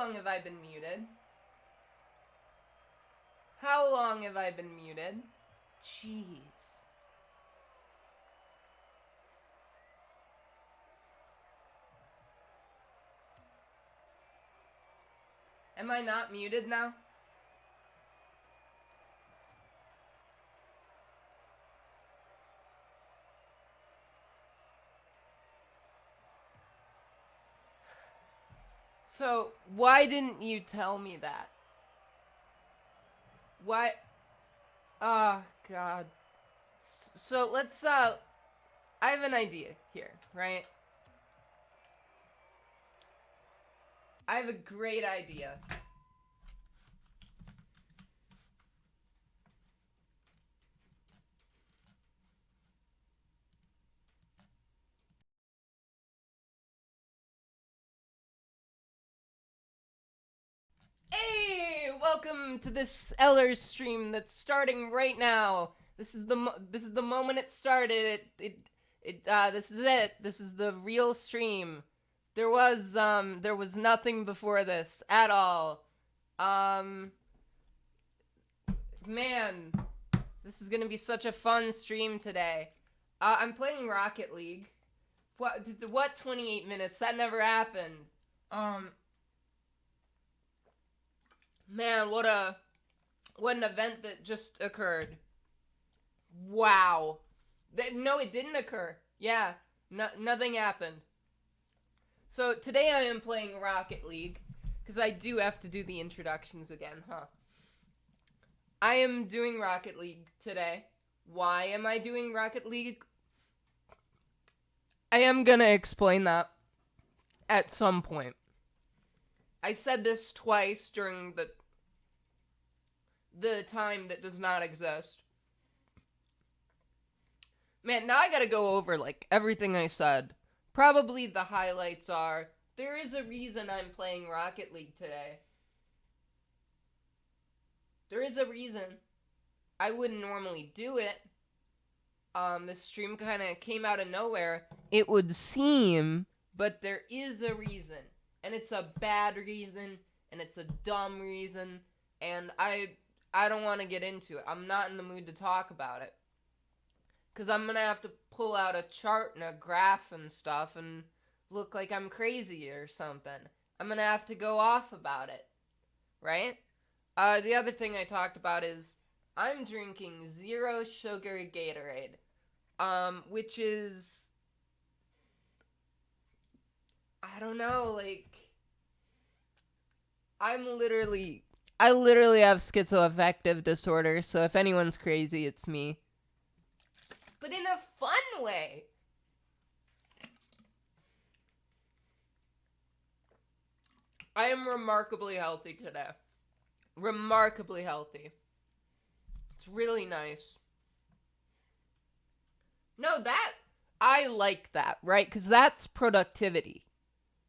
long have I been muted? How long have I been muted? Jeez. Am I not muted now? So, why didn't you tell me that? Why? Oh, God. So, let's, I have an idea here, right? I have a great idea. Hey, welcome to this Eller stream that's starting right now. This is the moment it started. This is it. This is the real stream. There was nothing before this at all. Man, this is gonna be such a fun stream today. I'm playing Rocket League. What 28 minutes? That never happened. Man, what an event that just occurred. Wow. No, it didn't occur. Yeah, nothing happened. So today I am playing Rocket League, because I do have to do the introductions again, huh? I am doing Rocket League today. Why am I doing Rocket League? I am gonna explain that at some point. I said this twice during the time that does not exist. Man, now I gotta go over, like, everything I said. Probably the highlights are, there is a reason I'm playing Rocket League today. There is a reason. I wouldn't normally do it. This stream kind of came out of nowhere, it would seem, but there is a reason. And it's a bad reason, and it's a dumb reason, and I don't want to get into it. I'm not in the mood to talk about it. Because I'm going to have to pull out a chart and a graph and stuff and look like I'm crazy or something. I'm going to have to go off about it. Right? The other thing I talked about is I'm drinking zero sugar Gatorade. Which is, I don't know, like, I literally have schizoaffective disorder, so if anyone's crazy, it's me. But in a fun way. I am remarkably healthy today. Remarkably healthy. It's really nice. No, I like that, right? Because that's productivity.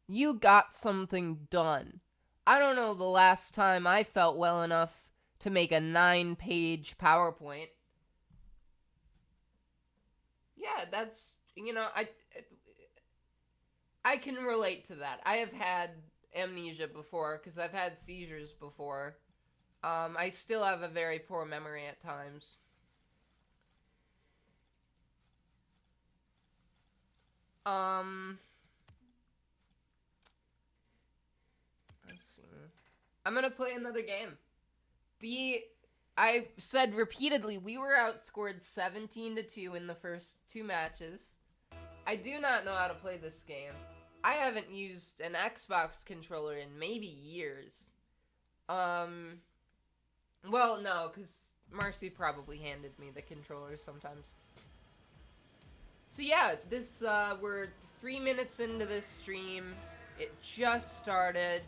You got something done. I don't know the last time I felt well enough to make a 9-page PowerPoint. Yeah, that's, I can relate to that. I have had amnesia before because I've had seizures before. I still have a very poor memory at times. Let's see. I'm gonna play another game. I said repeatedly we were outscored 17-2 in the first 2 matches. I do not know how to play this game. I haven't used an Xbox controller in maybe years. Well, no, because Marcy probably handed me the controller sometimes. So yeah, we're 3 minutes into this stream. It just started.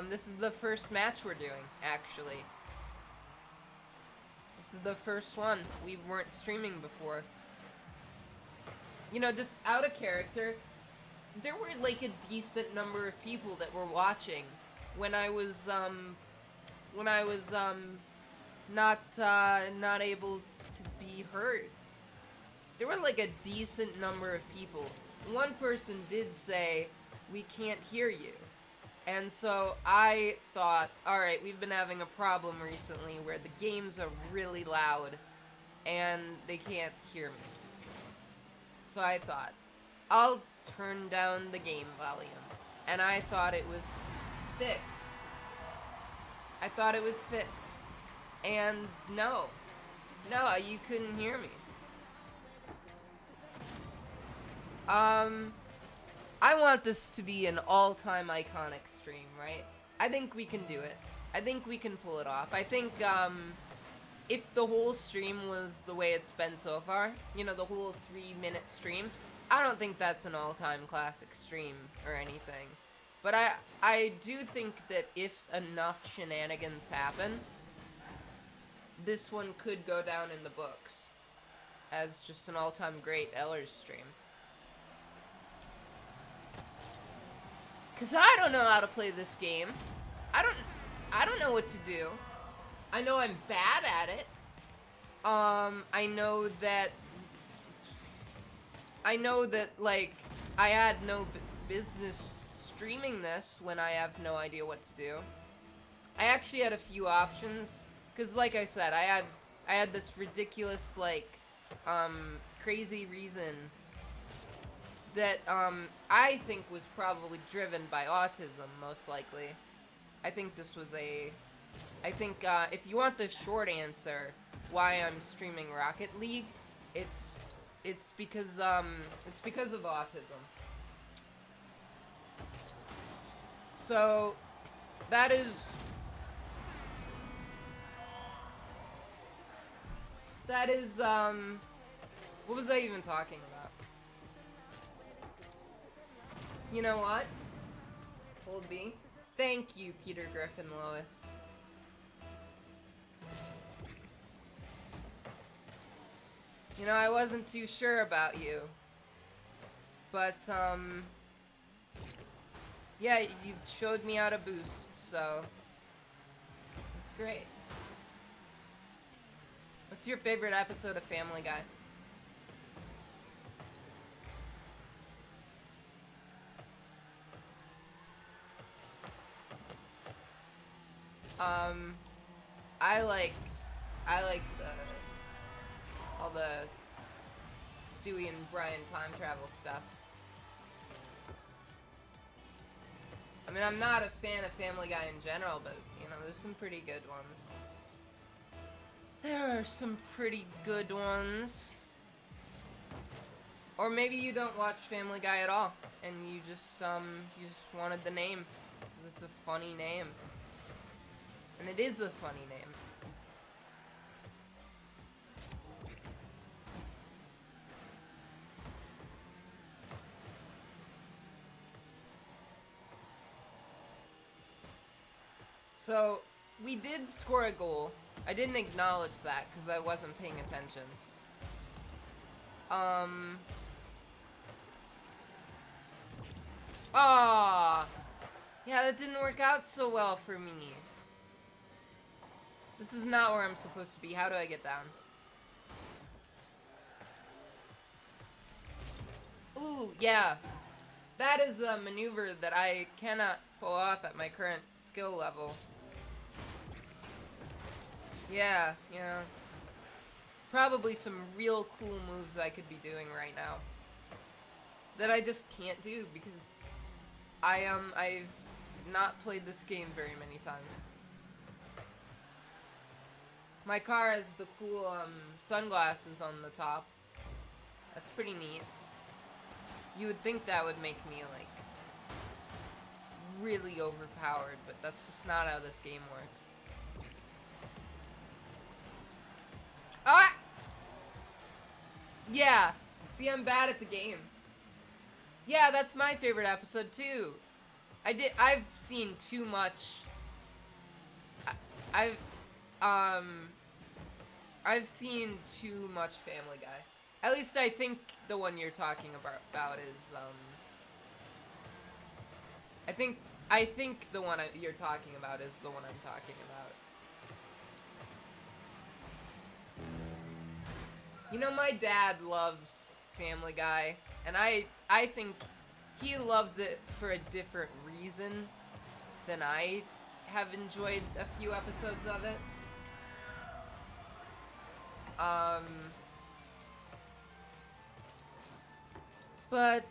This is the first match we're doing, actually. This is the first one. We weren't streaming before. Just out of character, there were like a decent number of people that were watching when I was not able to be heard. There were like a decent number of people. One person did say, "We can't hear you." And so I thought, alright, we've been having a problem recently where the games are really loud and they can't hear me. So I thought, I'll turn down the game volume. And I thought it was fixed. I thought it was fixed. And no. No, you couldn't hear me. I want this to be an all-time iconic stream, right? I think we can do it. I think we can pull it off. I think, if the whole stream was the way it's been so far, you know, the whole 3-minute stream, I don't think that's an all-time classic stream or anything. But I do think that if enough shenanigans happen, this one could go down in the books as just an all-time great Ellers stream. Cause I don't know how to play this game. I don't know what to do. I know I'm bad at it. I know that like I had no business streaming this when I have no idea what to do. I actually had a few options, cause like I said, I had this ridiculous like crazy reason that I think was probably driven by autism, most likely. I think if you want the short answer why I'm streaming Rocket League, it's because of autism. So that is what was I even talking about? You know what? Hold B. Thank you, Peter Griffin Lois. You know, I wasn't too sure about you. But, yeah, you showed me how to boost, so that's great. What's your favorite episode of Family Guy? I like all the Stewie and Brian time travel stuff. I mean, I'm not a fan of Family Guy in general, but, you know, there's some pretty good ones. There are some pretty good ones. Or maybe you don't watch Family Guy at all, and you just wanted the name, because it's a funny name. And it is a funny name. So, we did score a goal. I didn't acknowledge that because I wasn't paying attention. Ah, yeah, that didn't work out so well for me. This is not where I'm supposed to be. How do I get down? Ooh, yeah. That is a maneuver that I cannot pull off at my current skill level. Yeah, you know. Probably some real cool moves I could be doing right now. That I just can't do because I've not played this game very many times. My car has the cool sunglasses on the top. That's pretty neat. You would think that would make me like really overpowered, but that's just not how this game works. Ah! Yeah. See, I'm bad at the game. Yeah, that's my favorite episode too. I've seen too much. I've seen too much Family Guy. At least I think the one you're talking about is I think the one you're talking about is the one I'm talking about. You know, my dad loves Family Guy, and I think he loves it for a different reason than I have enjoyed a few episodes of it. But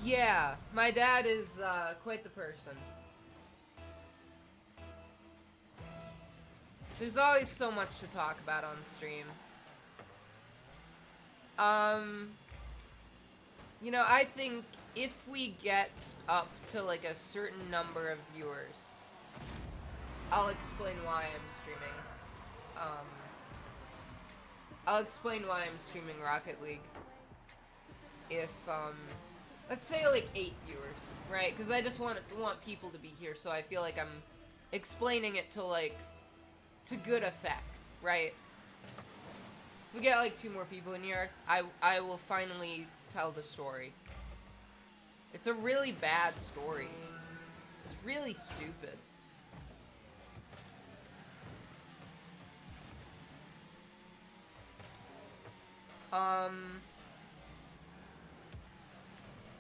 yeah, my dad is quite the person. There's always so much to talk about on stream. You know, I think if we get up to like a certain number of viewers, I'll explain why I'm streaming. I'll explain why I'm streaming Rocket League. If, let's say like 8 viewers, right? Because I just want people to be here, so I feel like I'm explaining it to like, to good effect, right? If we get like 2 more people in here, I will finally tell the story. It's a really bad story. It's really stupid.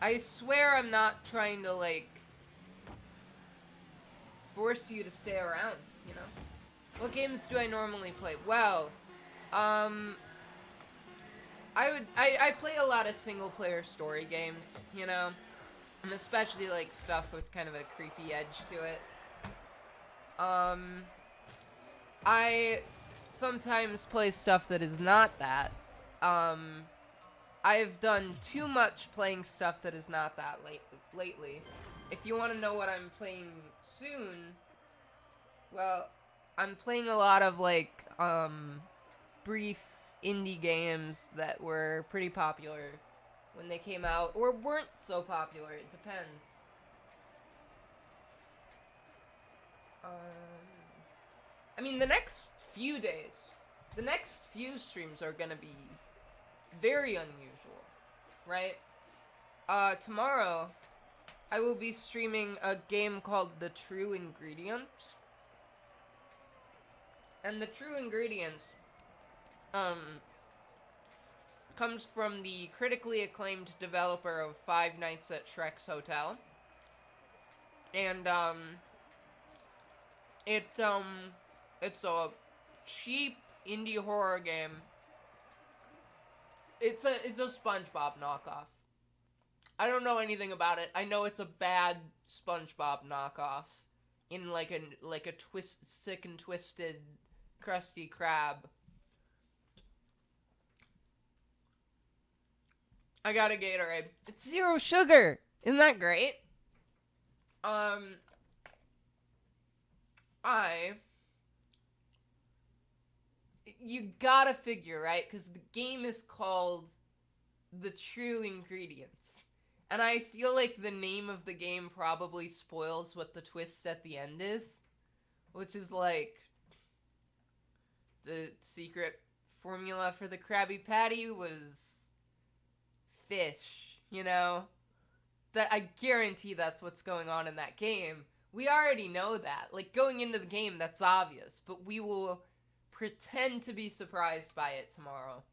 I swear I'm not trying to, like, force you to stay around, you know? What games do I normally play? Well, I play a lot of single-player story games, you know? And especially, like, stuff with kind of a creepy edge to it. I sometimes play stuff that is not that. I've done too much playing stuff that is not that lately. If you want to know what I'm playing soon, well, I'm playing a lot of, like, brief indie games that were pretty popular when they came out, or weren't so popular, it depends. I mean, the next few streams are gonna be very unusual, right? Tomorrow, I will be streaming a game called The True Ingredients. And The True Ingredients, comes from the critically acclaimed developer of Five Nights at Shrek's Hotel. And, it's a cheap indie horror game. It's a SpongeBob knockoff. I don't know anything about it. I know it's a bad SpongeBob knockoff in like a sick and twisted Krusty Krab. I got a Gatorade. It's 0 sugar. Isn't that great? You gotta figure, right? Because the game is called The True Ingredients. And I feel like the name of the game probably spoils what the twist at the end is. Which is like, the secret formula for the Krabby Patty was fish, you know? That I guarantee that's what's going on in that game. We already know that. Like, going into the game, that's obvious. But we will pretend to be surprised by it tomorrow.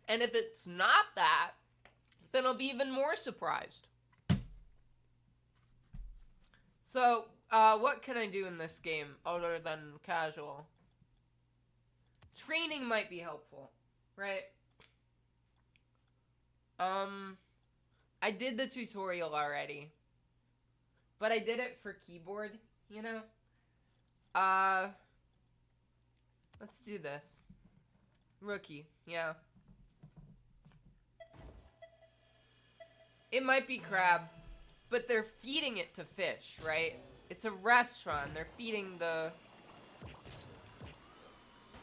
And if it's not that, then I'll be even more surprised. So, what can I do in this game other than casual? Training might be helpful, right? I did the tutorial already. But I did it for keyboard, you know? Let's do this. Rookie, yeah. It might be crab, but they're feeding it to fish, right? It's a restaurant. They're feeding the...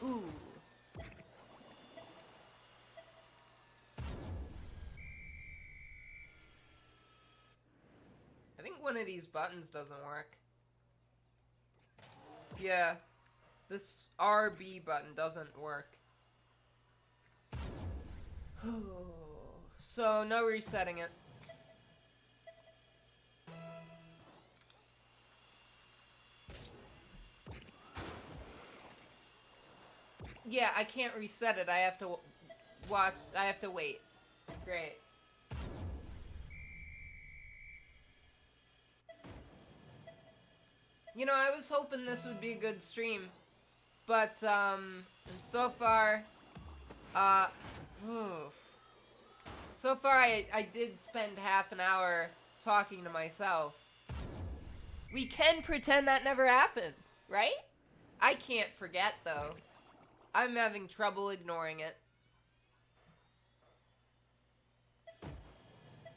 Ooh. I think one of these buttons doesn't work. Yeah. This RB button doesn't work. So, no resetting it. Yeah, I can't reset it. I have to watch. I have to wait. Great. You know, I was hoping this would be a good stream, but so far, uh, so far I did spend half an hour talking to myself. We can pretend that never happened, right? I can't forget, though. I'm having trouble ignoring it.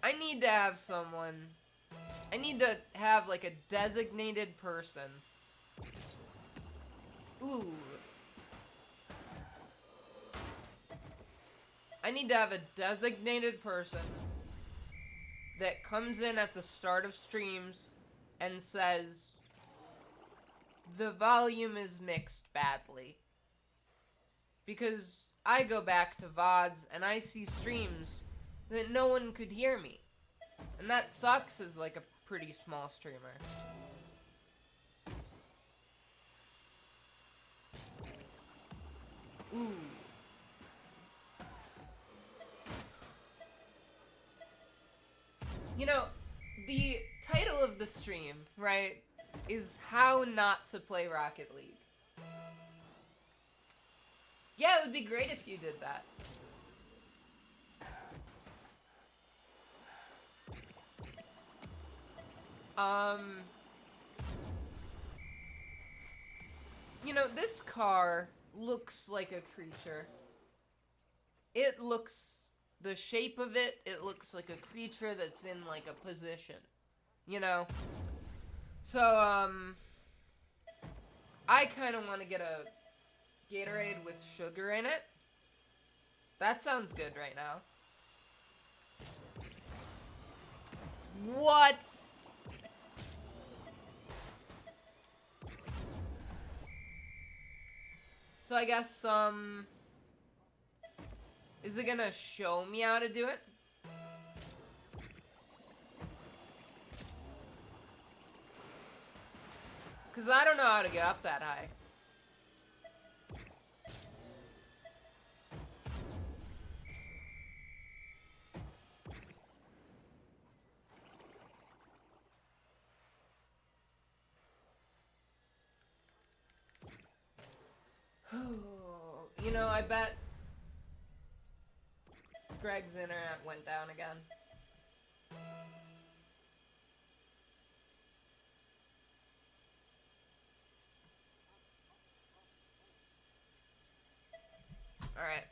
I need to have someone. I need to have, like, a designated person. Ooh. I need to have a designated person that comes in at the start of streams and says, the volume is mixed badly. Because I go back to VODs and I see streams that no one could hear me. And that sucks as like a pretty small streamer. Ooh. You know, the title of the stream, right, is How Not to Play Rocket League. Yeah, it would be great if you did that. You know, this car looks like a creature. It looks, the shape of it, it looks like a creature that's in, like, a position. You know? So, I kind of want to get a Gatorade with sugar in it. That sounds good right now. What? So I guess, is it gonna show me how to do it? Because I don't know how to get up that high. You know, I bet Greg's internet went down again. Alright.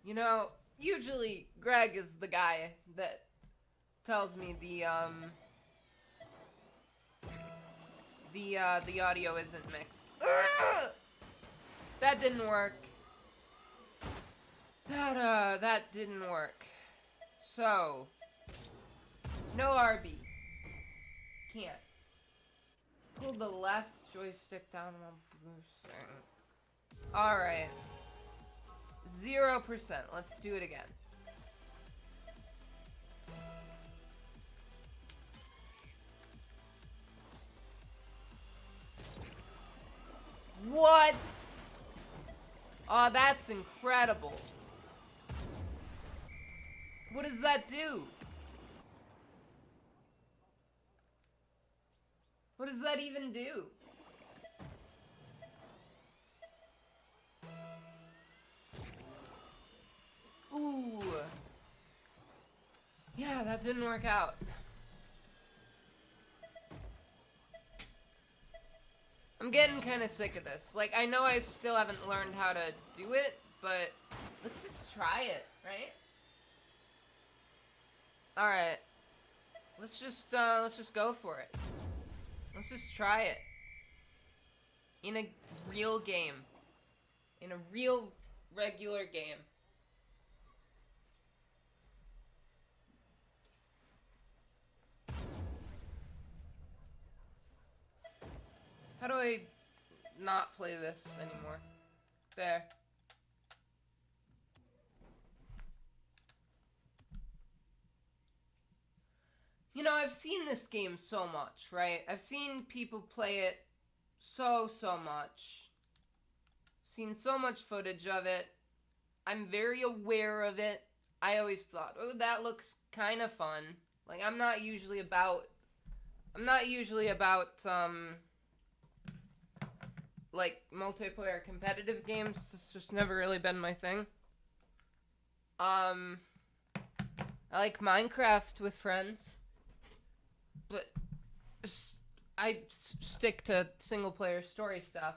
You know, usually Greg is the guy that tells me the audio isn't mixed. Ugh! That didn't work. That didn't work. So, no RB. Can't. Pull the left joystick down while boosting. Alright. 0%. Let's do it again. What? Oh, that's incredible. What does that do? What does that even do? Ooh. Yeah, that didn't work out. I'm getting kind of sick of this. Like, I know I still haven't learned how to do it, but let's just try it, right? Alright. Let's just go for it. Let's just try it. In a real game. In a real, regular game. How do I not play this anymore? There. You know, I've seen this game so much, right? I've seen people play it so much. Seen so much footage of it. I'm very aware of it. I always thought, oh, that looks kind of fun. Like I'm not usually about like multiplayer competitive games. It's just never really been my thing. I like Minecraft with friends, but I stick to single player story stuff.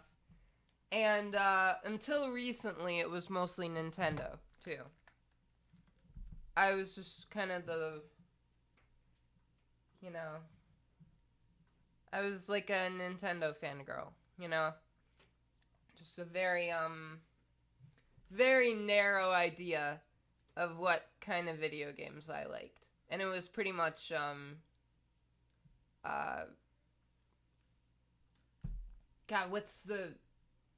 And until recently, it was mostly Nintendo too. I was just kind of you know, I was like a Nintendo fangirl, you know, just a very narrow idea of what kind of video games I liked, and it was pretty much uh, God, what's the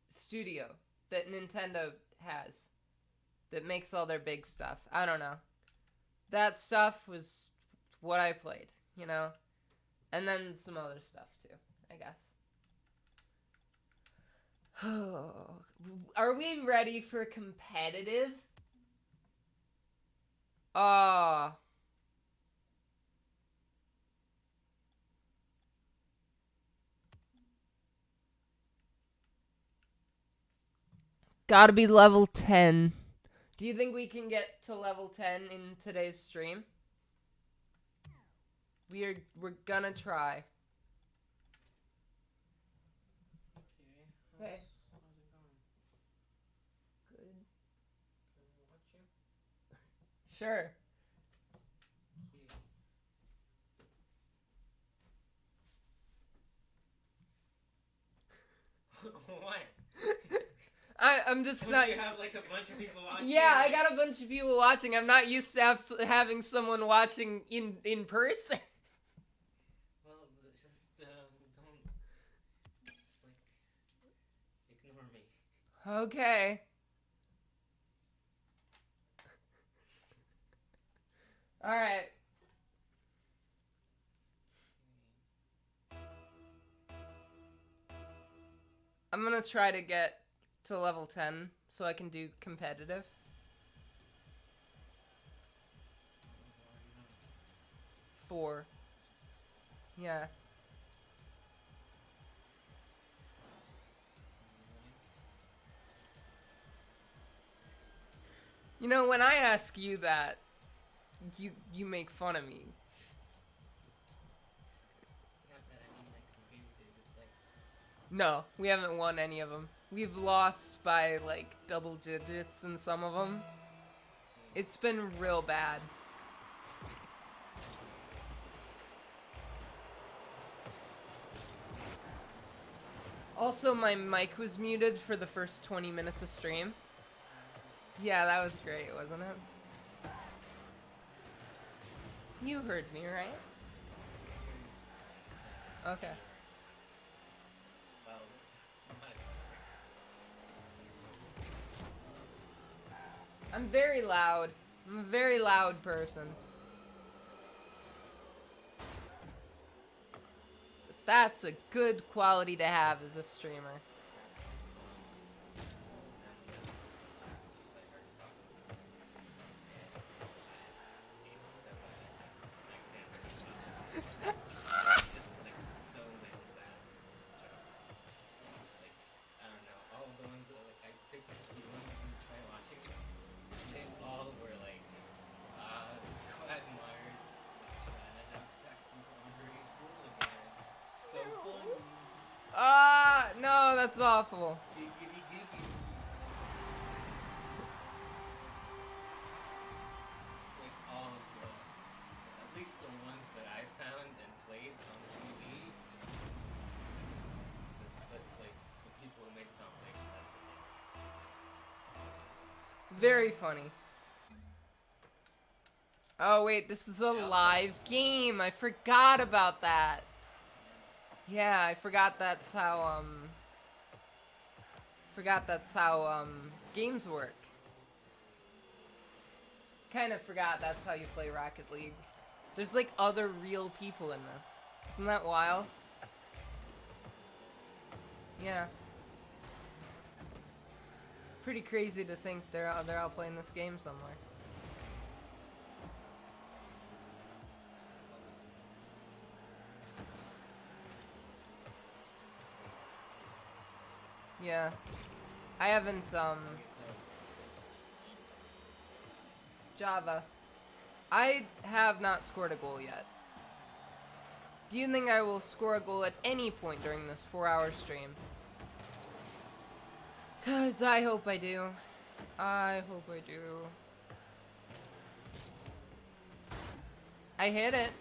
studio that Nintendo has that makes all their big stuff? I don't know. That stuff was what I played, you know, and then some other stuff too, I guess. Are we ready for competitive? Oh. Gotta be level 10. Do you think we can get to level 10 in today's stream? We're gonna try. Okay. Hey. How's it going? Good. Can I watch you? Sure. What? I'm just Don't not. you have like a bunch of people watching? Yeah, I got a bunch of people watching. I'm not used to having someone watching in person. Well, just don't ignore me. Okay. All right. I'm gonna try to get to level 10 so I can do competitive. Four. Yeah. You know, when I ask you that, you make fun of me. No, we haven't won any of them. We've lost by like double digits in some of them. It's been real bad. Also, my mic was muted for the first 20 minutes of stream. Yeah, that was great, wasn't it? You heard me, right? Okay. I'm very loud. I'm a very loud person. But that's a good quality to have as a streamer. No, that's awful. It's like all of the, at least the ones that I found and played on the TV, that's like the people who make the compilation, that's what they do. Very funny. Oh wait, this is a live game. I forgot about that. Yeah, I forgot that's how games work. Kind of forgot that's how you play Rocket League. There's like other real people in this. Isn't that wild? Yeah. Pretty crazy to think they're all playing this game somewhere. Yeah. I haven't, I get Java. I have not scored a goal yet. Do you think I will score a goal at any point during this 4-hour stream? 'Cause I hope I do. I hope I do. I hit it.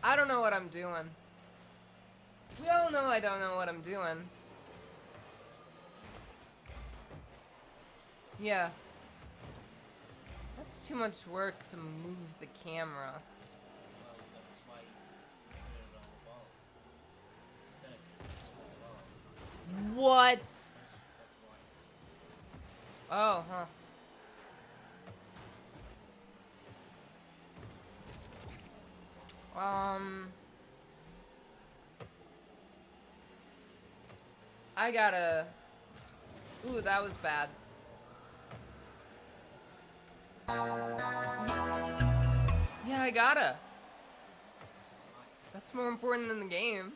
I don't know what I'm doing. We all know I don't know what I'm doing. Yeah. That's too much work to move the camera. well, that's why you put it on the ball. Instead of putting the ball. What? That's why. Oh, huh. I gotta... Ooh, that was bad. Yeah, I gotta. That's more important than the game.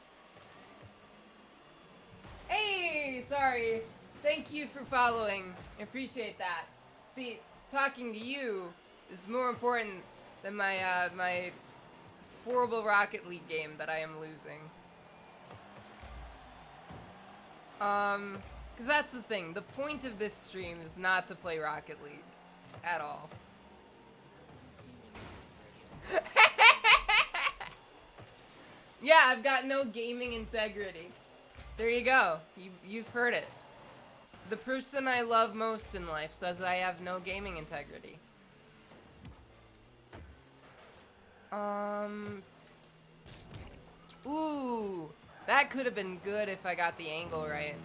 Hey, sorry. Thank you for following. I appreciate that. See, talking to you is more important than my, my horrible Rocket League game that I am losing. Because that's the thing. The point of this stream is not to play Rocket League. At all. Yeah, I've got no gaming integrity. There you go. You've heard it. The person I love most in life says I have no gaming integrity. Ooh, that could have been good if I got the angle right.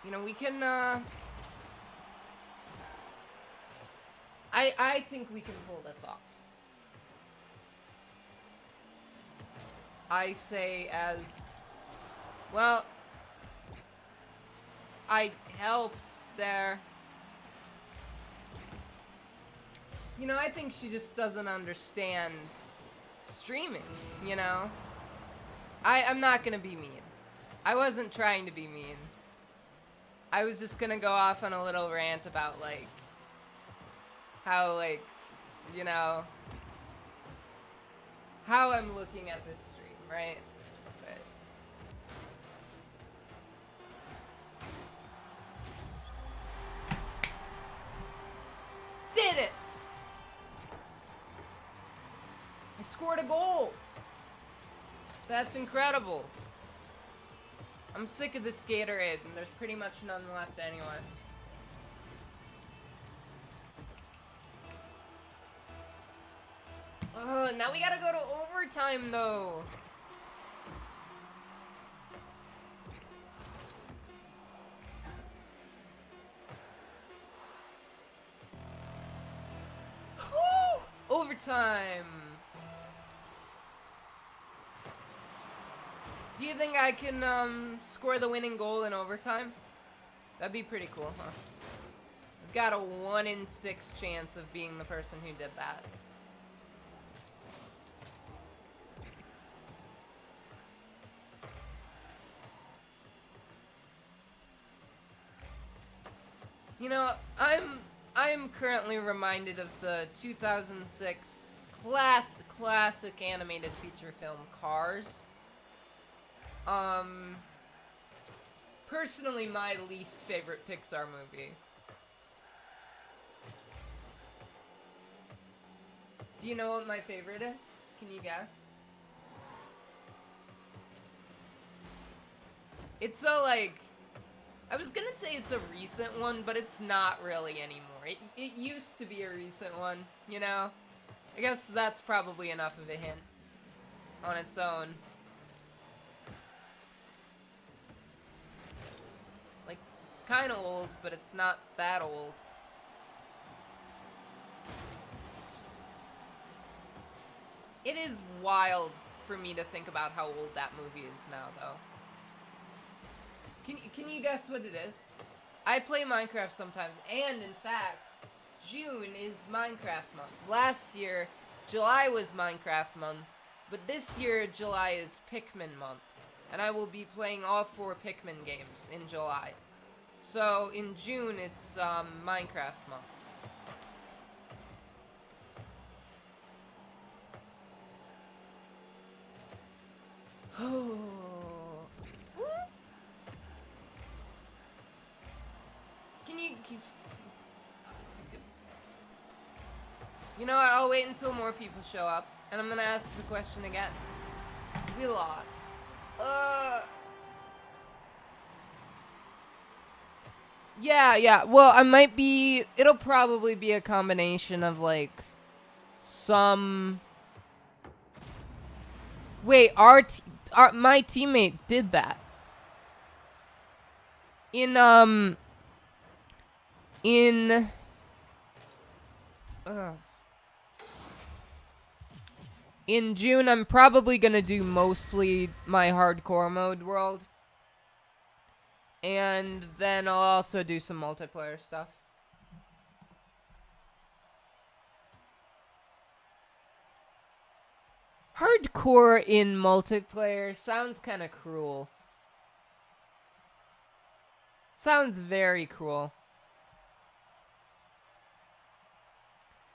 You know, we can, I think we can pull this off. I say as, well, I helped there. You know, I think she just doesn't understand streaming, you know? I'm not gonna be mean. I wasn't trying to be mean. I was just gonna go off on a little rant about, like, how, like, you know, how I'm looking at this stream, right? But did it! I scored a goal! That's incredible. I'm sick of this Gatorade, and there's pretty much none left anyway. Now we gotta go to overtime, though. Whew! Overtime. Do you think I can, score the winning goal in overtime? That'd be pretty cool, huh? I've got a 1 in 6 chance of being the person who did that. You know, I'm currently reminded of the 2006 classic animated feature film Cars. Personally, my least favorite Pixar movie. Do you know what my favorite is? Can you guess? It's a, like, I was gonna say it's a recent one, but it's not really anymore. It used to be a recent one, you know? I guess that's probably enough of a hint on its own. Like, it's kind of old, but it's not that old. It is wild for me to think about how old that movie is now, though. Can you guess what it is? I play Minecraft sometimes, and in fact, June is Minecraft month. Last year, July was Minecraft month, but this year July is Pikmin month, and I will be playing all 4 Pikmin games in July. So in June it's Minecraft month. Oh. Can you? You know what? I'll wait until more people show up, and I'm gonna ask the question again. We lost. Yeah. Well, I might be. It'll probably be a combination of like some. Wait, my teammate did that. In in June, I'm probably gonna do mostly my hardcore mode world. And then I'll also do some multiplayer stuff. Hardcore in multiplayer sounds kind of cruel. Sounds very cruel.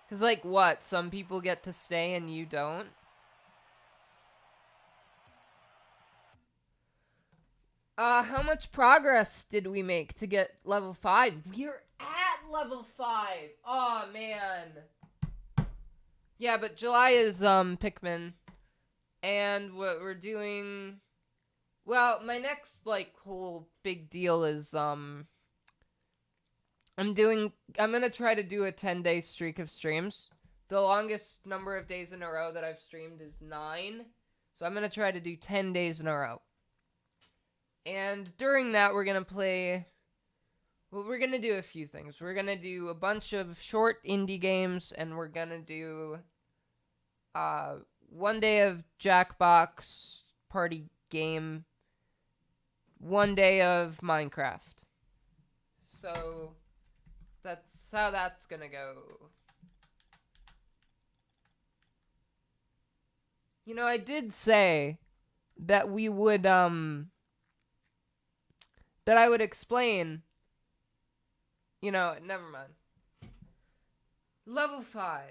Cause like what? Some people get to stay and you don't? How much progress did we make to get level 5? We're at level 5! Aw, man. Yeah, but July is, Pikmin. And what we're doing... Well, my next, like, whole big deal is, I'm gonna try to do a 10-day streak of streams. The longest number of days in a row that I've streamed is 9. So I'm gonna try to do 10 days in a row. And during that, we're gonna play... Well, we're gonna do a few things. We're gonna do a bunch of short indie games, and we're gonna do... 1 day of Jackbox party game. 1 day of Minecraft. So... That's how that's gonna go. You know, I did say that we would, that I would explain. You know, never mind. Level 5.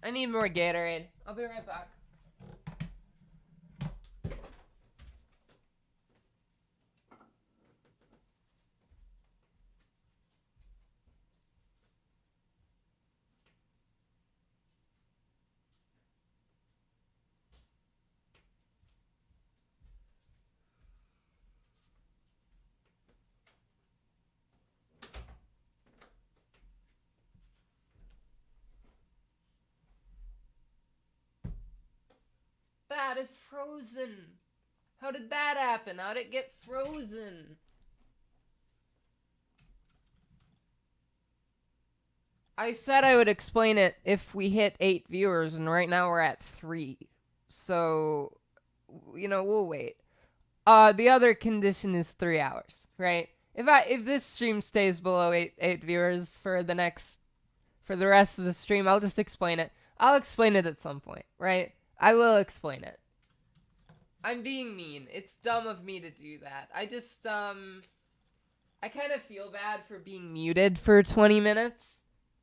I need more Gatorade. I'll be right back. That is frozen. How did that happen? How did it get frozen? I said I would explain it if we hit 8 viewers, and right now we're at 3. So, you know, we'll wait. The other condition is 3 hours, right? If this stream stays below 8 viewers for the rest of the stream, I'll just explain it. I'll explain it at some point, right? I will explain it. I'm being mean. It's dumb of me to do that. I just, I kind of feel bad for being muted for 20 minutes.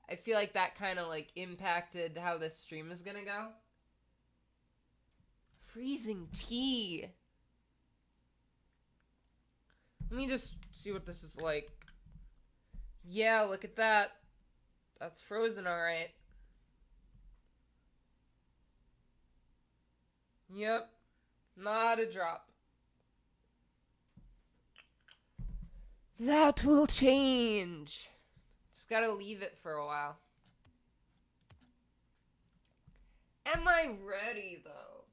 I feel like that kind of, like, impacted how this stream is gonna go. Freezing tea. Let me just see what this is like. Yeah, look at that. That's frozen, alright. Yep. Not a drop. That will change. Just gotta leave it for a while. Am I ready, though?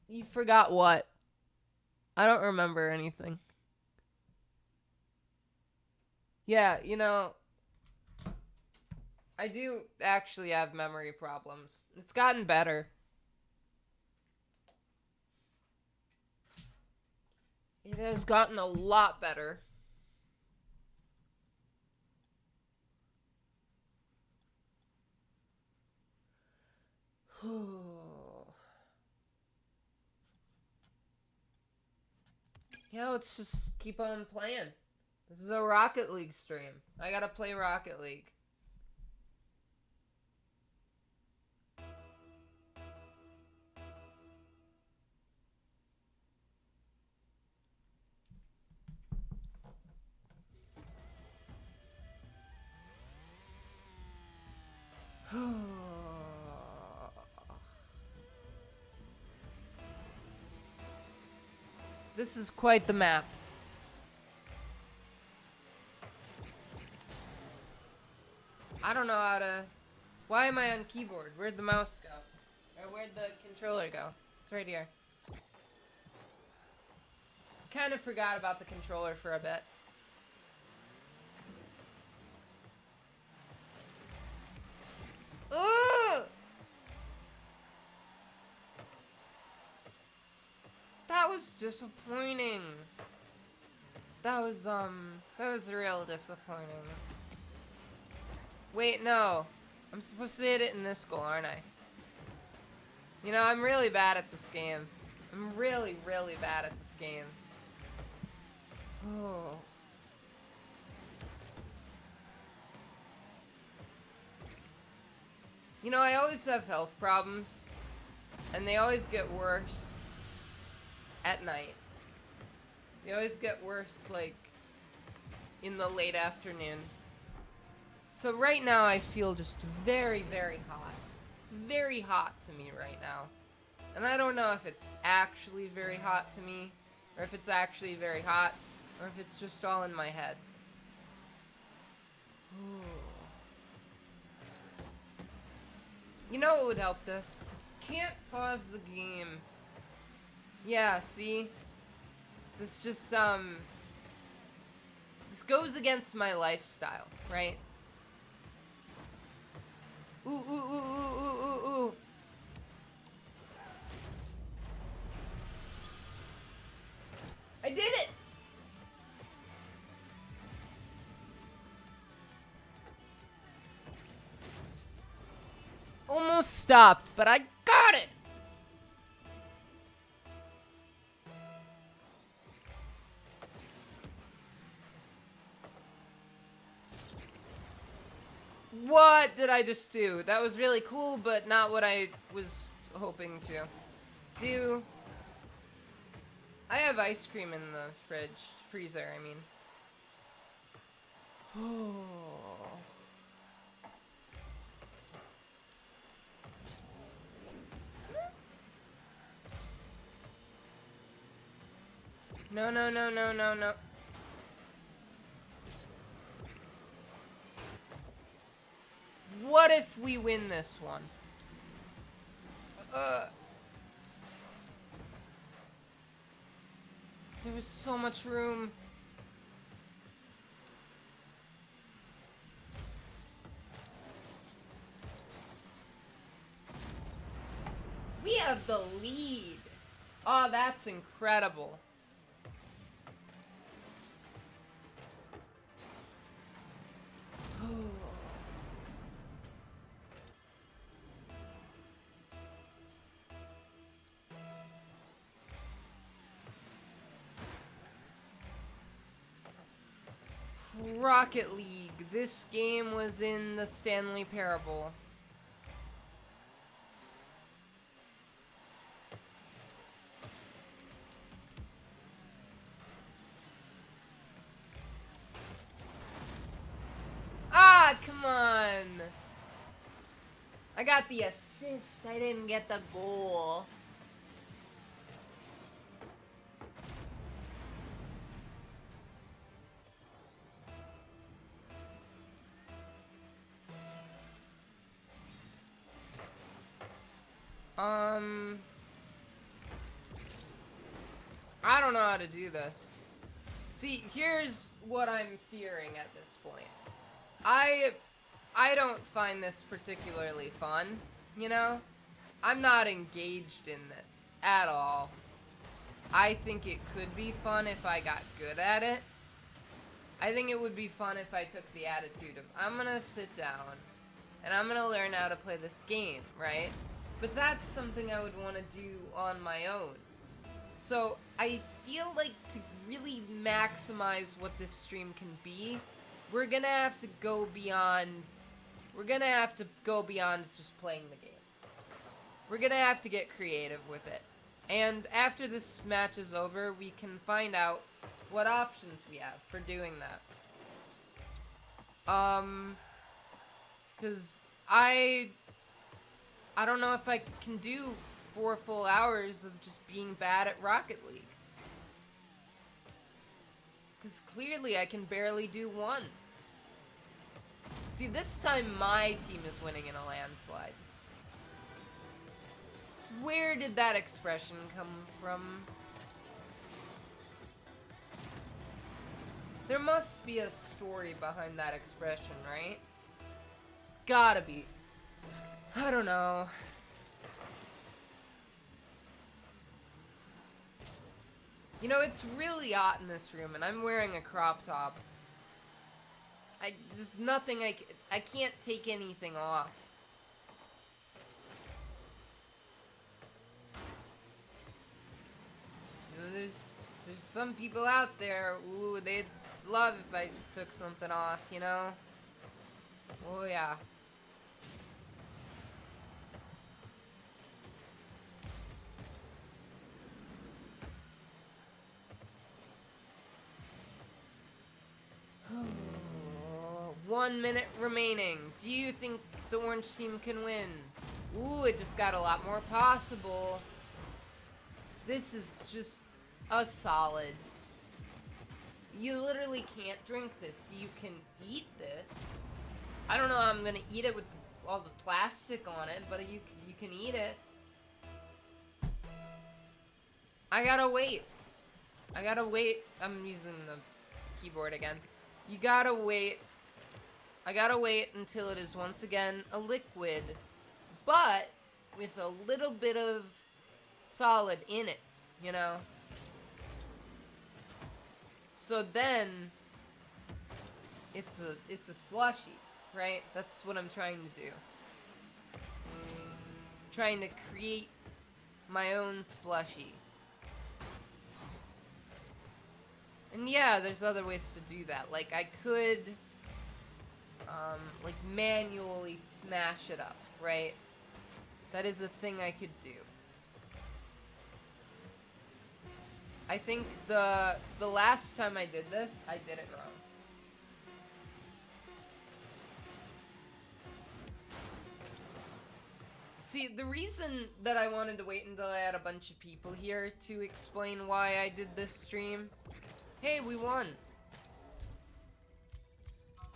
You forgot what? I don't remember anything. Yeah, you know... I do actually have memory problems. It's gotten better. It has gotten a lot better. Yeah, let's just keep on playing. This is a Rocket League stream. I gotta play Rocket League. This is quite the map. I don't know how to... Why am I on keyboard? Where'd the mouse go? Or where'd the controller go? It's right here. Kind of forgot about the controller for a bit. Ugh! That was disappointing. That was real disappointing. Wait, no. I'm supposed to hit it in this goal, aren't I? You know, I'm really bad at this game. I'm really, really bad at this game. Oh. You know, I always have health problems. And they always get worse at night. They always get worse, like, in the late afternoon. So right now I feel just very, very hot. It's very hot to me right now. And I don't know if it's actually very hot to me, or if it's actually very hot, or if it's just all in my head. Ooh. You know what would help this? Can't pause the game. Yeah, see? This just, this goes against my lifestyle, right? Ooh, ooh, ooh, ooh, ooh, ooh, ooh. I did it! Almost stopped, but I got it! What did I just do? That was really cool, but not what I was hoping to do. I have ice cream in the freezer, I mean. Oh. No, no, no, no, no, no. What if we win this one? There was so much room. We have the lead. Oh, that's incredible. Rocket League. This game was in the Stanley Parable. Ah, come on. I got the assist. I didn't get the goal. I don't know how to do this. See, here's what I'm fearing at this point. I don't find this particularly fun, you know? I'm not engaged in this at all. I think it could be fun if I got good at it. I think it would be fun if I took the attitude of, I'm gonna sit down and I'm gonna learn how to play this game, right? But that's something I would want to do on my own. So I feel like to really maximize what this stream can be, we're gonna have to go beyond. We're gonna have to go beyond just playing the game. We're gonna have to get creative with it. And after this match is over, we can find out what options we have for doing that. Cause I don't know if I can do 4 full hours of just being bad at Rocket League. Cause clearly I can barely do 1. See, this time my team is winning in a landslide. Where did that expression come from? There must be a story behind that expression, right? There's gotta be. I don't know. You know, it's really hot in this room, and I'm wearing a crop top. There's nothing I can't take anything off. You know, there's some people out there, ooh, they'd love if I took something off, you know? Oh yeah. Oh, 1 minute remaining. Do you think the orange team can win? Ooh, it just got a lot more possible. This is just a solid. You literally can't drink this. You can eat this. I don't know how I'm gonna eat it with all the plastic on it, but you can eat it. I gotta wait. I'm using the keyboard again. You gotta wait. I gotta wait until it is once again a liquid, but with a little bit of solid in it, you know? So then it's a slushy, right? That's what I'm trying to do. Trying to create my own slushy. And yeah, there's other ways to do that. Like I could like manually smash it up, right? That is a thing I could do. I think the last time I did this, I did it wrong. See, the reason that I wanted to wait until I had a bunch of people here to explain why I did this stream. Hey, we won.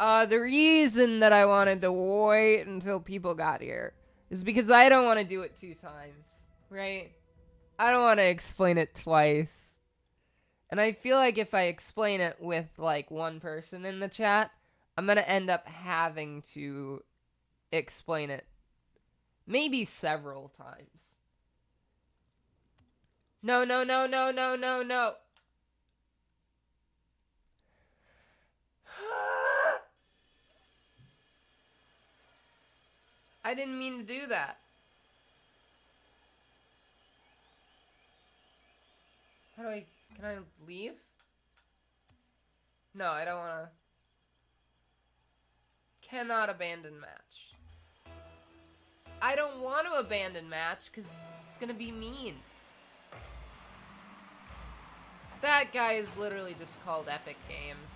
The reason that I wanted to wait until people got here is because I don't want to do it 2 times, right? I don't want to explain it twice. And I feel like if I explain it with, like, 1 person in the chat, I'm gonna end up having to explain it maybe several times. No, no, no, no, no, no, no. I didn't mean to do that. How do I... Can I leave? No, I don't wanna... Cannot abandon match. I don't want to abandon match, because it's gonna be mean. That guy is literally just called Epic Games.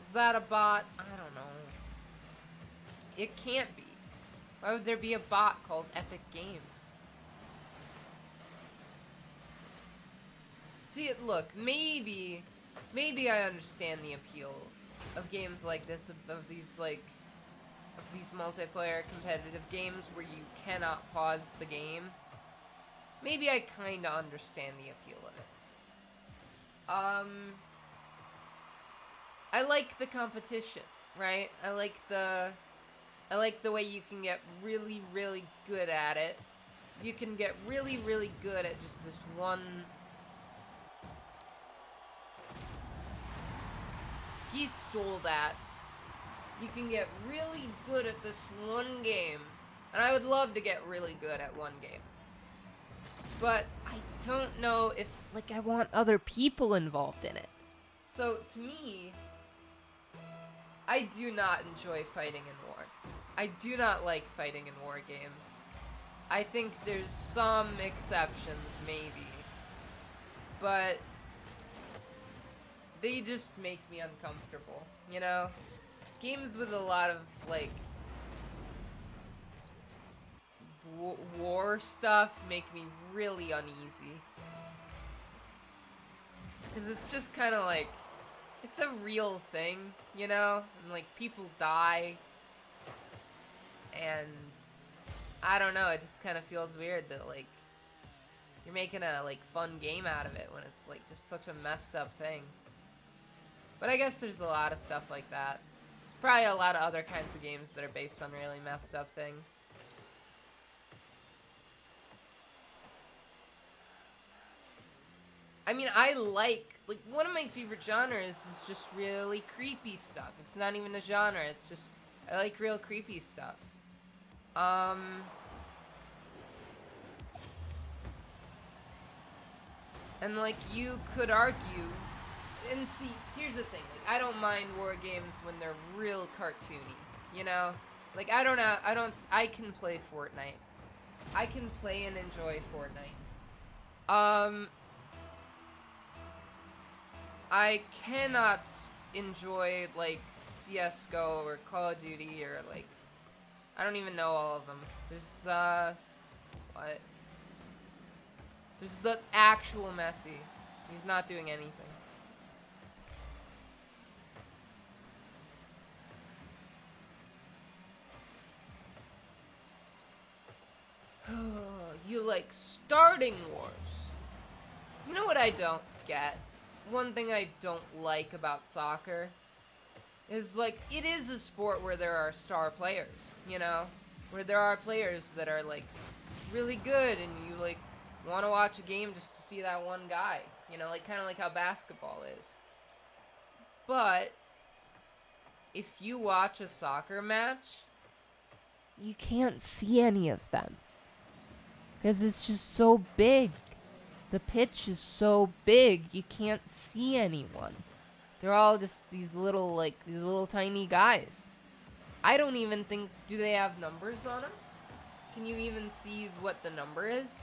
Is that a bot? I don't know. It can't be. Why would there be a bot called Epic Games? See, look, maybe I understand the appeal of games like this, of these multiplayer competitive games where you cannot pause the game. Maybe I kinda understand the appeal of it. I like the competition, right? I like the way you can get really, really good at it. You can get really, really good at just this one. He stole that. You can get really good at this one game. And I would love to get really good at one game. But I don't know if, like, I want other people involved in it. So, to me, I do not enjoy fighting in war. I do not like fighting in war games. I think there's some exceptions, maybe. But they just make me uncomfortable, you know? Games with a lot of, like, war stuff make me really uneasy. Because it's just kind of like, it's a real thing, you know? And, like, people die. And I don't know, it just kind of feels weird that, like, you're making a, like, fun game out of it when it's, like, just such a messed up thing. But I guess there's a lot of stuff like that. Probably a lot of other kinds of games that are based on really messed up things. I mean, I like, one of my favorite genres is just really creepy stuff. It's not even a genre, it's just, I like real creepy stuff. And, like, you could argue, and see, here's the thing, like, I don't mind war games when they're real cartoony, you know? Like, I can play Fortnite. I can play and enjoy Fortnite. I cannot enjoy, like, CSGO or Call of Duty or, like, I don't even know all of them. There's, what? There's the actual Messi. He's not doing anything. You like starting wars. You know what I don't get? One thing I don't like about soccer is, like, it is a sport where there are star players, you know? Where there are players that are, like, really good and you, like, want to watch a game just to see that one guy. You know, like, kind of like how basketball is. But if you watch a soccer match, you can't see any of them. Because it's just so big. The pitch is so big, you can't see anyone. They're all just these little tiny guys. I don't even think, do they have numbers on them? Can you even see what the number is?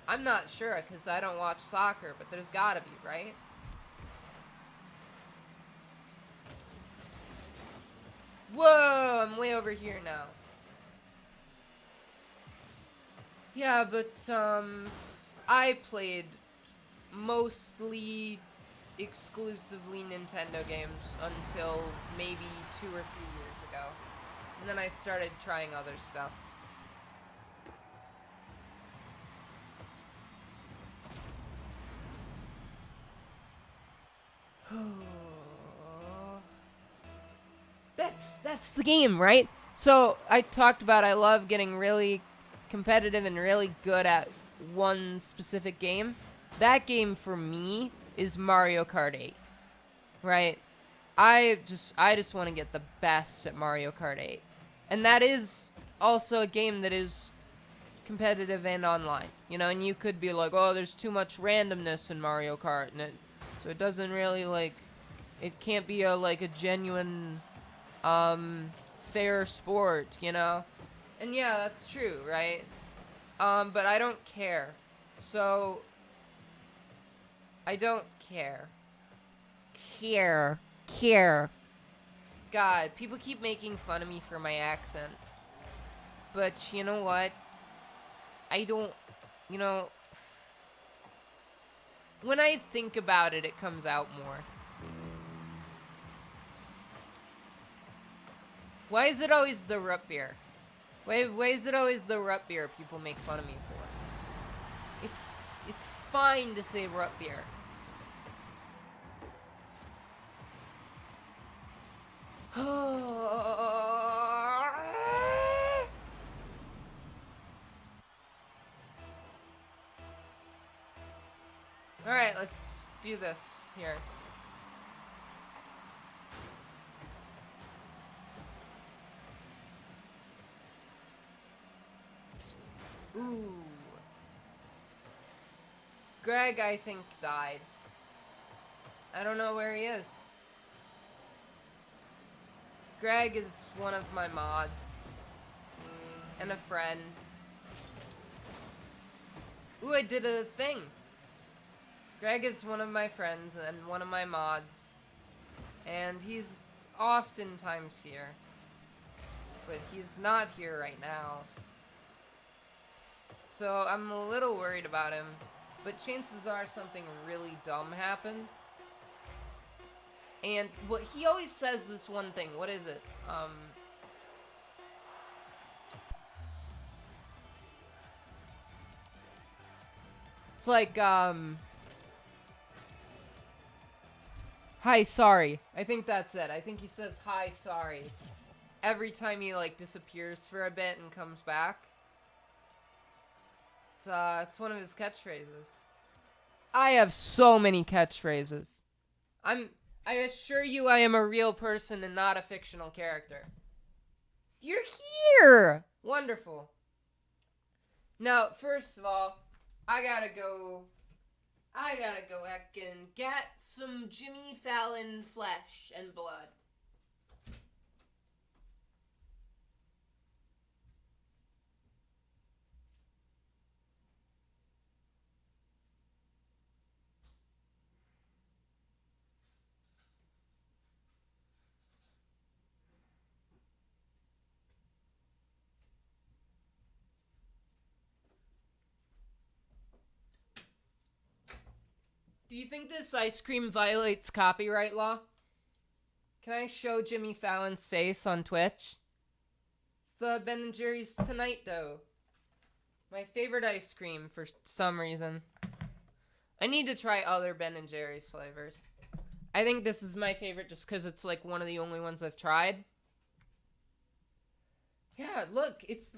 I'm not sure, because I don't watch soccer, but there's gotta be, right? Whoa, I'm way over here now. Yeah, but, I played mostly exclusively Nintendo games until maybe 2 or 3 years ago. And then I started trying other stuff. That's the game, right? So I talked about I love getting really competitive and really good at one specific game. That game for me is Mario Kart 8. Right? I just want to get the best at Mario Kart 8. And that is also a game that is competitive and online. You know, and you could be like, "Oh, there's too much randomness in Mario Kart." So it doesn't really, like, it can't be a genuine fair sport, you know? And yeah, that's true, right? But I don't care. So I don't care. Care. God, people keep making fun of me for my accent. But you know what? I don't, you know, when I think about it, it comes out more. Why is it always the root beer? Why is it always the root beer people make fun of me for? It's fine to say root beer. Alright, let's do this here. Ooh. Greg, I think, died. I don't know where he is. Greg is one of my mods. And a friend. Ooh, I did a thing. Greg is one of my friends and one of my mods. And he's oftentimes here. But he's not here right now. So I'm a little worried about him. But chances are something really dumb happens. And what he always says this one thing. What is it? It's like, hi, sorry. I think that's it. I think he says hi, sorry. Every time he, like, disappears for a bit and comes back. It's one of his catchphrases. I have so many catchphrases. I assure you I am a real person and not a fictional character. You're here! Wonderful. Now, first of all, I gotta go heck and get some Jimmy Fallon flesh and blood. Do you think this ice cream violates copyright law? Can I show Jimmy Fallon's face on Twitch? It's the Ben & Jerry's Tonight Dough. My favorite ice cream for some reason. I need to try other Ben & Jerry's flavors. I think this is my favorite just because it's like one of the only ones I've tried. Yeah, look, it's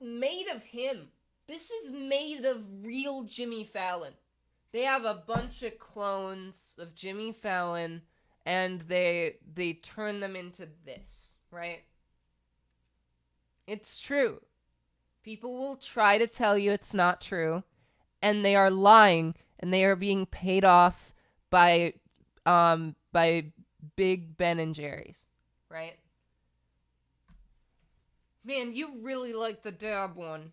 made of him. This is made of real Jimmy Fallon. They have a bunch of clones of Jimmy Fallon, and they turn them into this, right? It's true. People will try to tell you it's not true, and they are lying, and they are being paid off by big Ben and Jerry's, right? Man, you really like the dab one.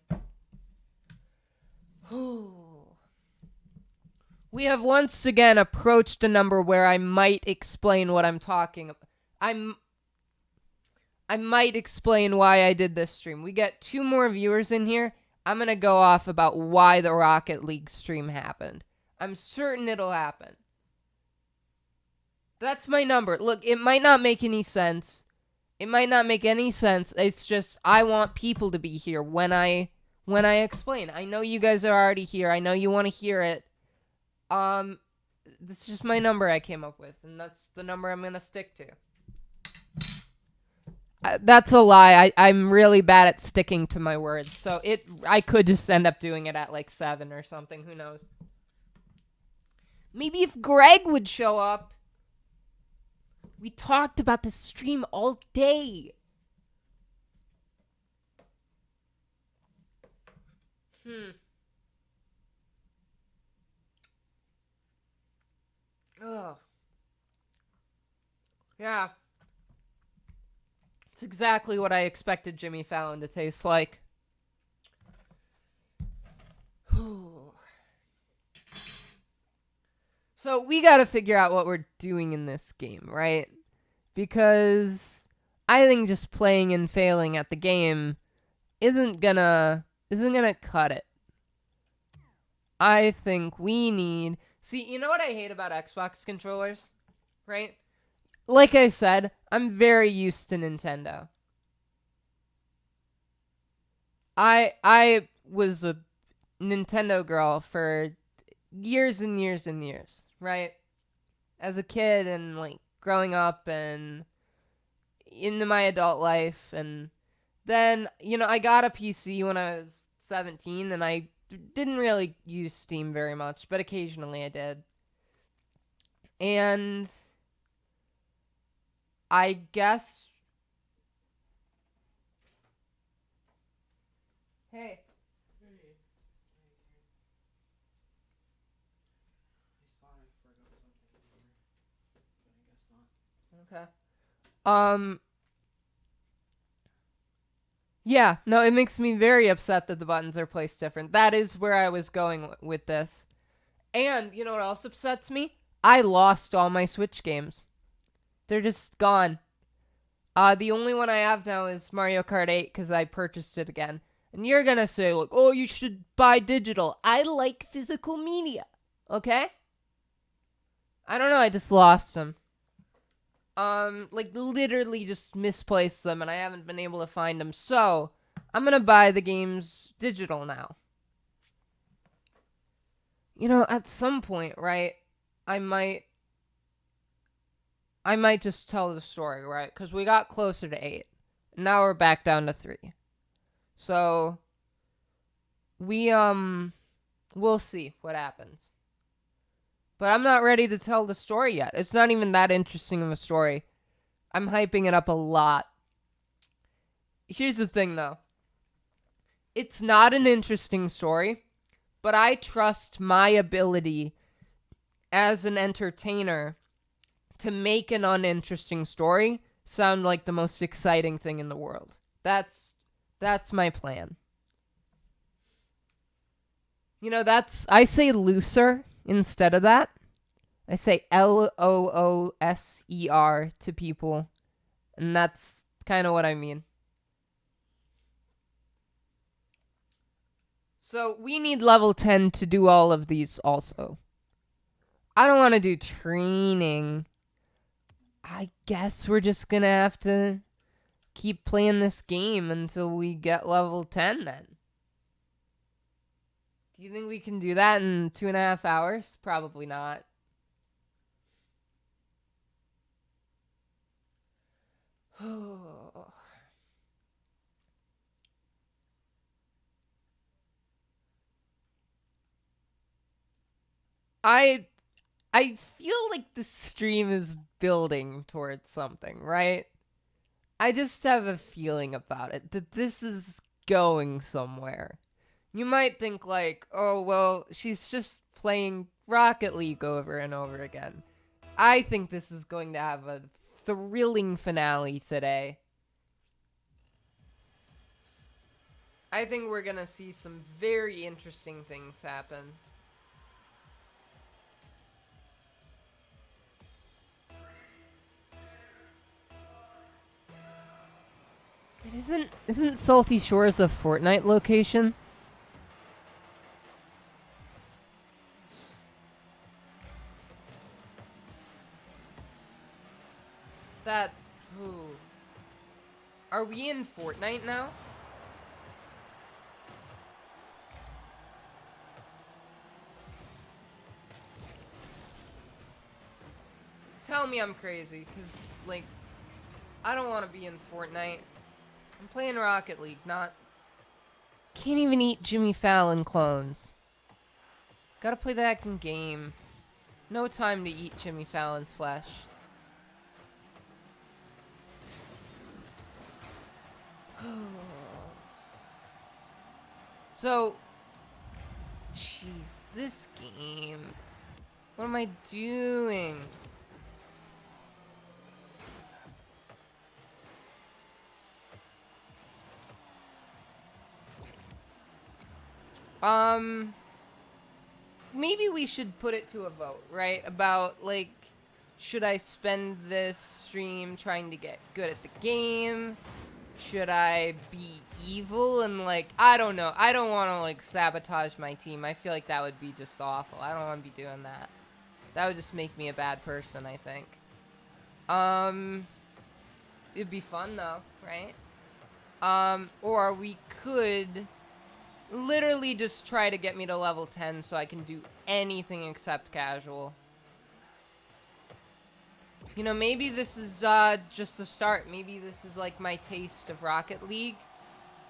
We have once again approached a number where I might explain what I'm talking about. I might explain why I did this stream. We get 2 more viewers in here. I'm going to go off about why the Rocket League stream happened. I'm certain it'll happen. That's my number. Look, it might not make any sense. It might not make any sense. It's just I want people to be here when I explain. I know you guys are already here. I know you want to hear it. That's just my number I came up with, and that's the number I'm gonna stick to. That's a lie. I'm really bad at sticking to my words, so I could just end up doing it at like 7 or something. Who knows? Maybe if Greg would show up. We talked about this stream all day. Ugh. Yeah. It's exactly what I expected Jimmy Fallon to taste like. So we gotta figure out what we're doing in this game, right? Because I think just playing and failing at the game isn't gonna cut it. I think we need... See, you know what I hate about Xbox controllers? Right? Like I said, I'm very used to Nintendo. I was a Nintendo girl for years and years and years, right? As a kid and like growing up and into my adult life, and then, I got a PC when I was 17, and I didn't really use Steam very much, but occasionally I did. And I guess... Hey. Okay. Yeah, no, it makes me very upset that the buttons are placed different. That is where I was going with this. And, you know what else upsets me? I lost all my Switch games. They're just gone. The only one I have now is Mario Kart 8 because I purchased it again. And you're gonna say, like, oh, you should buy digital. I like physical media. Okay? I don't know, I just lost them. Like, literally just misplaced them, and I haven't been able to find them. So, I'm gonna buy the games digital now. At some point, right, I might just tell the story, right? Because we got closer to 8. Now we're back down to 3. So, we'll see what happens. But I'm not ready to tell the story yet. It's not even that interesting of a story. I'm hyping it up a lot. Here's the thing, though. It's not an interesting story, but I trust my ability as an entertainer to make an uninteresting story sound like the most exciting thing in the world. That's my plan. I say looser instead of that. I say LOOSER to people, and that's kind of what I mean. So we need level 10 to do all of these also. I don't want to do training. I guess we're just gonna have to keep playing this game until we get level 10 then. Do you think we can do that in 2.5 hours? Probably not. I feel like the stream is building towards something, right? I just have a feeling about it that this is going somewhere. You might think like, oh, well, she's just playing Rocket League over and over again. I think this is going to have a thrilling finale today. I think we're going to see some very interesting things happen. Isn't Salty Shores a Fortnite location? Are we in Fortnite now? Tell me I'm crazy, because, like, I don't want to be in Fortnite. I'm playing Rocket League, not... Can't even eat Jimmy Fallon clones. Gotta play that in game. No time to eat Jimmy Fallon's flesh. So... Jeez, this game... What am I doing? Maybe we should put it to a vote, right? About, like, should I spend this stream trying to get good at the game? Should I be evil and, like, I don't know. I don't want to, like, sabotage my team. I feel like that would be just awful. I don't want to be doing that. That would just make me a bad person, I think. It'd be fun, though, right? Or we could... literally just try to get me to level 10 so I can do anything except casual. You know, maybe this is just the start. Maybe this is like my taste of Rocket League.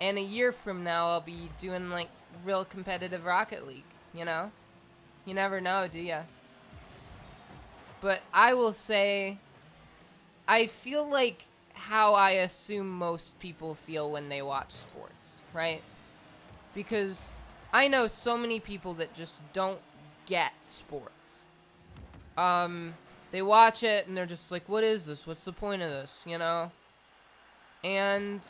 And a year from now, I'll be doing like real competitive Rocket League, you know? You never know, do ya? But I will say, I feel like how I assume most people feel when they watch sports, right? Because I know so many people that just don't get sports. They watch it and they're just like, what is this? What's the point of this? You know? And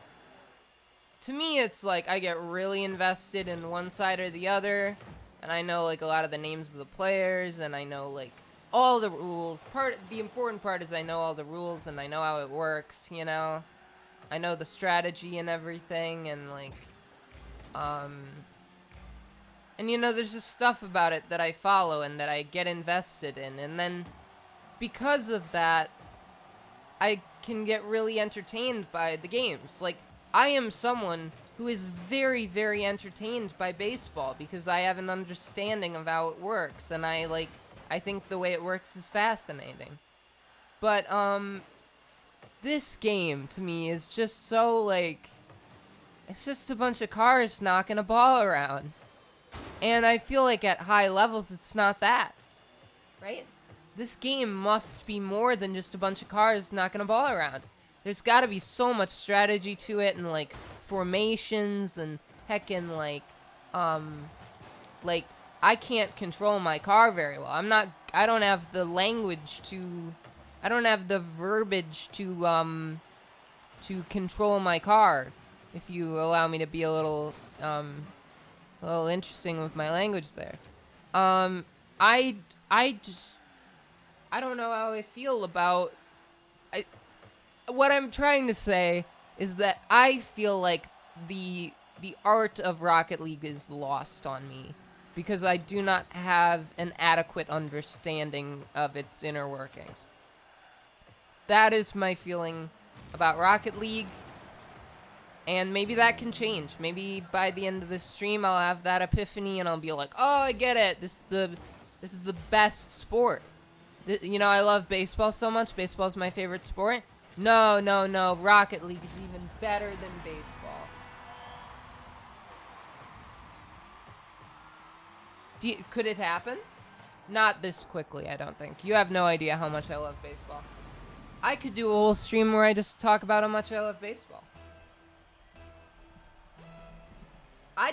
to me, it's like I get really invested in one side or the other. And I know like a lot of the names of the players, and I know like all the rules. The important part is I know all the rules and I know how it works, you know? I know the strategy and everything, and like, and you know, there's just stuff about it that I follow and that I get invested in, and then because of that, I can get really entertained by the games. Like, I am someone who is very, very entertained by baseball because I have an understanding of how it works, and I think the way it works is fascinating. But, this game, to me, is just so, like, it's just a bunch of cars knocking a ball around. And I feel like at high levels, it's not that. Right? This game must be more than just a bunch of cars knocking a ball around. There's gotta be so much strategy to it, and, like, formations, and heckin', like, I can't control my car very well. I don't have the language to, I don't have the verbiage to control my car, if you allow me to be a little interesting with my language there. I just, I don't know how I feel about, what I'm trying to say is that I feel like the art of Rocket League is lost on me because I do not have an adequate understanding of its inner workings. That is my feeling about Rocket League, and maybe that can change. Maybe by the end of this stream I'll have that epiphany and I'll be like, "Oh, I get it. This is the best sport." You know, I love baseball so much. Baseball's my favorite sport. No, no, no. Rocket League is even better than baseball. Could it happen? Not this quickly, I don't think. You have no idea how much I love baseball. I could do a whole stream where I just talk about how much I love baseball.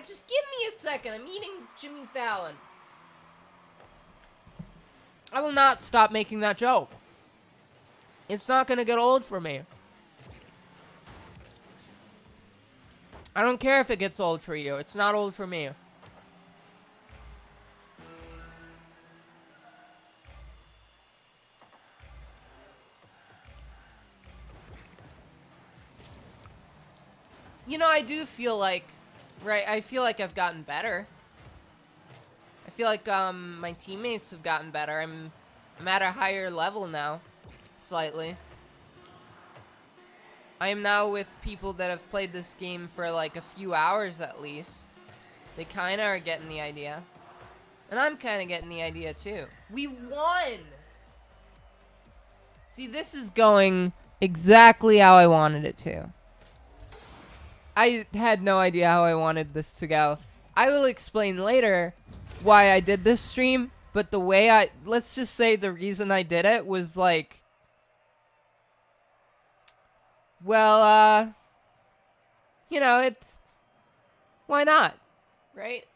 Just give me a second. I'm eating Jimmy Fallon. I will not stop making that joke. It's not gonna get old for me. I don't care if it gets old for you. It's not old for me. You know, I do feel like, right, I feel like I've gotten better. I feel like, my teammates have gotten better. I'm at a higher level now. Slightly. I am now with people that have played this game for, like, a few hours at least. They kinda are getting the idea. And I'm kinda getting the idea, too. We won! See, this is going exactly how I wanted it to. I had no idea how I wanted this to go. I will explain later why I did this stream, but the way let's just say the reason I did it was like, well, you know, why not? Right?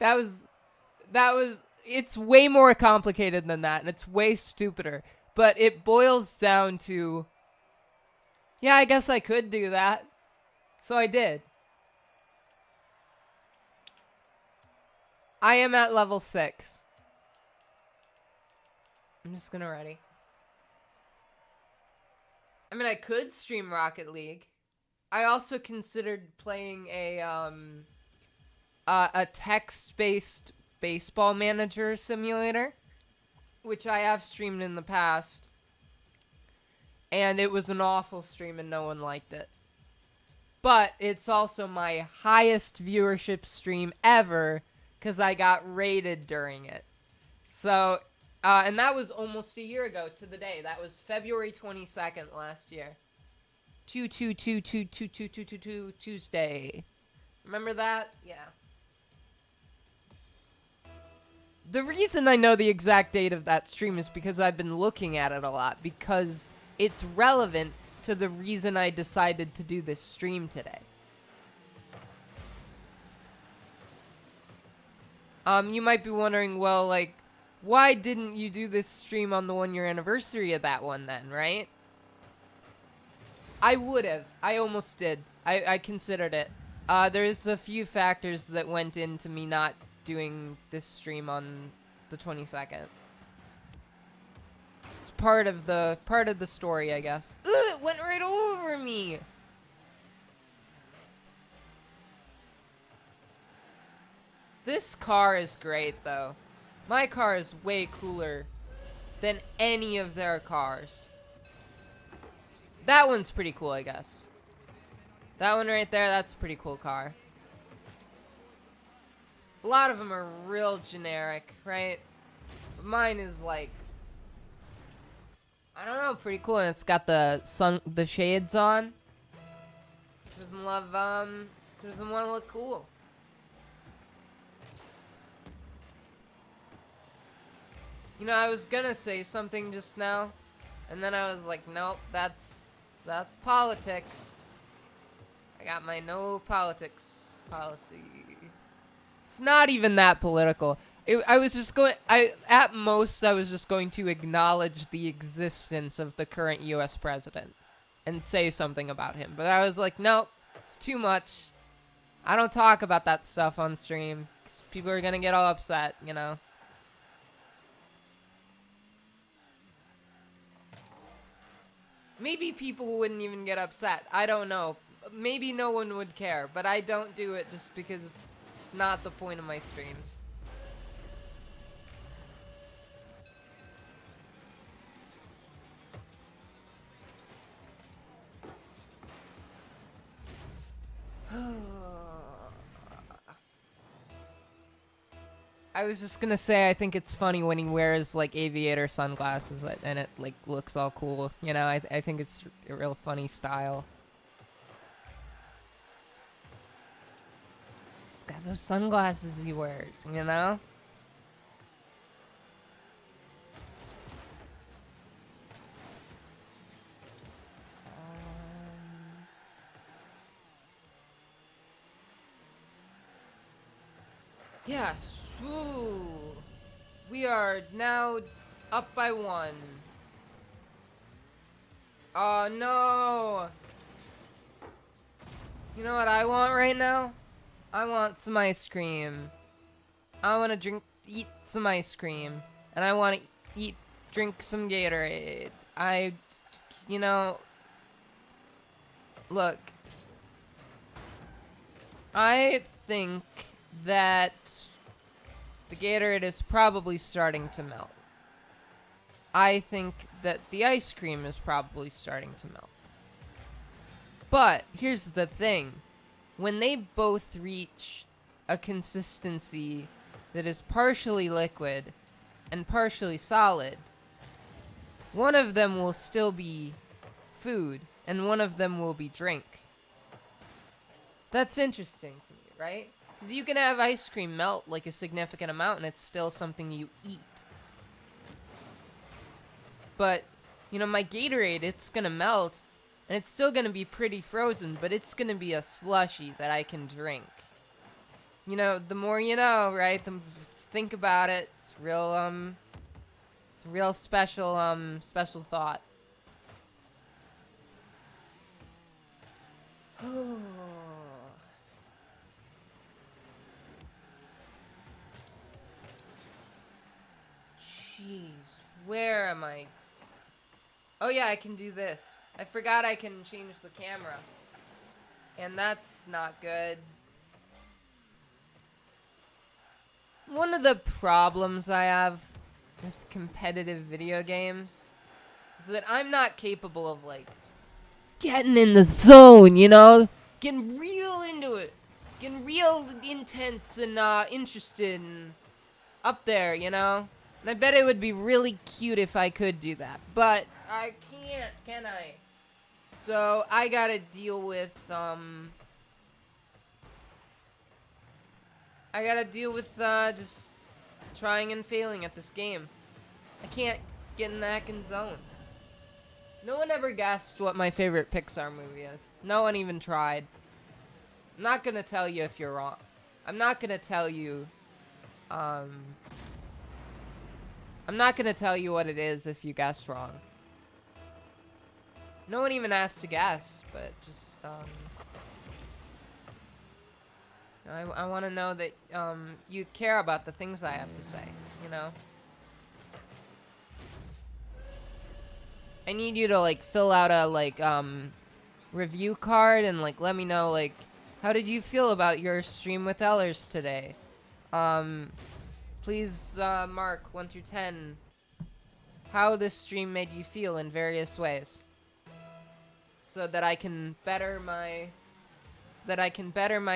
That was, it's way more complicated than that, and it's way stupider. But it boils down to, yeah, I guess I could do that. So I did. I am at level 6. I'm just gonna ready. I mean, I could stream Rocket League. I also considered playing a text-based baseball manager simulator, which I have streamed in the past. And it was an awful stream and no one liked it. But it's also my highest viewership stream ever because I got rated during it. So And that was almost a year ago to the day. That was February 22nd last year. 2/2/2/2/2/2/2/2 Tuesday. Remember that? Yeah. The reason I know the exact date of that stream is because I've been looking at it a lot, because it's relevant to the reason I decided to do this stream today. You might be wondering, well, like, why didn't you do this stream on the 1-year anniversary of that one then, right? I would have. I almost did. I considered it. There's a few factors that went into me not doing this stream on the 22nd. It's part of the story, I guess. Ugh, it went right over me. This car is great, though. My car is way cooler than any of their cars. That one's pretty cool, I guess. That one right there, that's a pretty cool car. A lot of them are real generic, right? But mine is like, I don't know, pretty cool. And it's got the shades on. Doesn't want to look cool. You know, I was gonna say something just now, and then I was like, nope, that's politics. I got my no politics policy. It's not even that political. At most, I was just going to acknowledge the existence of the current U.S. president and say something about him. But I was like, nope, it's too much. I don't talk about that stuff on stream, 'cause people are gonna get all upset, you know? Maybe people wouldn't even get upset. I don't know. Maybe no one would care, but I don't do it just because it's not the point of my streams. I was just gonna say, I think it's funny when he wears like aviator sunglasses and it like looks all cool. You know, I think it's a real funny style. He's got those sunglasses he wears, you know? Yeah. Ooh. We are now up by 1. Oh no! You know what I want right now? I want some ice cream. I want to eat some ice cream. And I want to drink some Gatorade. You know, look. I think that the Gatorade is probably starting to melt. I think that the ice cream is probably starting to melt. But here's the thing. When they both reach a consistency that is partially liquid and partially solid, one of them will still be food and one of them will be drink. That's interesting to me, right? Because you can have ice cream melt like a significant amount and it's still something you eat. But, you know, my Gatorade, it's gonna melt, and it's still gonna be pretty frozen, but it's gonna be a slushie that I can drink. You know, the more you know, right? Think about it. It's a real special thought. Jeez, where am I? Oh yeah, I can do this. I forgot I can change the camera. And that's not good. One of the problems I have with competitive video games is that I'm not capable of, like, getting in the zone, you know? Getting real into it. Getting real intense and interested and up there, you know? And I bet it would be really cute if I could do that. But I can't, can I? So I gotta deal with, just trying and failing at this game. I can't get in the heckin' zone. No one ever guessed what my favorite Pixar movie is. No one even tried. I'm not gonna tell you if you're wrong. I'm not gonna tell you, I'm not gonna tell you what it is if you guess wrong. No one even asked to guess, but just, I want to know that, you care about the things I have to say, you know? I need you to, like, fill out a, like, review card and, like, let me know, like, how did you feel about your stream with Ellers today? Please, mark 1 through 10 how this stream made you feel in various ways. So that I can better my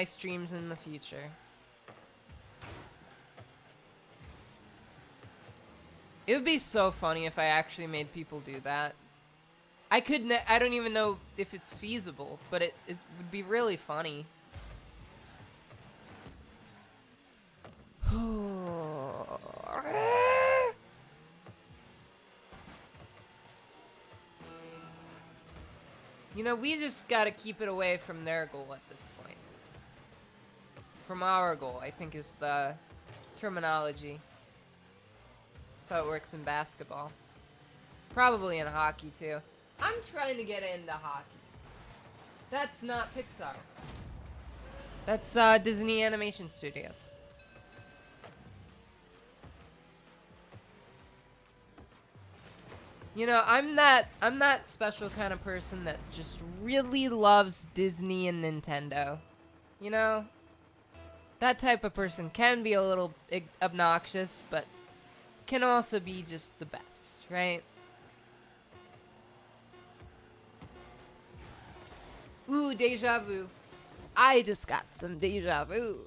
streams in the future. It would be so funny if I actually made people do that. I don't even know if it's feasible, but it would be really funny. You know, we just gotta keep it away from their goal at this point. From our goal, I think, is the terminology. That's how it works in basketball. Probably in hockey, too. I'm trying to get into hockey. That's not Pixar. That's, Disney Animation Studios. You know, I'm that special kind of person that just really loves Disney and Nintendo. You know? That type of person can be a little obnoxious, but can also be just the best, right? Ooh, deja vu. I just got some deja vu.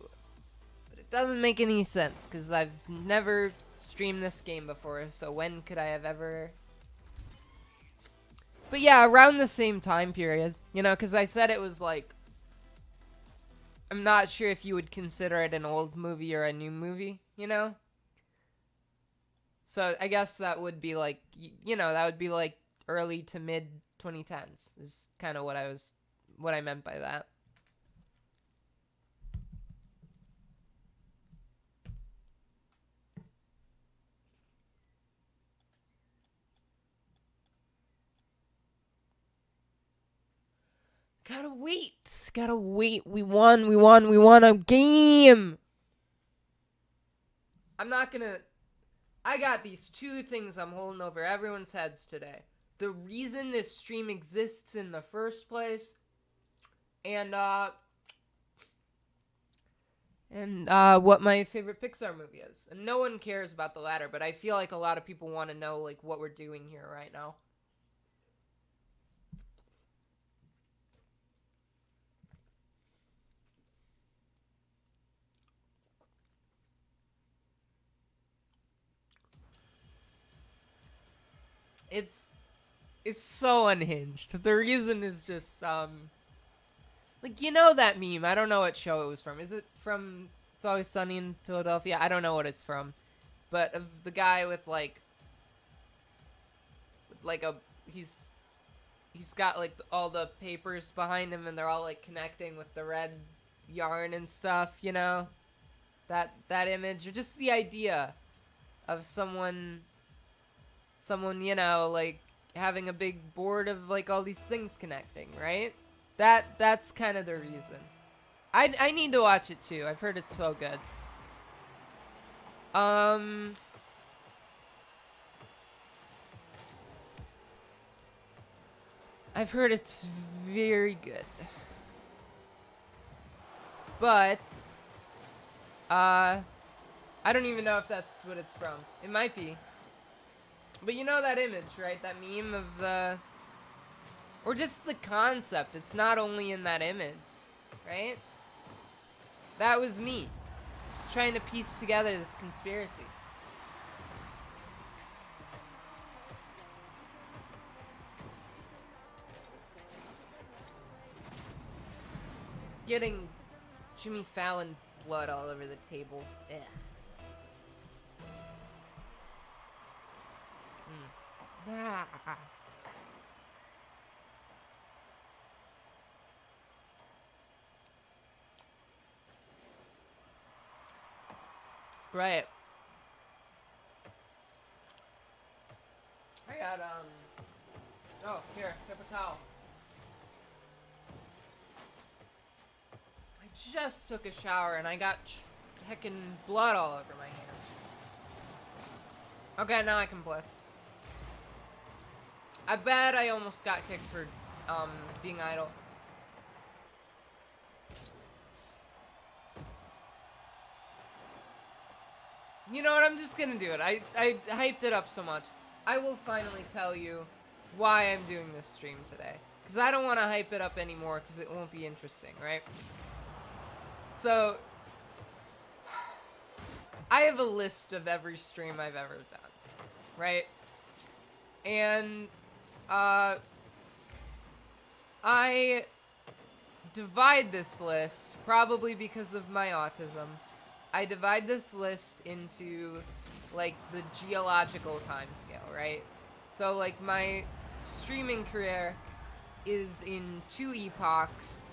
But it doesn't make any sense, because I've never streamed this game before, so when could I have ever... But yeah, around the same time period, you know, because I said it was like, I'm not sure if you would consider it an old movie or a new movie, you know? So I guess that would be like, you know, that would be like early to mid 2010s is kind of what I meant by that. Gotta wait. We won a game. I got these two things I'm holding over everyone's heads today. The reason this stream exists in the first place, and what my favorite Pixar movie is. And no one cares about the latter, but I feel like a lot of people want to know, like, what we're doing here right now. It's so unhinged. The reason is just, like, you know that meme. I don't know what show it was from. Is it from It's Always Sunny in Philadelphia? I don't know what it's from. But of the guy with like he's got like all the papers behind him and they're all like connecting with the red yarn and stuff, you know? That image, or just the idea of someone, you know, like having a big board of like all these things connecting, right? That's kind of the reason. I need to watch it too. I've heard it's so good. I've heard it's very good. But I don't even know if that's what it's from. It might be. But you know that image, right? That meme of the... Or just the concept. It's not only in that image, right? That was me. Just trying to piece together this conspiracy. getting Jimmy Fallon blood all over the table. Ugh. Ah. Right. I got, oh, here, paper towel. I just took a shower and I got heckin' blood all over my hands. Okay, now I can play. I bet I almost got kicked for, being idle. You know what, I'm just gonna do it. I hyped it up so much. I will finally tell you why I'm doing this stream today. Because I don't want to hype it up anymore because it won't be interesting, right? So, I have a list of every stream I've ever done, right? And, I divide this list, probably because of my autism. I divide this list into, like, the geological timescale, right? So, like, my streaming career is in 2 epochs,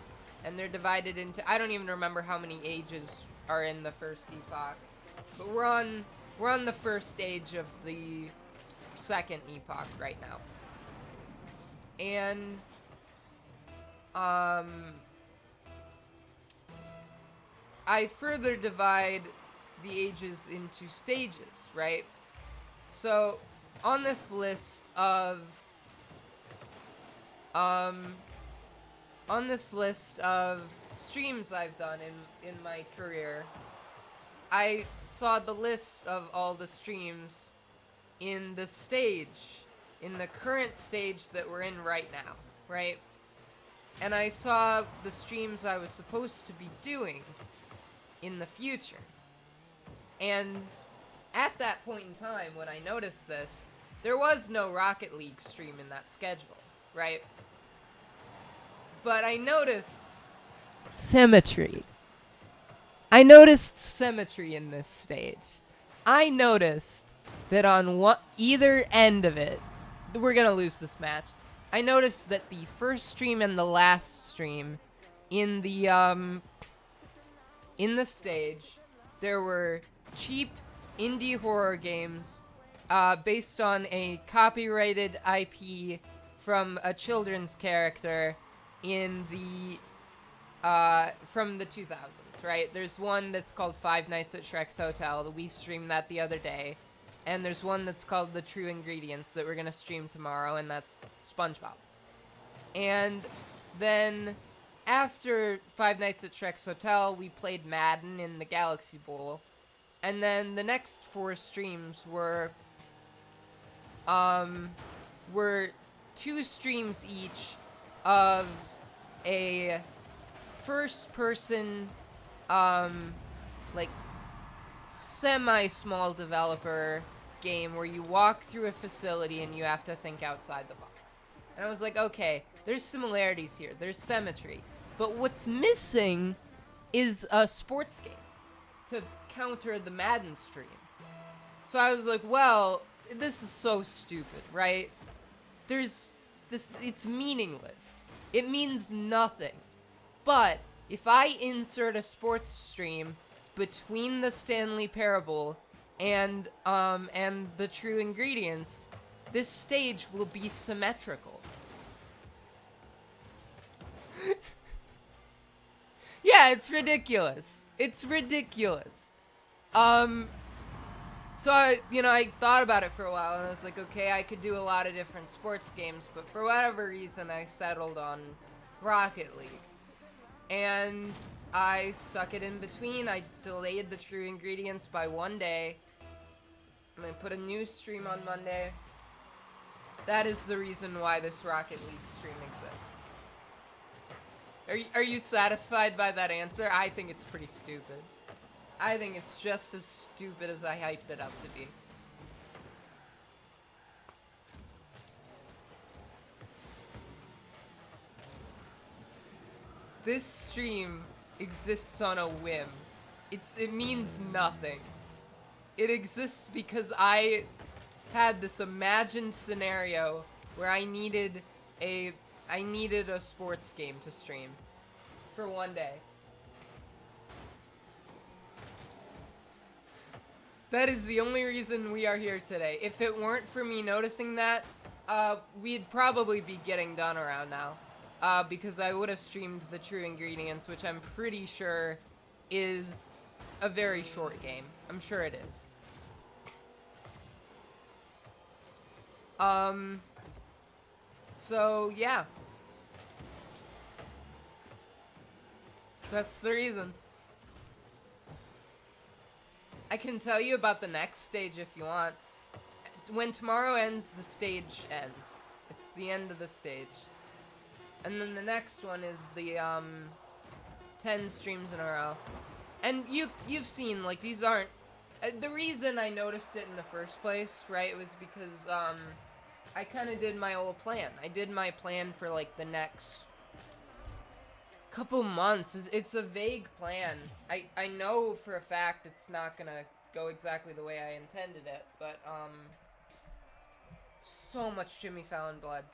and they're divided into, I don't even remember how many ages are in the first epoch, but we're on the first stage of the second epoch right now. And, I further divide the ages into stages, right? So, on this list of streams I've done in my career, I saw the list of all the streams in the current stage that we're in right now, right? And I saw the streams I was supposed to be doing in the future. And at that point in time, when I noticed this, there was no Rocket League stream in that schedule, right? But I noticed symmetry. I noticed symmetry in this stage. I noticed that on either end of it, we're gonna lose this match. I noticed that the first stream and the last stream in the stage, there were cheap indie horror games based on a copyrighted IP from a children's character in the from the 2000s, right? There's one that's called Five Nights at Shrek's Hotel. We streamed that the other day. And there's one that's called The True Ingredients that we're going to stream tomorrow, and that's SpongeBob. And then after Five Nights at Shrek's Hotel, we played Madden in the Galaxy Bowl. And then the next 4 streams were 2 streams each of a first-person, like, semi-small developer game where you walk through a facility and you have to think outside the box. And I was like, okay, there's similarities here. There's symmetry. But what's missing is a sports game to counter the Madden stream. So I was like, well, this is so stupid, right? It's meaningless. It means nothing. But if I insert a sports stream between the Stanley Parable and the True Ingredients, this stage will be symmetrical. Yeah, it's ridiculous. It's ridiculous. So I thought about it for a while and I was like, okay, I could do a lot of different sports games, but for whatever reason I settled on Rocket League. And I stuck it in between. I delayed the True Ingredients by 1 day. I'm gonna put a new stream on Monday. That is the reason why this Rocket League stream exists. Are you satisfied by that answer? I think it's pretty stupid. I think it's just as stupid as I hyped it up to be. This stream exists on a whim. It means nothing. It exists because I had this imagined scenario where I needed a sports game to stream for one day. That is the only reason we are here today. If it weren't for me noticing that, we'd probably be getting done around now. Because I would have streamed the True Ingredients, which I'm pretty sure is a very short game. I'm sure it is. So yeah. That's the reason. I can tell you about the next stage if you want. When tomorrow ends, the stage ends. It's the end of the stage. And then the next one is the 10 streams in a row. And you've seen, like, these aren't the reason I noticed it in the first place, right, was because I kind of did my old plan. I did my plan for like the next couple months. It's a vague plan. I know for a fact it's not gonna go exactly the way I intended it, but so much Jimmy Fallon blood.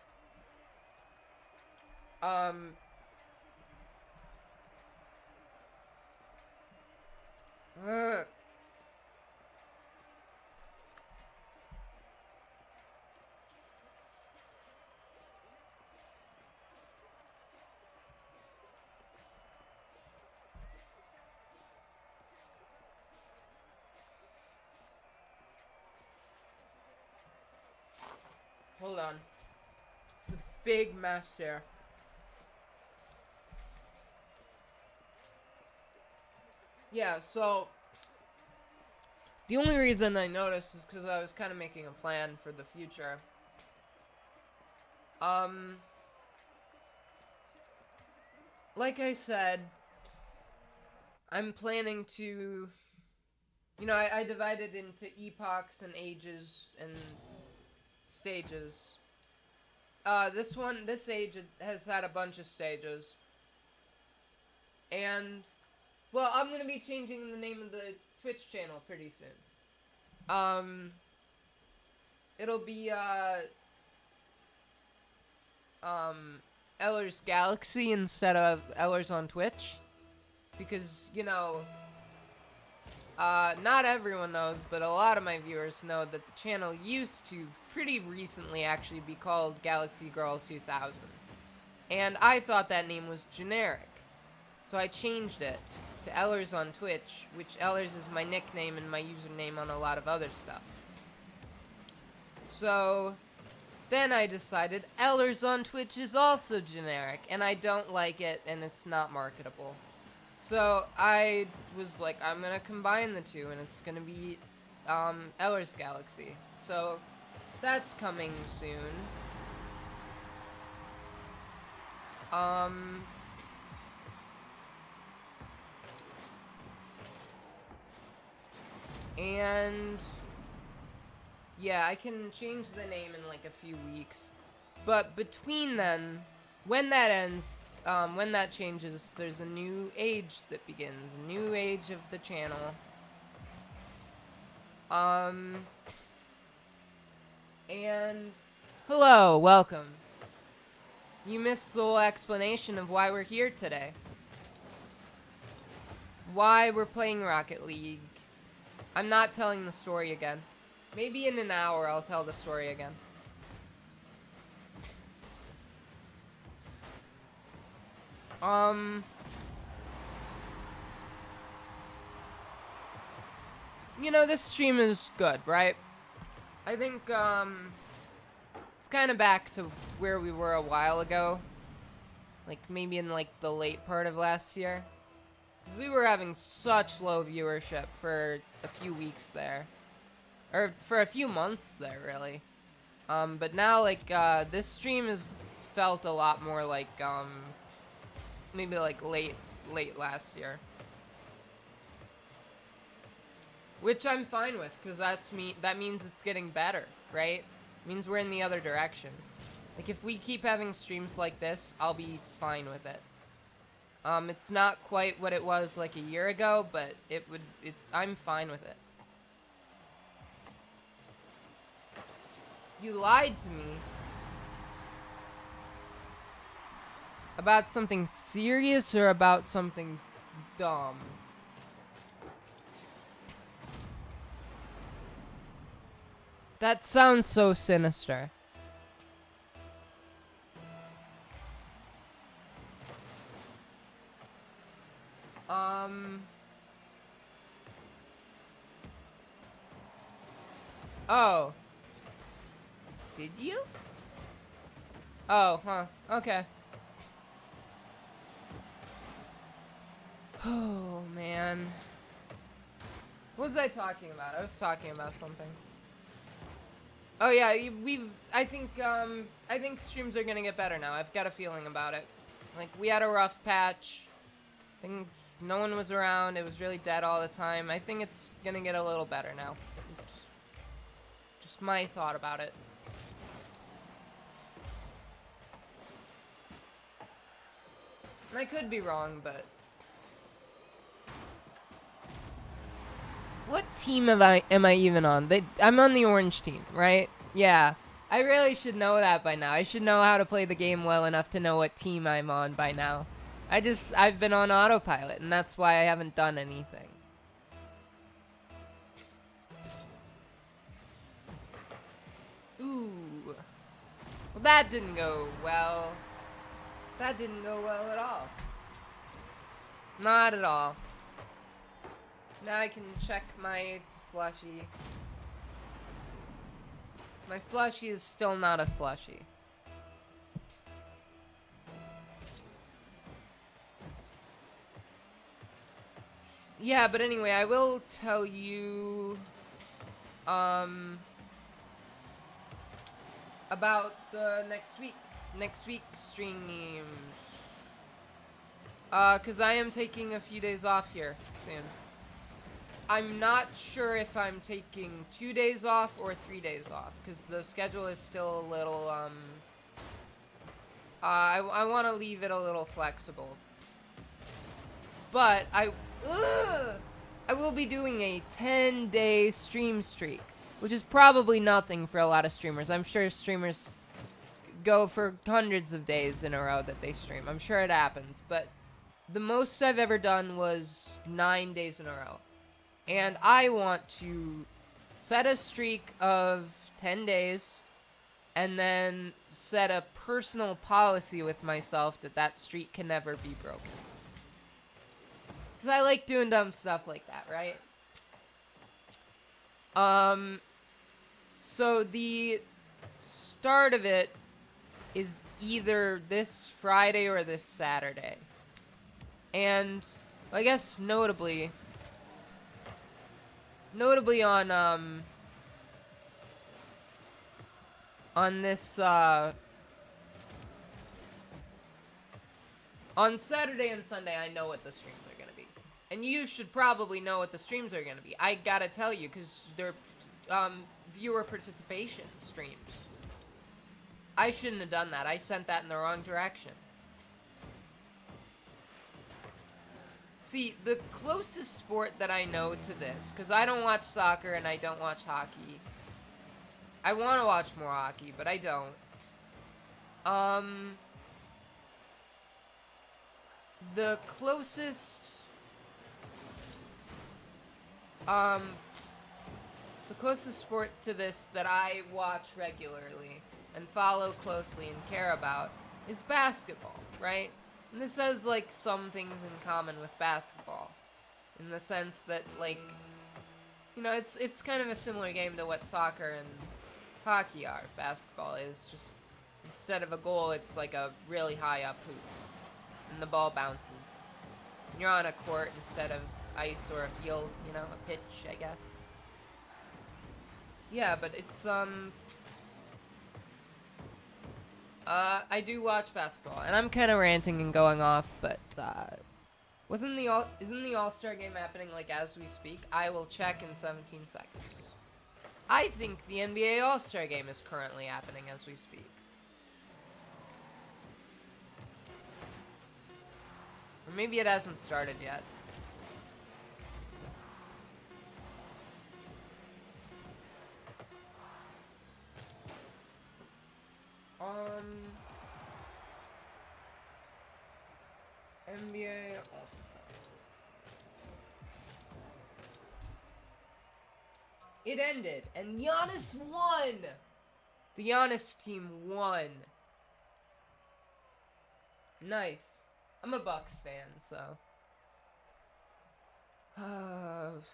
Hold on. It's a big mess here. Yeah, so the only reason I noticed is because I was kind of making a plan for the future. Like I said, I'm planning to, you know, I divided into epochs and ages and stages. This age has had a bunch of stages. And, well, I'm gonna be changing the name of the Twitch channel pretty soon. It'll be, Eller's Galaxy instead of Eller's on Twitch. Because, you know, not everyone knows, but a lot of my viewers know that the channel used to pretty recently actually be called Galaxy Girl 2000. And I thought that name was generic. So I changed it to Ellers on Twitch, which Ellers is my nickname and my username on a lot of other stuff. So then I decided Ellers on Twitch is also generic, and I don't like it, and it's not marketable. So I was like, I'm gonna combine the two, and it's gonna be Eller's Galaxy. So that's coming soon. And yeah, I can change the name in like a few weeks. But between then, when that ends, when that changes, there's a new age that begins. A new age of the channel. And hello, welcome. You missed the whole explanation of why we're here today. Why we're playing Rocket League. I'm not telling the story again. Maybe in an hour I'll tell the story again. You know, this stream is good, right? I think, it's kind of back to where we were a while ago. Like, maybe in, like, the late part of last year. 'Cause we were having such low viewership for a few weeks there. Or for a few months there, really. But now, like, this stream has felt a lot more like, maybe like late last year. Which I'm fine with, because that means it's getting better, right? It means we're in the other direction. Like, if we keep having streams like this, I'll be fine with it. It's not quite what it was like a year ago, but I'm fine with it. You lied to me. About something serious or about something dumb? That sounds so sinister. Oh. Did you? Oh, huh. Okay. Oh, man. What was I talking about? I was talking about something. Oh yeah, I think streams are gonna get better now. I've got a feeling about it. Like, we had a rough patch. I think no one was around. It was really dead all the time. I think it's gonna get a little better now. Just my thought about it. And I could be wrong, but... What team am I even on? I'm on the orange team, right? Yeah. I really should know that by now. I should know how to play the game well enough to know what team I'm on by now. I've been on autopilot, and that's why I haven't done anything. Ooh. Well, that didn't go well. That didn't go well at all. Not at all. Now I can check my slushie. My slushie is still not a slushie. Yeah, but anyway, I will tell you about the next week streams. 'Cause I am taking a few days off here soon. I'm not sure if I'm taking 2 days off or 3 days off, because the schedule is still a little, I want to leave it a little flexible. But I will be doing a 10-day stream streak, which is probably nothing for a lot of streamers. I'm sure streamers go for hundreds of days in a row that they stream. I'm sure it happens, but the most I've ever done was 9 days in a row. And I want to set a streak of 10 days and then set a personal policy with myself that streak can never be broken. Because I like doing dumb stuff like that, right? So the start of it is either this Friday or this Saturday. And I guess notably on this on Saturday and Sunday, I know what the streams are gonna be, and you should probably know what the streams are gonna be. I gotta tell you, because they're viewer participation streams. I shouldn't have done that. I sent that in the wrong direction. See, the closest sport that I know to this, because I don't watch soccer and I don't watch hockey. I want to watch more hockey, but I don't. The closest sport to this that I watch regularly and follow closely and care about is basketball, right? And this has, like, some things in common with basketball. In the sense that, like, you know, it's kind of a similar game to what soccer and hockey are. Basketball is just, instead of a goal, it's like a really high up hoop. And the ball bounces. And you're on a court instead of ice or a field, you know, a pitch, I guess. Yeah, but it's, I do watch basketball, and I'm kind of ranting and going off, but, isn't the All-Star game happening, like, as we speak? I will check in 17 seconds. I think the NBA All-Star game is currently happening as we speak. Or maybe it hasn't started yet. NBA All-Star. It ended, and Giannis won! The Giannis team won. Nice. I'm a Bucks fan, so.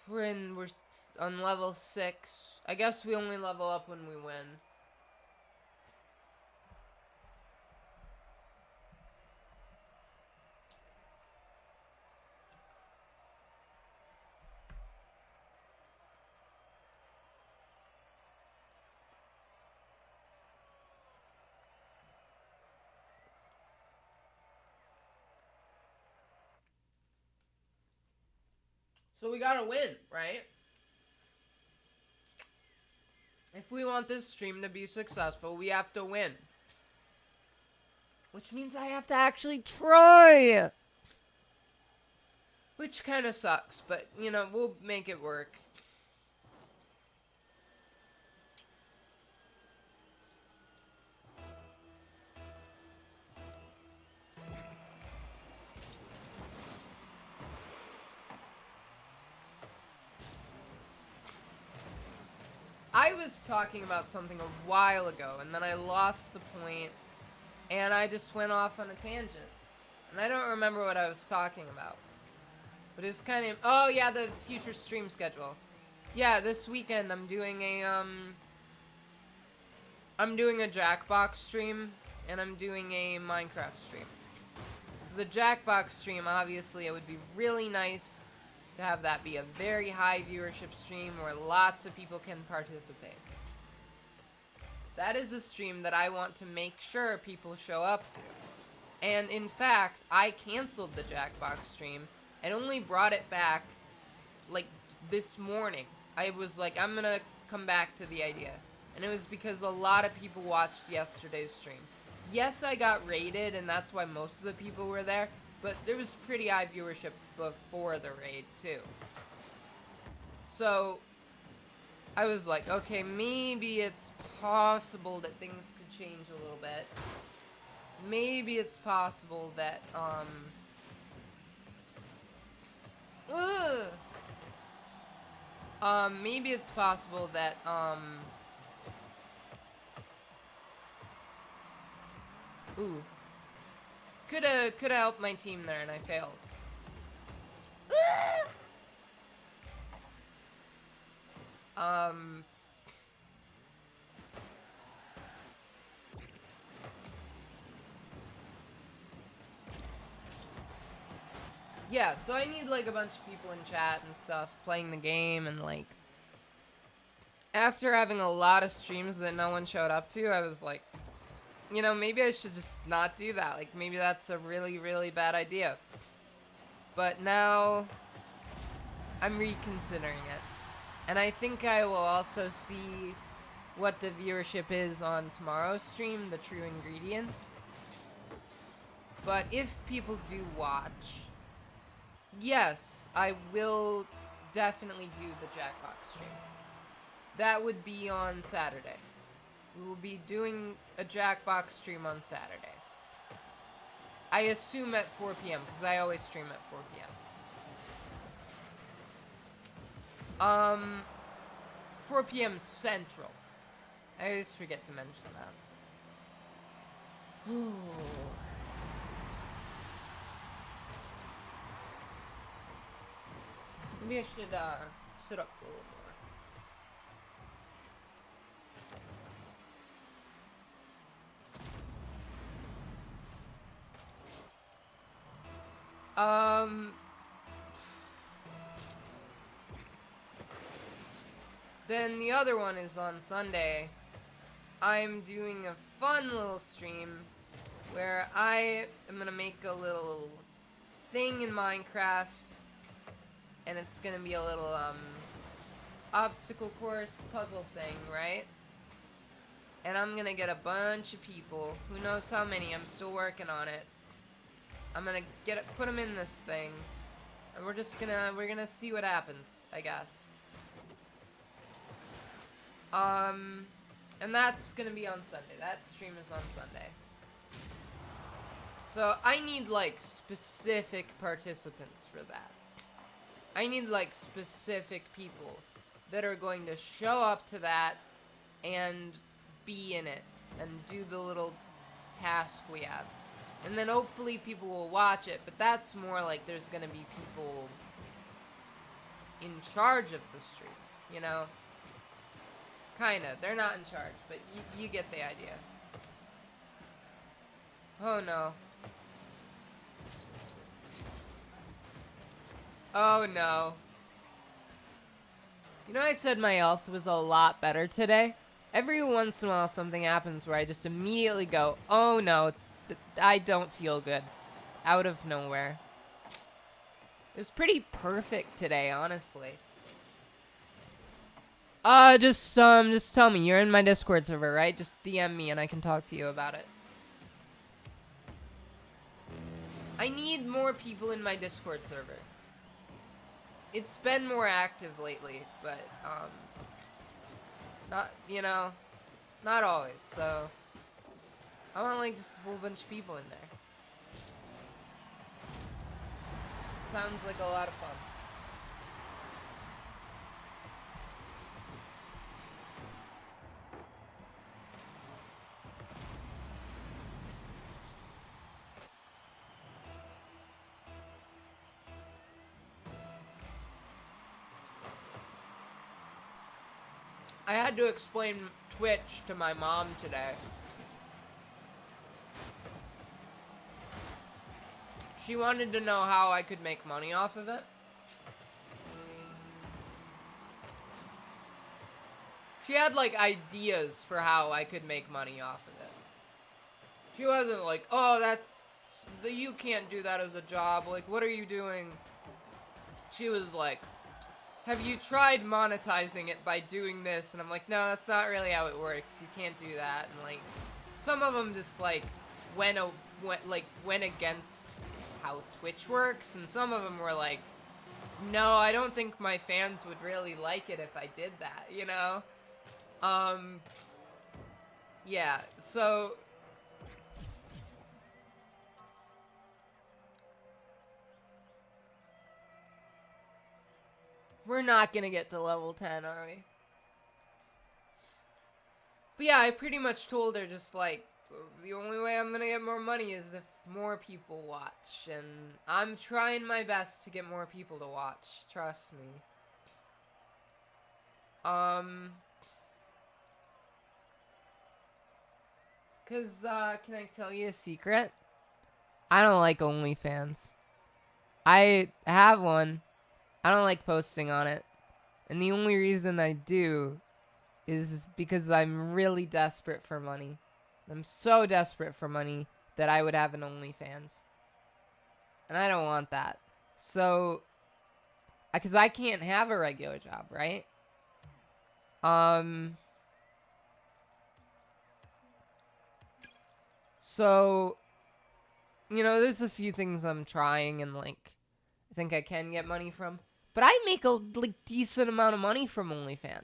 We're on level 6. I guess we only level up when we win. So we gotta win, right? If we want this stream to be successful, we have to win. Which means I have to actually try! Which kind of sucks, but, you know, we'll make it work. I was talking about something a while ago, and then I lost the point, and I just went off on a tangent. And I don't remember what I was talking about. But it's kind of... Oh, yeah, the future stream schedule. Yeah, this weekend I'm doing a Jackbox stream, and I'm doing a Minecraft stream. The Jackbox stream, obviously, it would be really nice to have that be a very high viewership stream where lots of people can participate. That is a stream that I want to make sure people show up to. And in fact, I canceled the Jackbox stream and only brought it back like this morning. I was like, I'm gonna come back to the idea. And it was because a lot of people watched yesterday's stream. Yes, I got raided, and that's why most of the people were there, but there was pretty high viewership before the raid, too. So, I was like, okay, maybe it's possible that things could change a little bit. Maybe it's possible that, maybe it's possible that, ooh. Coulda helped my team there, and I failed. Yeah, so I need, like, a bunch of people in chat and stuff playing the game, and, like... After having a lot of streams that no one showed up to, I was like... You know, maybe I should just not do that. Like, maybe that's a really, really bad idea. But now, I'm reconsidering it. And I think I will also see what the viewership is on tomorrow's stream, the True Ingredients. But if people do watch, yes, I will definitely do the Jackbox stream. That would be on Saturday. We will be doing a Jackbox stream on Saturday. I assume at 4 p.m. because I always stream at 4 p.m. 4 p.m. Central. I always forget to mention that. Ooh. Maybe I should sit up a little more. Then the other one is on Sunday. I'm doing a fun little stream where I am gonna make a little thing in Minecraft, and it's gonna be a little obstacle course puzzle thing, right? And I'm gonna get a bunch of people, who knows how many, I'm still working on it. I'm gonna put them in this thing, and we're gonna see what happens, I guess. And that's gonna be on Sunday. That stream is on Sunday. So I need like specific participants for that. I need like specific people that are going to show up to that and be in it and do the little task we have. And then hopefully people will watch it, but that's more like there's gonna be people in charge of the stream, you know? Kinda. They're not in charge, but you get the idea. Oh no. Oh no. You know, I said my health was a lot better today. Every once in a while something happens where I just immediately go, oh no, I don't feel good. Out of nowhere. It was pretty perfect today, honestly. Just tell me, you're in my Discord server, right? Just DM me and I can talk to you about it. I need more people in my Discord server. It's been more active lately, but, not, you know, not always, so I want, like, just a whole bunch of people in there. Sounds like a lot of fun. I had to explain Twitch to my mom today. She wanted to know how I could make money off of it. She had, like, ideas for how I could make money off of it. She wasn't like, oh, you can't do that as a job. Like, what are you doing? She was like, have you tried monetizing it by doing this? And I'm like, no, that's not really how it works. You can't do that. And, like, some of them just, like, went against how Twitch works. And some of them were like, no, I don't think my fans would really like it if I did that, you know? Yeah, so we're not gonna get to level 10, are we? But yeah, I pretty much told her just like, the only way I'm gonna get more money is if more people watch. And I'm trying my best to get more people to watch. Trust me. Can I tell you a secret? I don't like OnlyFans. I have one. I don't like posting on it. And the only reason I do is because I'm really desperate for money. I'm so desperate for money that I would have an OnlyFans. And I don't want that. So, because I can't have a regular job, right? So, you know, there's a few things I'm trying and, like, I think I can get money from. But I make a, like, decent amount of money from OnlyFans.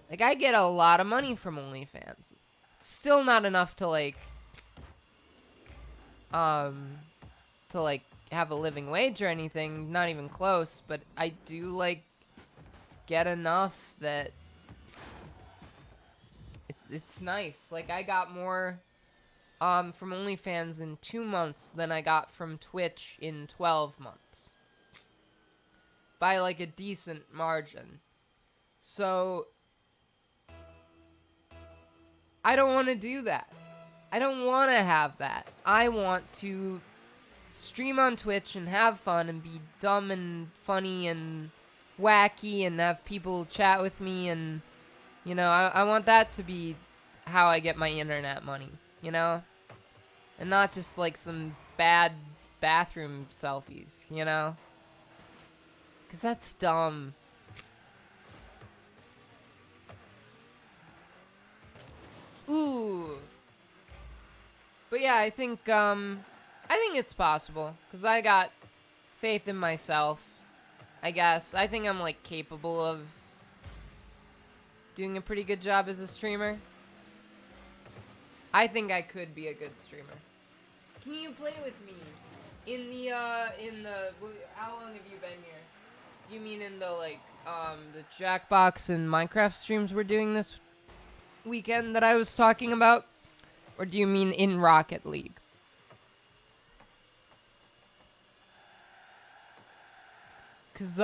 Like, I get a lot of money from OnlyFans. Still not enough to, like, have a living wage or anything. Not even close. But I do, like, get enough that it's nice. Like, I got more from OnlyFans in 2 months than I got from Twitch in 12 months. By, like, a decent margin. So, I don't want to do that. I don't want to have that. I want to stream on Twitch and have fun and be dumb and funny and wacky and have people chat with me and, you know, I want that to be how I get my internet money, you know? And not just, like, some bad bathroom selfies, you know? Because that's dumb. Ooh. But yeah, I think, I think it's possible, because I got faith in myself, I guess. I think I'm, like, capable of doing a pretty good job as a streamer. I think I could be a good streamer. Can you play with me? How long have you been here? Do you mean in the, like, the Jackbox and Minecraft streams we're doing this weekend that I was talking about? Or do you mean in Rocket League? Cause,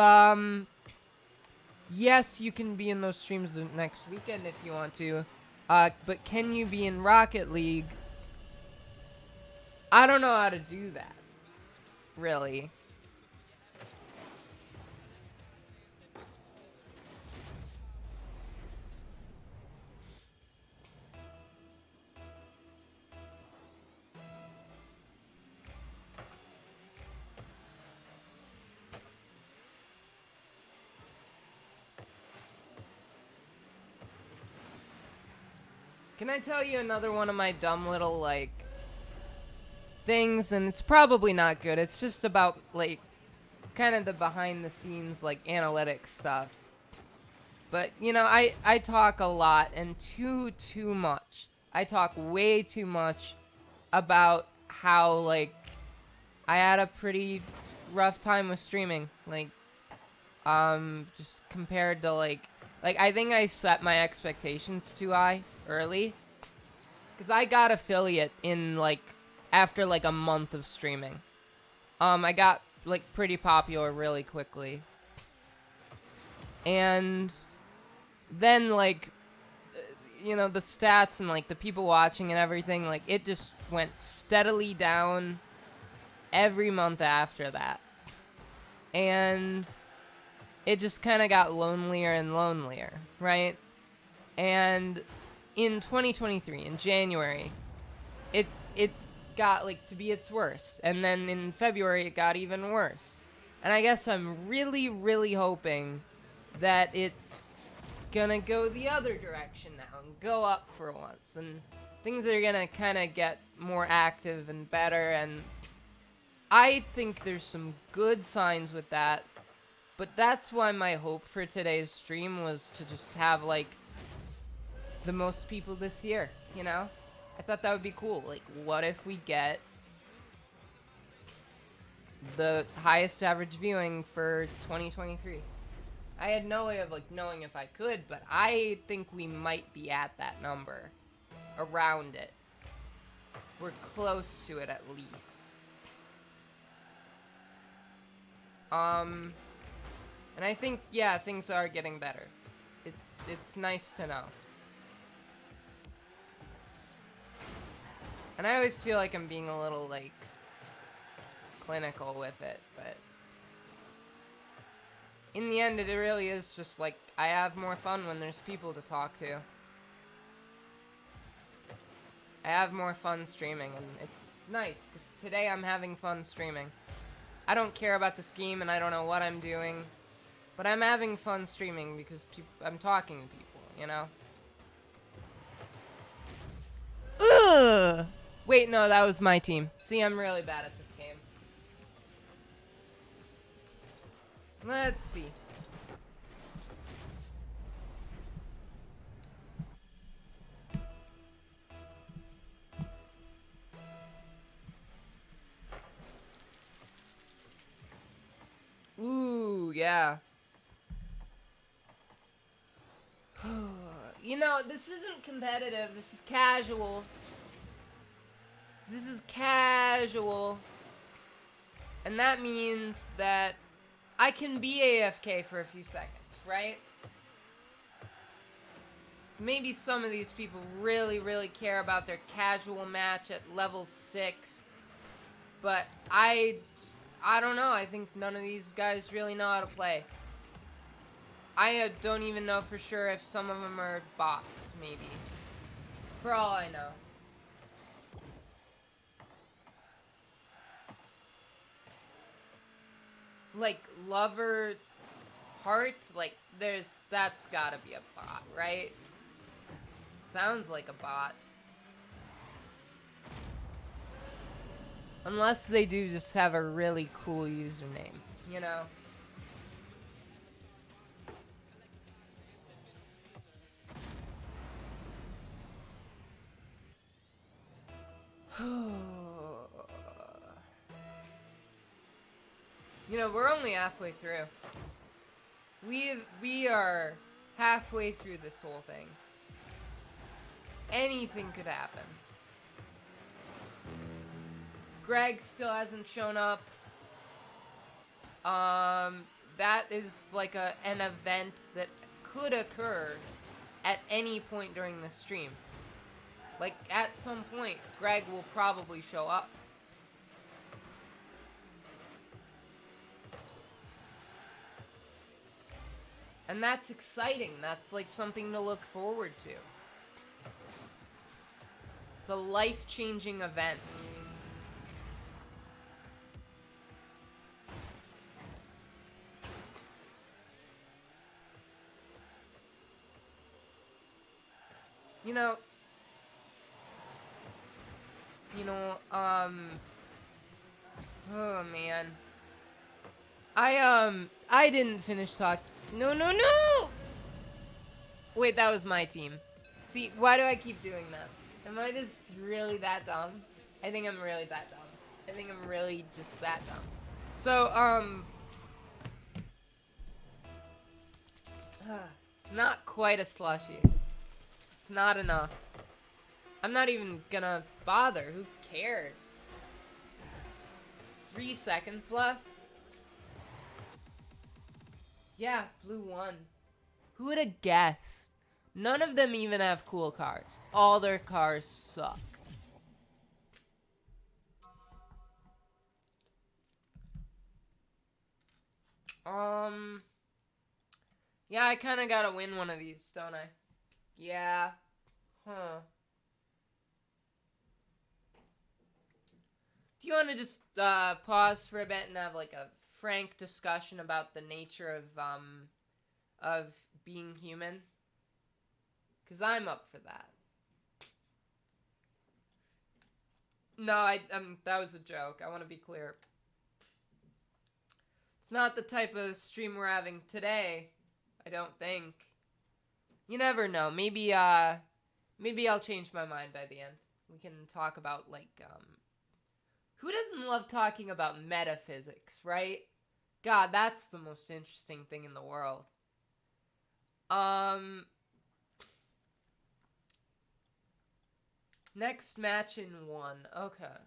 yes, you can be in those streams the next weekend if you want to. But can you be in Rocket League? I don't know how to do that. Really. Can I tell you another one of my dumb little, like, things? And it's probably not good. It's just about, like, kind of the behind-the-scenes, like, analytics stuff. But, you know, I talk a lot and too much. I talk way too much about how, like, I had a pretty rough time with streaming. Like, just compared to, like, I think I set my expectations too high early. Because I got affiliate in, like, after, like, a month of streaming. I got, like, pretty popular really quickly. And then, like, you know, the stats and, like, the people watching and everything, like, it just went steadily down every month after that. And it just kind of got lonelier and lonelier, right? And in 2023, in January, it got, like, to be its worst. And then in February, it got even worse. And I guess I'm really, really hoping that it's gonna go the other direction now and go up for once. And things are gonna kind of get more active and better. And I think there's some good signs with that. But that's why my hope for today's stream was to just have, like, the most people this year, you know? I thought that would be cool. Like, what if we get the highest average viewing for 2023? I had no way of, like, knowing if I could, but I think we might be at that number. Around it. We're close to it, at least. And I think, yeah, things are getting better. It's nice to know. And I always feel like I'm being a little, like, clinical with it, but in the end, it really is just, like, I have more fun when there's people to talk to. I have more fun streaming, and it's nice, because today I'm having fun streaming. I don't care about the scheme, and I don't know what I'm doing, but I'm having fun streaming because I'm talking to people, you know? Ugh! Wait, no, that was my team. See, I'm really bad at this game. Let's see. Ooh, yeah. You know, this isn't competitive. This is casual. This is casual. And that means that I can be AFK for a few seconds, right? Maybe some of these people really, really care about their casual match at level 6. But I don't know. I think none of these guys really know how to play. I don't even know for sure if some of them are bots, maybe. For all I know. Like, Lover Heart, like, that's gotta be a bot, right? Sounds like a bot. Unless they do just have a really cool username, you know? You know, we're only halfway through. We are halfway through this whole thing. Anything could happen. Greg still hasn't shown up. That is like an event that could occur at any point during the stream. Like, at some point, Greg will probably show up. And that's exciting. That's like something to look forward to. It's a life-changing event. You know, oh man. I didn't finish talk. No. Wait, that was my team. See, why do I keep doing that? Am I just really that dumb? I think I'm really that dumb. I think I'm really just that dumb. So, it's not quite a slushie. It's not enough. I'm not even gonna bother. Who cares? 3 seconds left? Yeah, blue won. Who would have guessed? None of them even have cool cars. All their cars suck. Yeah, I kind of gotta win one of these, don't I? Yeah. Huh. Do you want to just pause for a bit and have like a frank discussion about the nature of being human? 'Cause I'm up for that. No, that was a joke. I want to be clear. It's not the type of stream we're having today. I don't think. You never know. Maybe I'll change my mind by the end. We can talk about like who doesn't love talking about metaphysics, right? God, that's the most interesting thing in the world. Next match in 1. Okay.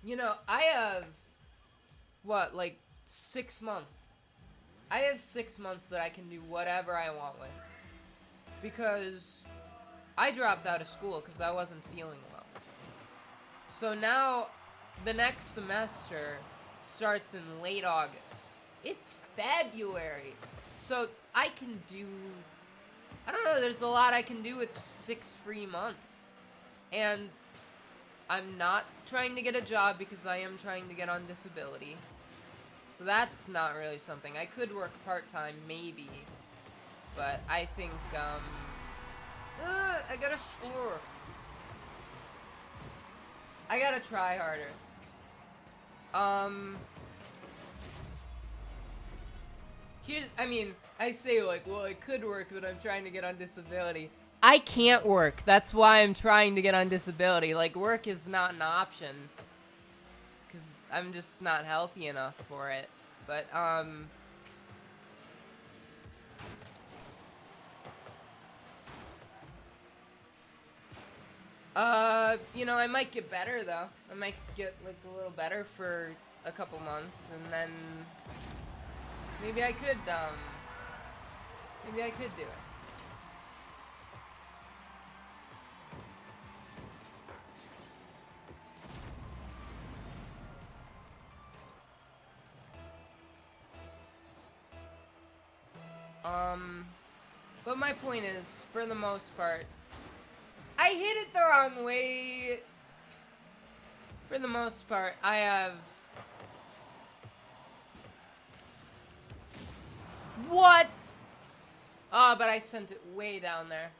You know, I have, what, like 6 months. I have 6 months that I can do whatever I want with. Because I dropped out of school because I wasn't feeling well. So now, the next semester starts in late August. It's February. So I can do, I don't know, there's a lot I can do with 6 free months. And I'm not trying to get a job because I am trying to get on disability. So that's not really something. I could work part-time, maybe. But I think, I gotta score. I gotta try harder. I say like, well, it could work, but I'm trying to get on disability. I can't work. That's why I'm trying to get on disability. Like, work is not an option. Because I'm just not healthy enough for it. But, you know, I might get better, though. I might get, like, a little better for a couple months, and then maybe I could do it. But my point is, for the most part, I hit it the wrong way. For the most part, I have... What? Oh, but I sent it way down there.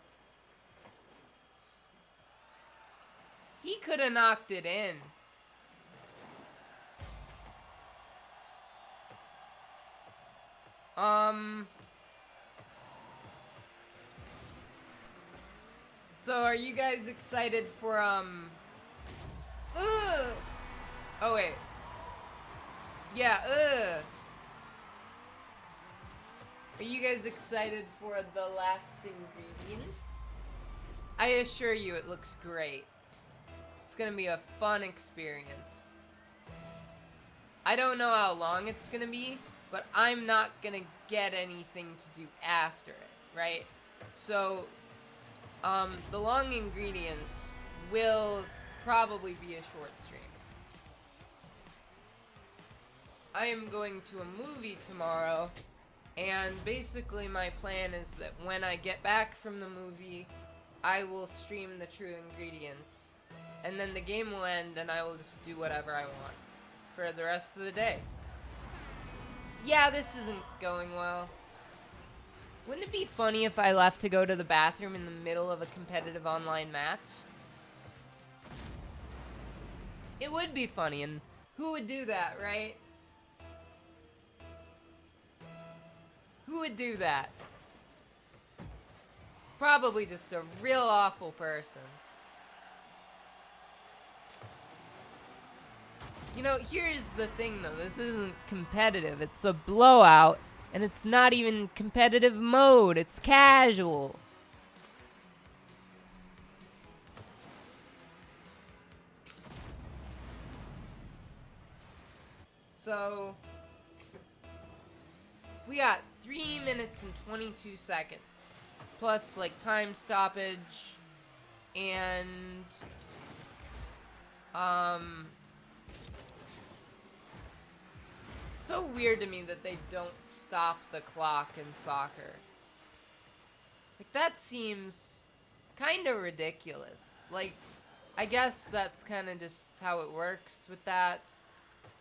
He could have knocked it in. So are you guys excited for, Oh, wait. Yeah, Are you guys excited for the last ingredients? I assure you it looks great. It's gonna be a fun experience. I don't know how long it's gonna be, but I'm not gonna get anything to do after it, right? So, the long ingredients will probably be a short stream. I am going to a movie tomorrow, and basically my plan is that when I get back from the movie, I will stream the true ingredients, and then the game will end and I will just do whatever I want for the rest of the day. Yeah, this isn't going well. Wouldn't it be funny if I left to go to the bathroom in the middle of a competitive online match? It would be funny, and who would do that, right? Who would do that? Probably just a real awful person. You know, here's the thing though, this isn't competitive, it's a blowout, and it's not even competitive mode, it's casual. So, we got 3 minutes and 22 seconds, plus like time stoppage, and it's so weird to me that they don't stop the clock in soccer. Like, that seems kind of ridiculous. Like, I guess that's kind of just how it works with that,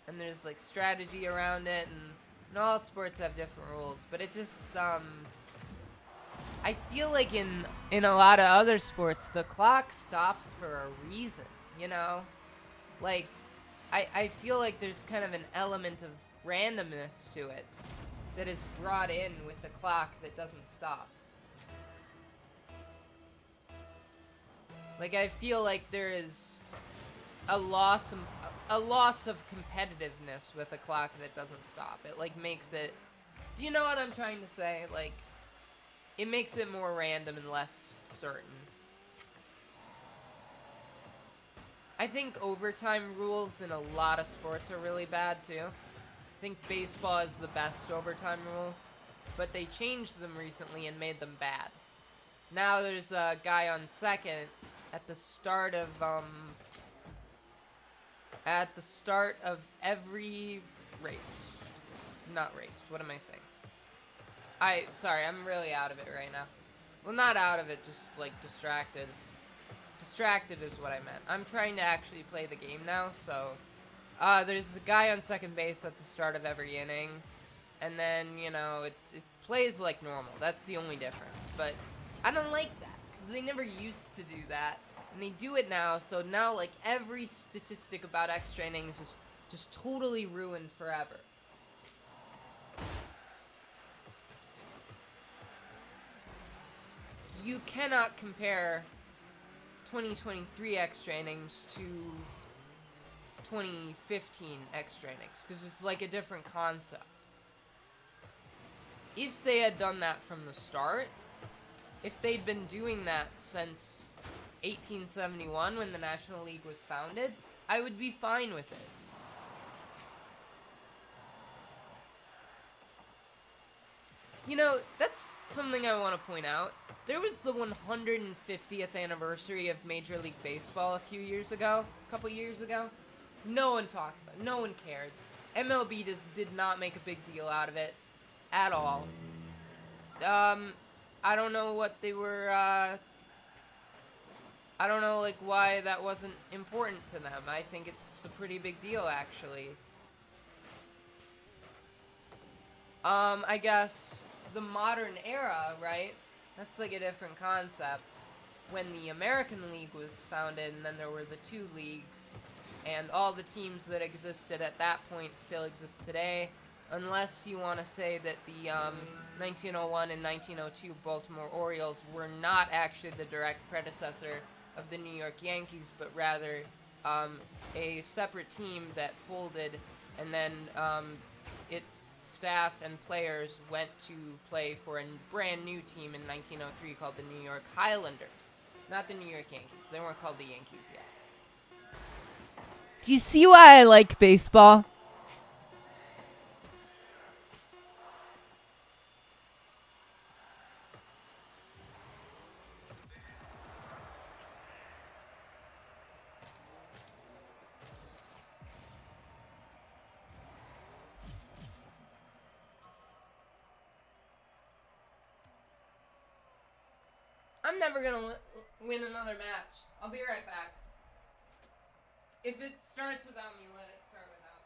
and there's like strategy around it, and all sports have different rules, but it just I feel like in a lot of other sports the clock stops for a reason, you know? Like, I feel like there's kind of an element of randomness to it that is brought in with the clock that doesn't stop. Like, I feel like there is a loss of competitiveness with a clock that doesn't stop. It like makes it, do you know what I'm trying to say? Like, it makes it more random and less certain. I think overtime rules in a lot of sports are really bad too. I think baseball is the best overtime rules, but they changed them recently and made them bad. Now there's a guy on second at the start of every race. Not race. What am I saying? Sorry, I'm really out of it right now. Well, not out of it, just like distracted. Distracted is what I meant. I'm trying to actually play the game now, so there's a guy on second base at the start of every inning, and then, you know, it plays like normal. That's the only difference. But I don't like that, because they never used to do that, and they do it now, so now, like, every statistic about extra innings is just totally ruined forever. You cannot compare 2023 extra innings to 2015 extra innings, because it's like a different concept. If they had done that from the start, if they'd been doing that since 1871 when the National League was founded, I would be fine with it. You know, that's something I want to point out. There was the 150th anniversary of Major League Baseball a couple years ago. No one talked about it. No one cared. MLB just did not make a big deal out of it at all. I don't know what they were, I don't know, like, why that wasn't important to them. I think it York's a pretty big deal, actually. I guess the modern era, right? That's like a different concept. When the American League was founded, and then there were the two leagues, and all the teams that existed at that point still exist today, unless you want to say that the 1901 and 1902 Baltimore Orioles were not actually the direct predecessor of the New York Yankees, but rather a separate team that folded, and then its staff and players went to play for a brand new team in 1903 called the New York Highlanders. Not the New York Yankees. They weren't called the Yankees yet. Do you see why I like baseball? I'm never gonna win another match. I'll be right back. If it starts without me, let it start without me.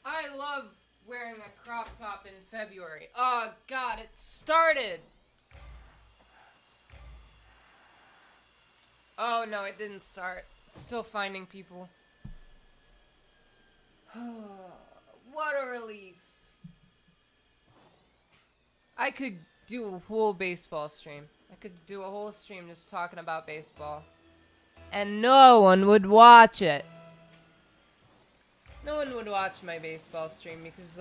I love wearing a crop top in February. Oh God, it started. Oh no, it didn't start. It's still finding people. What a relief. I could do a whole baseball stream. I could do a whole stream just talking about baseball. And no one would watch it. No one would watch my baseball stream because,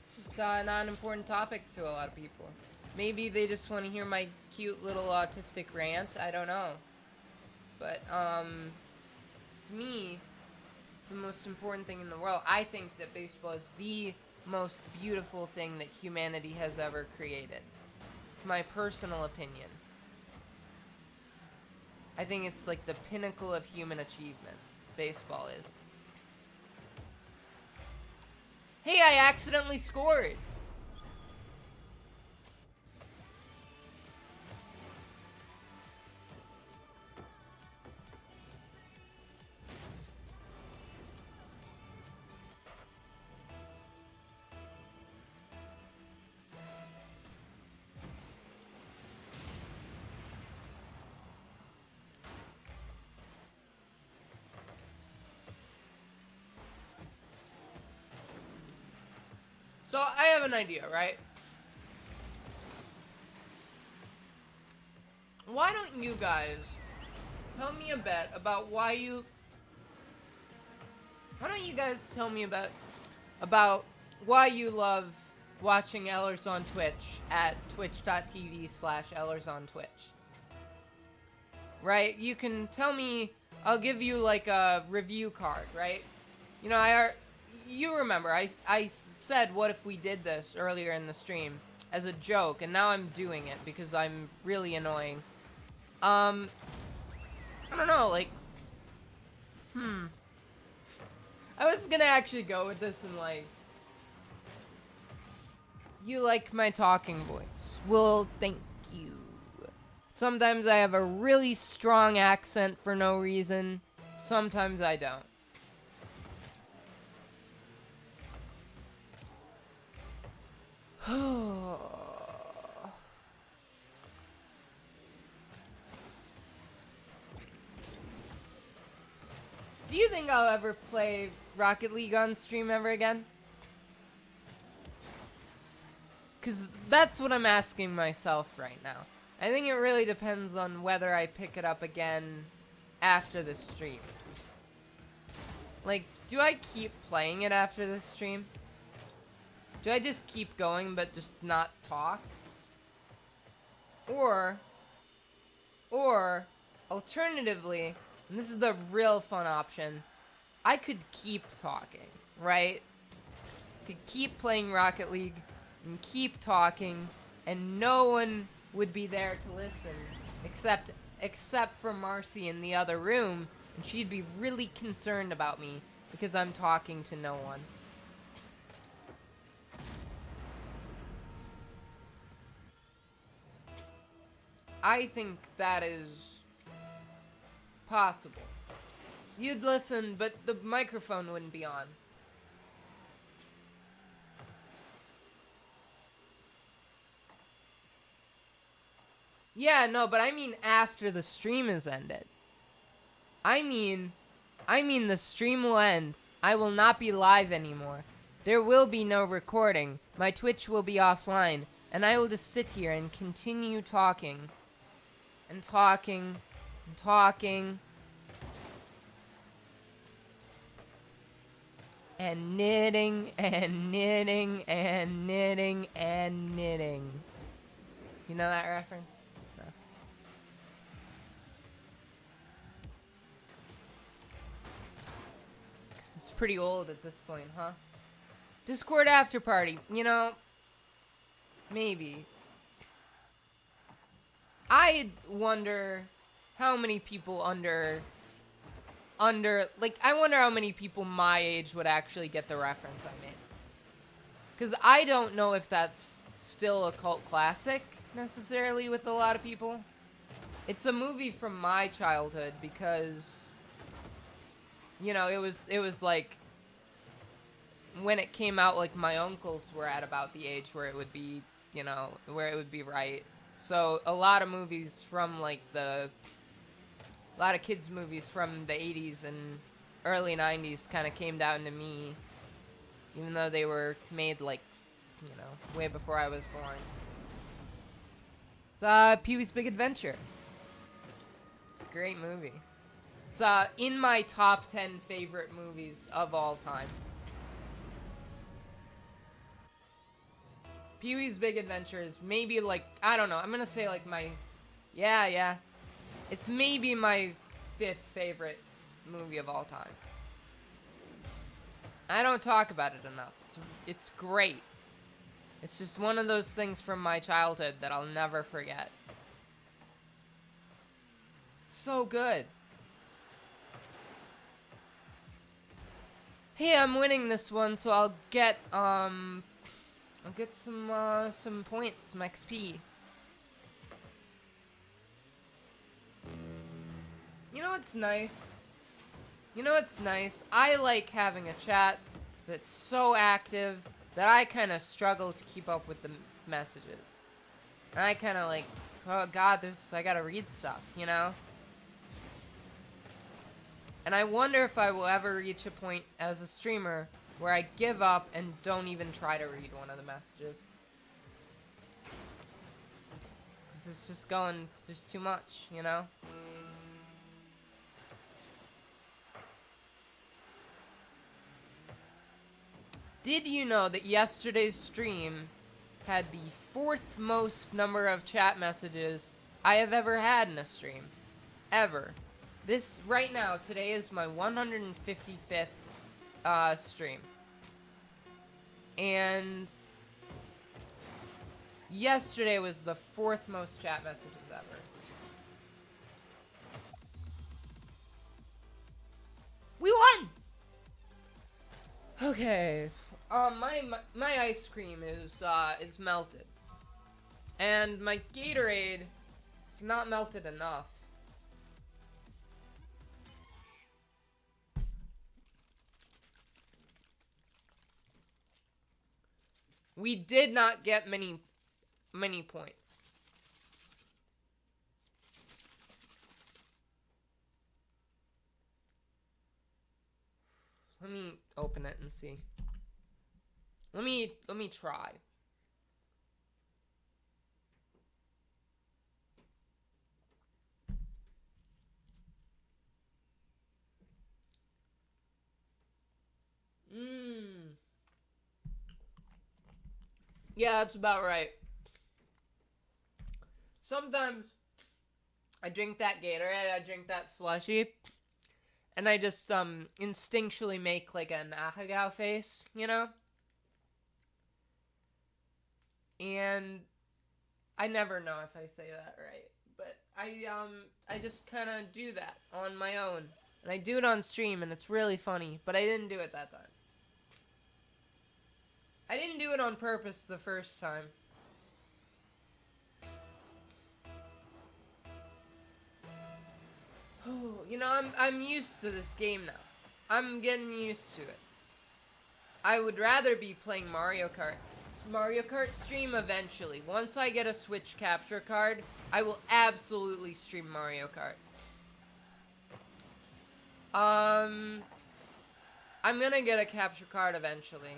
it's just not an important topic to a lot of people. Maybe they just want to hear my cute little autistic rant. I don't know. But, to me, it's the most important thing in the world. I think that baseball is the most beautiful thing that humanity has ever created. It's my personal opinion. I think it's like the pinnacle of human achievement. Baseball is. Hey, I accidentally scored! So, I have an idea, right? Why don't you guys tell me a bit about why you... Why don't you guys tell me about why you love watching Ellers on Twitch at twitch.tv/Ellers on Twitch? Right? You can tell me... I'll give you, like, a review card, right? You know, you remember, I said, what if we did this earlier in the stream as a joke, and now I'm doing it because I'm really annoying. I don't know, like, I was gonna actually go with this and, like, you like my talking voice. Well, thank you. Sometimes I have a really strong accent for no reason. Sometimes I don't. Do you think I'll ever play Rocket League on stream ever again? Because that's what I'm asking myself right now. I think it really depends on whether I pick it up again after the stream. Like, do I keep playing it after the stream? Do I just keep going but just not talk? Or, alternatively, and this is the real fun option, I could keep talking, right? Could keep playing Rocket League and keep talking, and no one would be there to listen, except for Marcy in the other room, and she'd be really concerned about me because I'm talking to no one. I think that is possible. You'd listen, but the microphone wouldn't be on. Yeah, no, but I mean after the stream is ended. I mean the stream will end. I will not be live anymore. There will be no recording. My Twitch will be offline, and I will just sit here and continue talking. And talking. And talking. And knitting, and knitting, and knitting, and knitting. You know that reference? No. It's pretty old at this point, huh? Discord after party. You know, maybe. I wonder how many people under like, I wonder how many people my age would actually get the reference I made. Because I don't know if that's still a cult classic, necessarily, with a lot of people. It's a movie from my childhood, because, you know, it was like, when it came out, like, my uncles were at about the age where it would be, you know, where it would be right. So, a lot of movies from, like, a lot of kids' movies from the 80s and early 90s kind of came down to me, even though they were made, like, you know, way before I was born. It's Pee-wee's Big Adventure. It's a great movie. It's in my top 10 favorite movies of all time. Pee-wee's Big Adventure is maybe, like, I don't know, I'm gonna say, like, my... Yeah. It's maybe my 5th favorite movie of all time. I don't talk about it enough. It's great. It's just one of those things from my childhood that I'll never forget. It's so good. Hey, I'm winning this one, so I'll get some points, some XP. You know what's nice? I like having a chat that's so active that I kind of struggle to keep up with the messages. And I kind of like, oh god, I gotta read stuff, you know? And I wonder if I will ever reach a point as a streamer where I give up and don't even try to read one of the messages. Because it's just going, there's too much, you know? Did you know that yesterday's stream had the 4th most number of chat messages I have ever had in a stream? Ever. This, right now, today is my 155th stream. And yesterday was the 4th most chat messages ever. We won! Okay. My ice cream is melted. And my Gatorade is not melted enough. We did not get many points. Let me open it and see. Let me try. Yeah, that's about right. Sometimes I drink that Gatorade, I drink that slushy, and I just instinctually make like an ahagao face, you know? And I never know if I say that right, but I just kind of do that on my own. And I do it on stream and it's really funny, but I didn't do it that time. I didn't do it on purpose the first time. Oh, you know, I'm used to this game now. I'm getting used to it. I would rather be playing Mario Kart. Mario Kart stream eventually. Once I get a Switch capture card, I will absolutely stream Mario Kart. I'm gonna get a capture card eventually.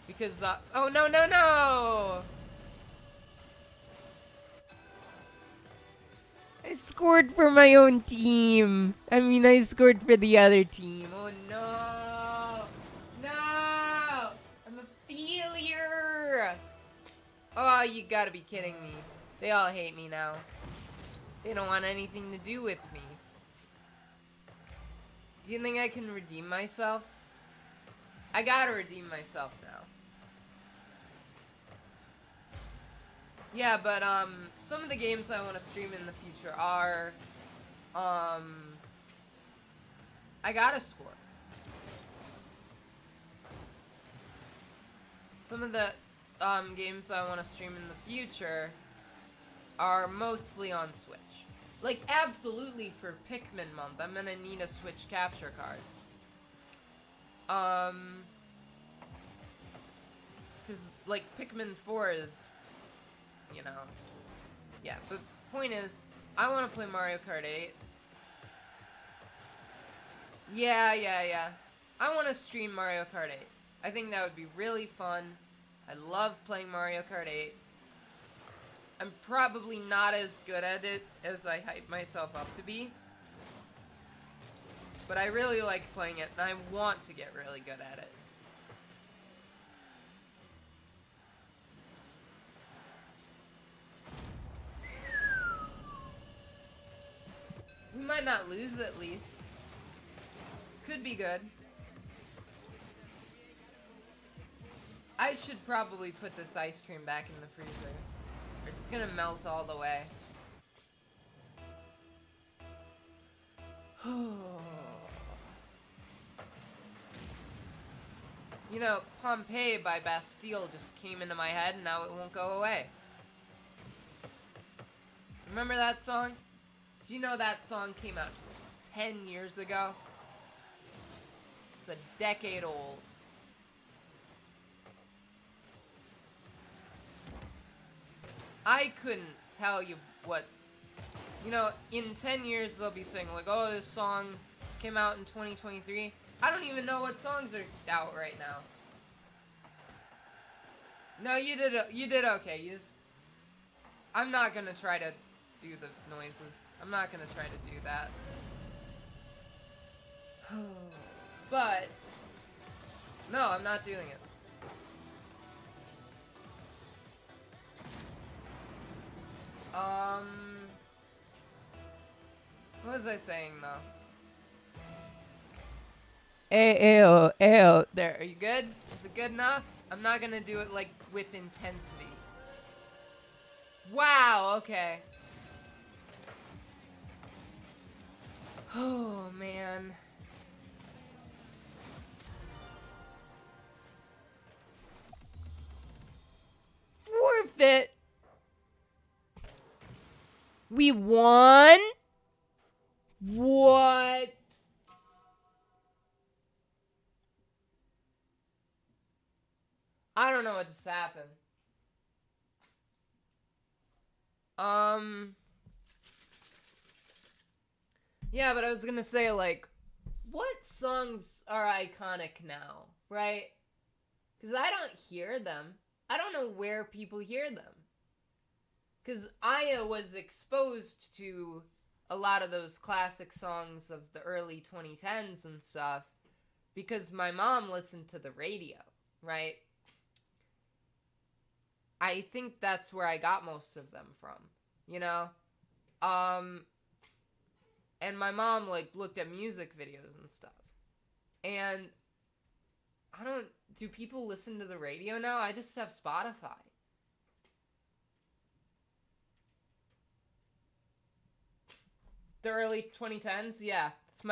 Because, oh no, no, no! I scored for my own team. I scored for the other team. Oh no! No! I'm a failure! Oh, you gotta be kidding me. They all hate me now. They don't want anything to do with me. Do you think I can redeem myself? I gotta redeem myself now. Yeah, but, some of the games I want to stream in the future are, I gotta score. Some of the, games I want to stream in the future are mostly on Switch. Like, absolutely for Pikmin month, I'm gonna need a Switch capture card. Because, like, Pikmin 4 is, you know, yeah, but point is, I want to play Mario Kart 8. Yeah. I want to stream Mario Kart 8. I think that would be really fun. I love playing Mario Kart 8. I'm probably not as good at it as I hype myself up to be. But I really like playing it, and I want to get really good at it. We might not lose at least. Could be good. I should probably put this ice cream back in the freezer. It's gonna melt all the way. You know, Pompeii by Bastille just came into my head and now it won't go away. Remember that song? Do you know that song came out 10 years ago? It's a decade old. I couldn't tell you what... You know, in 10 years they'll be saying, like, oh, this song came out in 2023. I don't even know what songs are out right now. No, you did okay. I'm not gonna try to do the noises. I'm not gonna try to do that. But, no, I'm not doing it. What was I saying, though? Ayo. There, are you good? Is it good enough? I'm not gonna do it, like, with intensity. Wow, okay. Oh, man. Forfeit! We won? What? I don't know what just happened. Yeah, but I was gonna say, like, what songs are iconic now, right? Because I don't hear them. I don't know where people hear them. Because I was exposed to a lot of those classic songs of the early 2010s and stuff because my mom listened to the radio, right? I think that's where I got most of them from, you know? And my mom, like, looked at music videos and stuff. And do people listen to the radio now? I just have Spotify. The early 2010s, yeah. It's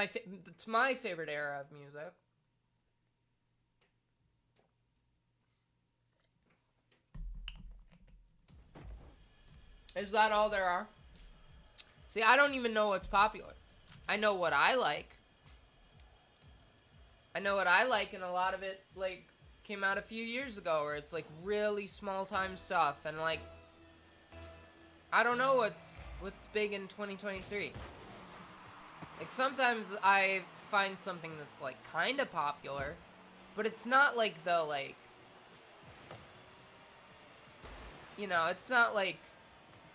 my favorite era of music. Is that all there are? See, I don't even know what's popular. I know what I like. I know what I like, and a lot of it, like, came out a few years ago, where it's, like, really small-time stuff, and, like, I don't know what's big in 2023. Like, sometimes I find something that's, like, kind of popular, but it's not, like, the, like, you know, it's not, like,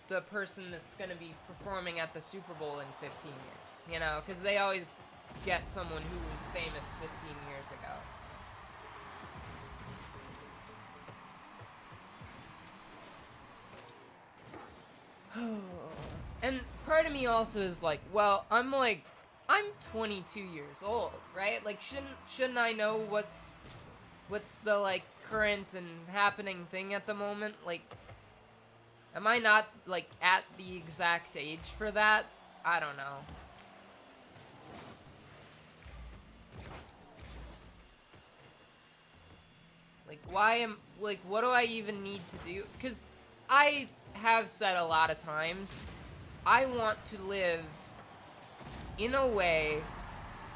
the person that's going to be performing at the Super Bowl in 15 years, you know? Because they always get someone who was famous 15 years ago. And part of me also is like, well, I'm 22 years old, right? Like, shouldn't I know what's the, like, current and happening thing at the moment? Like, am I not, like, at the exact age for that? I don't know. Like, what do I even need to do? Because I have said a lot of times, I want to live in a way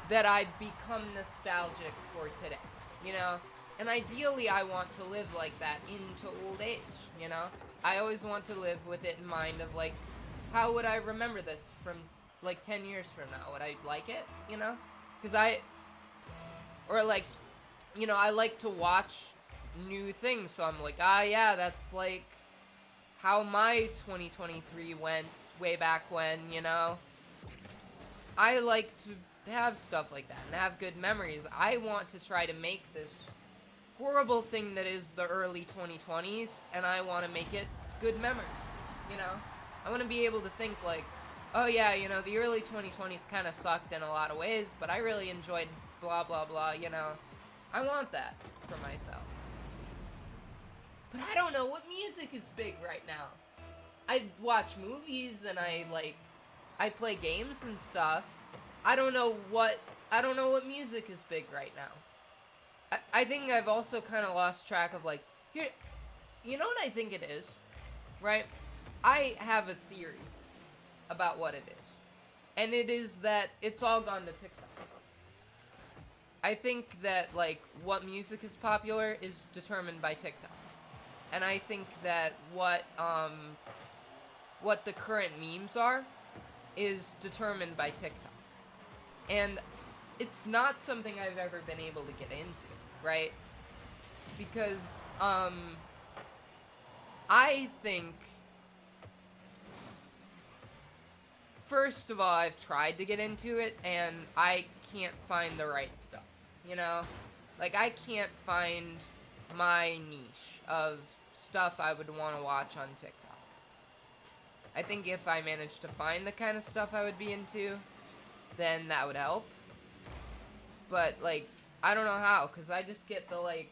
that I become nostalgic for today, you know? And ideally, I want to live like that into old age, you know? I always want to live with it in mind of, like, how would I remember this from, like, 10 years from now? Would I like it, you know? Because or, like, you know, I like to watch new things, so I'm like, yeah, that's, like, how my 2023 went way back when, you know? I like to have stuff like that and have good memories. I want to try to make this horrible thing that is the early 2020s, and I want to make it good memories, you know? I want to be able to think, like, oh yeah, you know, the early 2020s kind of sucked in a lot of ways, but I really enjoyed blah blah blah, you know? I want that for myself. But I don't know what music is big right now. I watch movies and I play games and stuff. I don't know what music is big right now. I think I've also kind of lost track of, like, here, you know what I think it is, right? I have a theory about what it is. And it is that it's all gone to TikTok. I think that, like, what music is popular is determined by TikTok. And I think that what the current memes are is determined by TikTok. And it's not something I've ever been able to get into, right? Because I think, first of all, I've tried to get into it and I can't find the right stuff, you know? Like, I can't find my niche of stuff I would want to watch on TikTok. I think if I managed to find the kind of stuff I would be into, then that would help. But, like, I don't know how, because I just get the, like,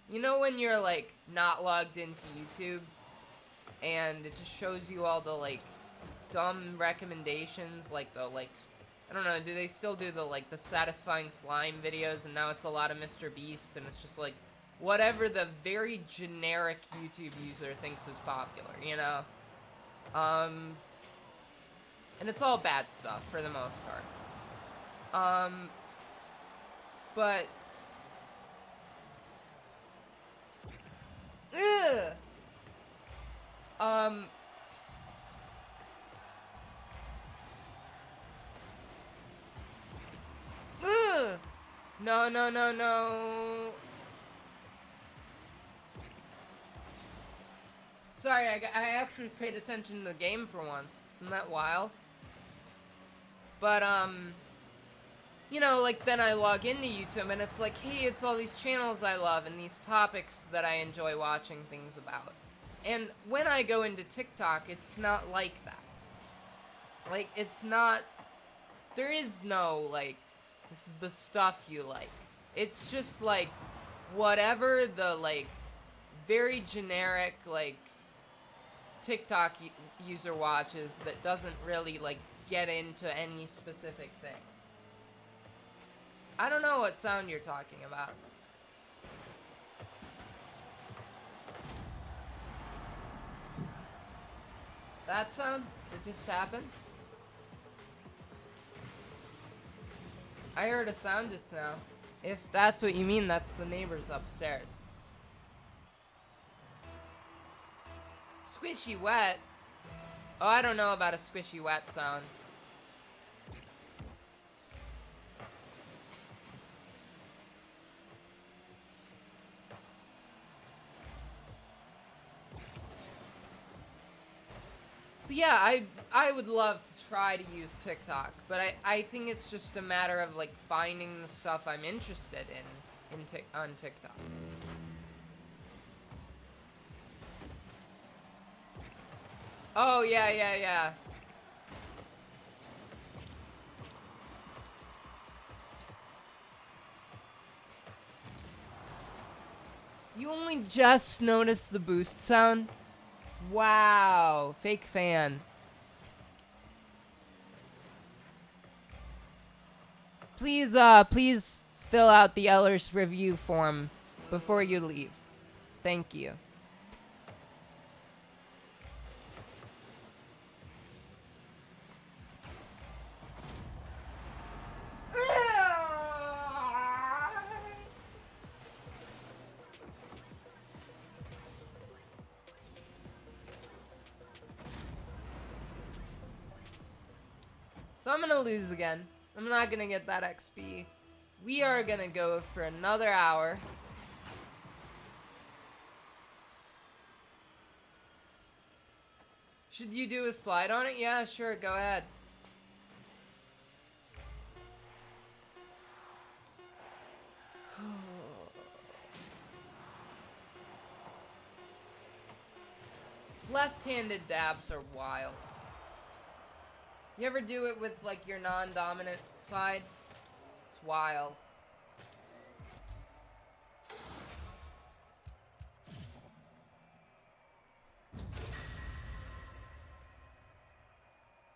you know when you're, like, not logged into YouTube, and it just shows you all the, like, dumb recommendations, like the, like, I don't know, do they still do the, like, the satisfying slime videos, and now it's a lot of Mr. Beast, and it's just, like, whatever the very generic YouTube user thinks is popular, you know? And it's all bad stuff, for the most part. But... Ugh! Ugh! No, no, no, no. Sorry, I actually paid attention to the game for once. Isn't that wild? But, you know, like, then I log into YouTube and it's like, hey, it's all these channels I love and these topics that I enjoy watching things about. And when I go into TikTok, it's not like that. Like, it's not, there is no, like, this is the stuff you like. It's just, like, whatever the, like, very generic, like, TikTok user watches that doesn't really, like, get into any specific thing. I don't know what sound you're talking about. That sound? It just happened? I heard a sound just now. If that's what you mean, that's the neighbors upstairs. Squishy wet? Oh, I don't know about a squishy wet sound. But yeah, I would love to try to use TikTok, but I think it's just a matter of like finding the stuff I'm interested in on TikTok. Oh yeah, yeah, yeah. You only just noticed the boost sound? Wow, fake fan. Please fill out the Eller's review form before you leave. Thank you. So I'm gonna lose again. I'm not gonna get that XP. We are gonna go for another hour. Should you do a slide on it? Yeah, sure, go ahead. Left-handed dabs are wild. You ever do it with like your non-dominant side? It's wild.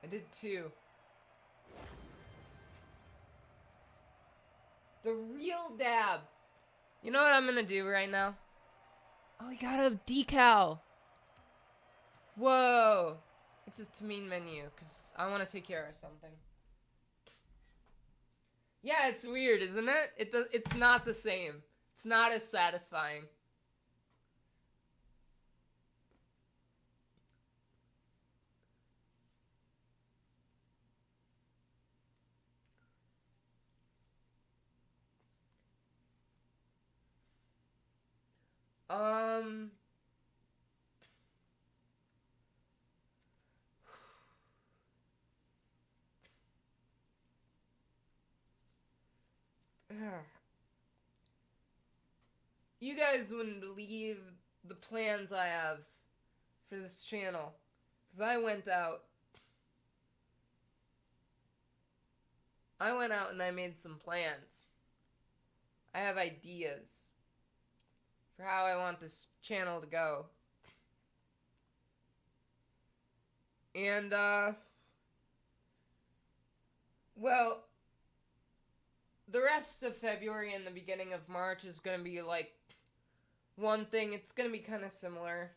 I did too. The real dab. You know what I'm gonna do right now? Oh, we got a decal. Whoa. It's a Tamine menu, because I want to take care of something. Yeah, it's weird, isn't it? It's not the same. It's not as satisfying. Um... You guys wouldn't believe the plans I have for this channel. Because I went out and I made some plans. I have ideas for how I want this channel to go. And, well, the rest of February and the beginning of March is going to be like one thing. It's going to be kind of similar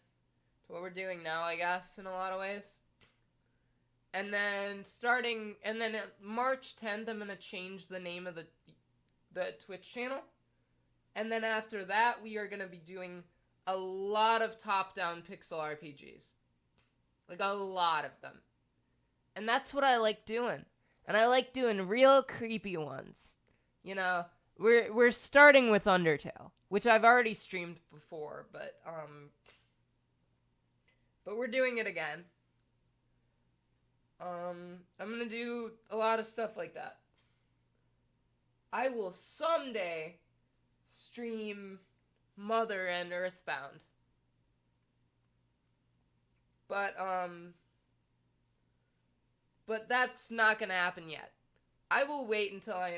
to what we're doing now, I guess, in a lot of ways. And then March 10th, I'm going to change the name of the Twitch channel. And then after that, we are going to be doing a lot of top-down pixel RPGs. Like, a lot of them. And that's what I like doing. And I like doing real creepy ones. You know, we're starting with Undertale, which I've already streamed before, but we're doing it again. I'm gonna do a lot of stuff like that. I will someday stream Mother and Earthbound. But that's not gonna happen yet. I will wait until I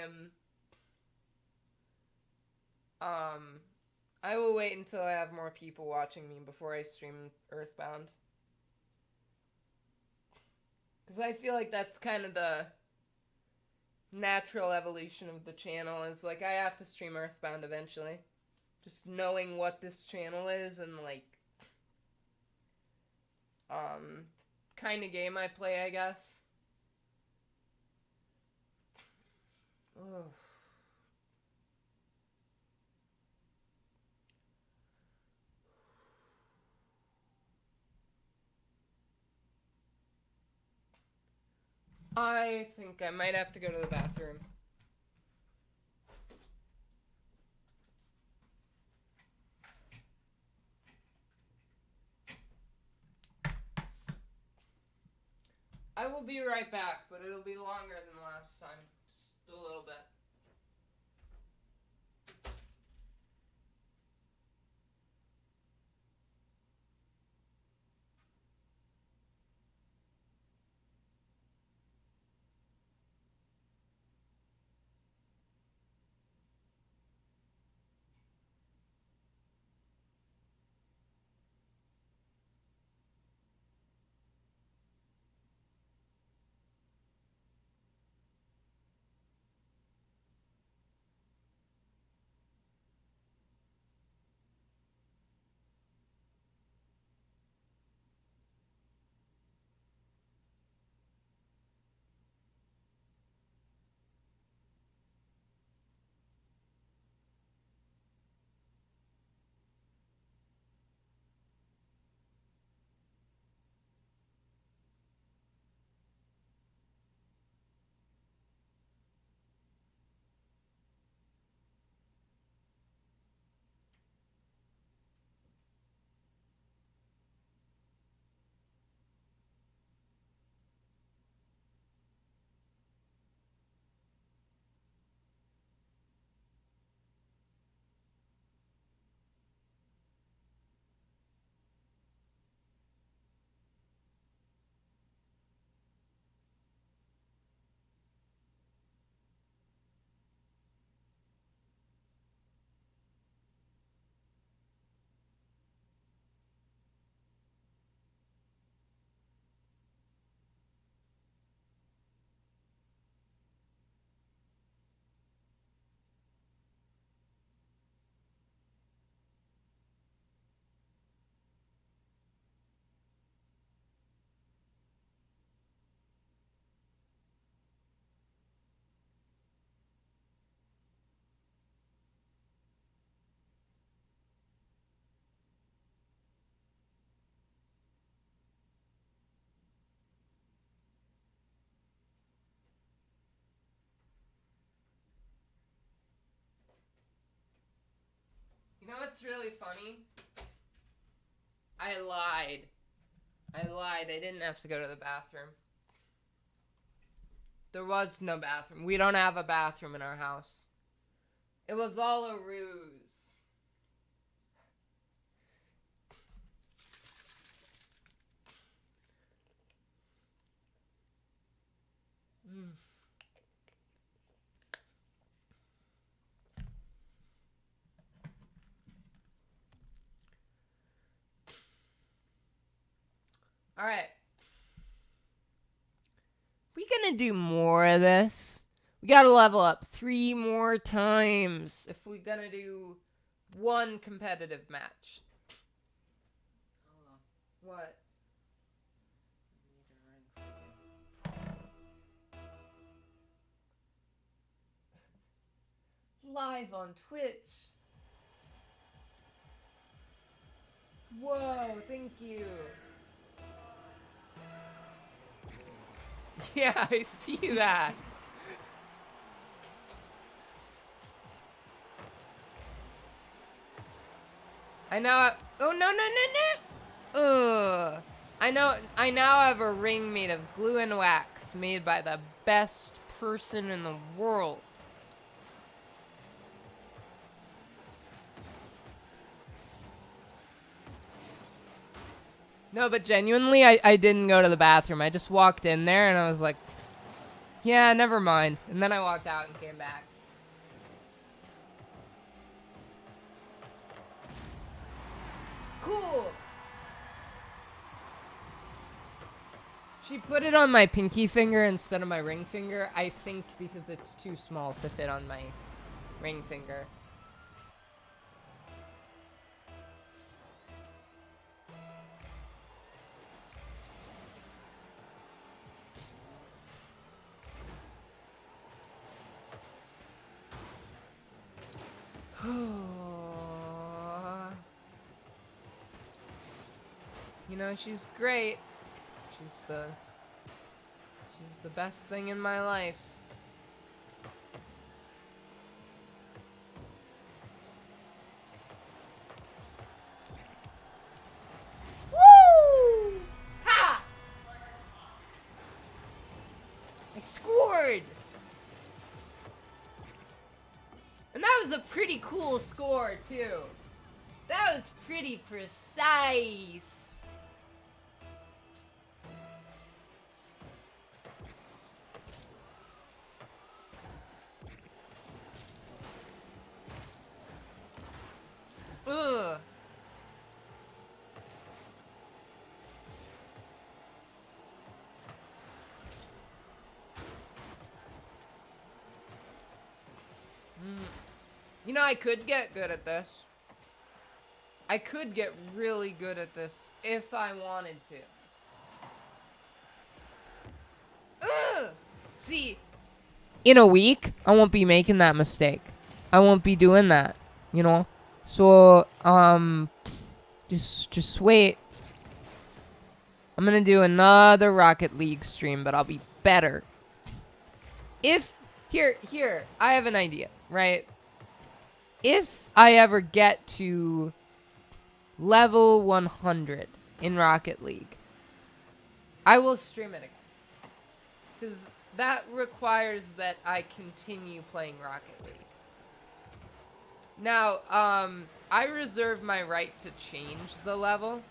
have more people watching me before I stream Earthbound. Because I feel like that's kind of the natural evolution of the channel, is like I have to stream Earthbound eventually. Just knowing what this channel is and like kind of game I play, I guess. Ugh. I think I might have to go to the bathroom. I will be right back, but it'll be longer than last time. Just a little bit. You know what's really funny? I lied. I didn't have to go to the bathroom. There was no bathroom. We don't have a bathroom in our house. It was all a ruse. Alright. We gonna do more of this? We gotta level up 3 more times if we gonna do one competitive match. What? Live on Twitch. Whoa, thank you. Yeah, I see that. I now. Oh no no no no! Ugh. I now have a ring made of glue and wax, made by the best person in the world. No, but genuinely, I didn't go to the bathroom. I just walked in there and I was like, yeah, never mind. And then I walked out and came back. Cool. She put it on my pinky finger instead of my ring finger, I think because it's too small to fit on my ring finger. You know, she's great. She's the best thing in my life. Woo! Ha! I scored! And that was a pretty cool score, too. That was pretty precise. Ugh. You know, I could get good at this. I could get really good at this if I wanted to. Ugh! See, in a week, I won't be making that mistake. I won't be doing that, you know? So, just wait. I'm gonna do another Rocket League stream, but I'll be better. Here, I have an idea, right? If I ever get to level 100 in Rocket League, I will stream it again. Because that requires that I continue playing Rocket League. Now, I reserve my right to change the level.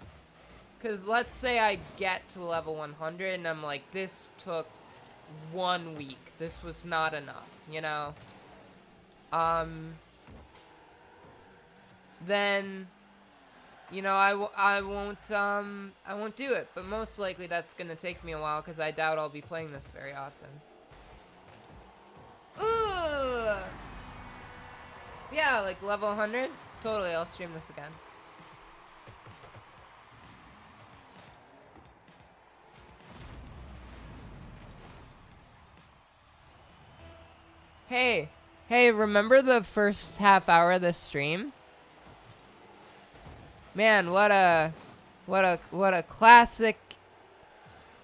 Because let's say I get to level 100 and I'm like, this took 1 week. This was not enough, you know? Then, you know, I won't do it. But most likely that's gonna take me a while because I doubt I'll be playing this very often. Ugh! Yeah, like level 100? Totally, I'll stream this again. Hey, remember the first half hour of this stream? Man, what a classic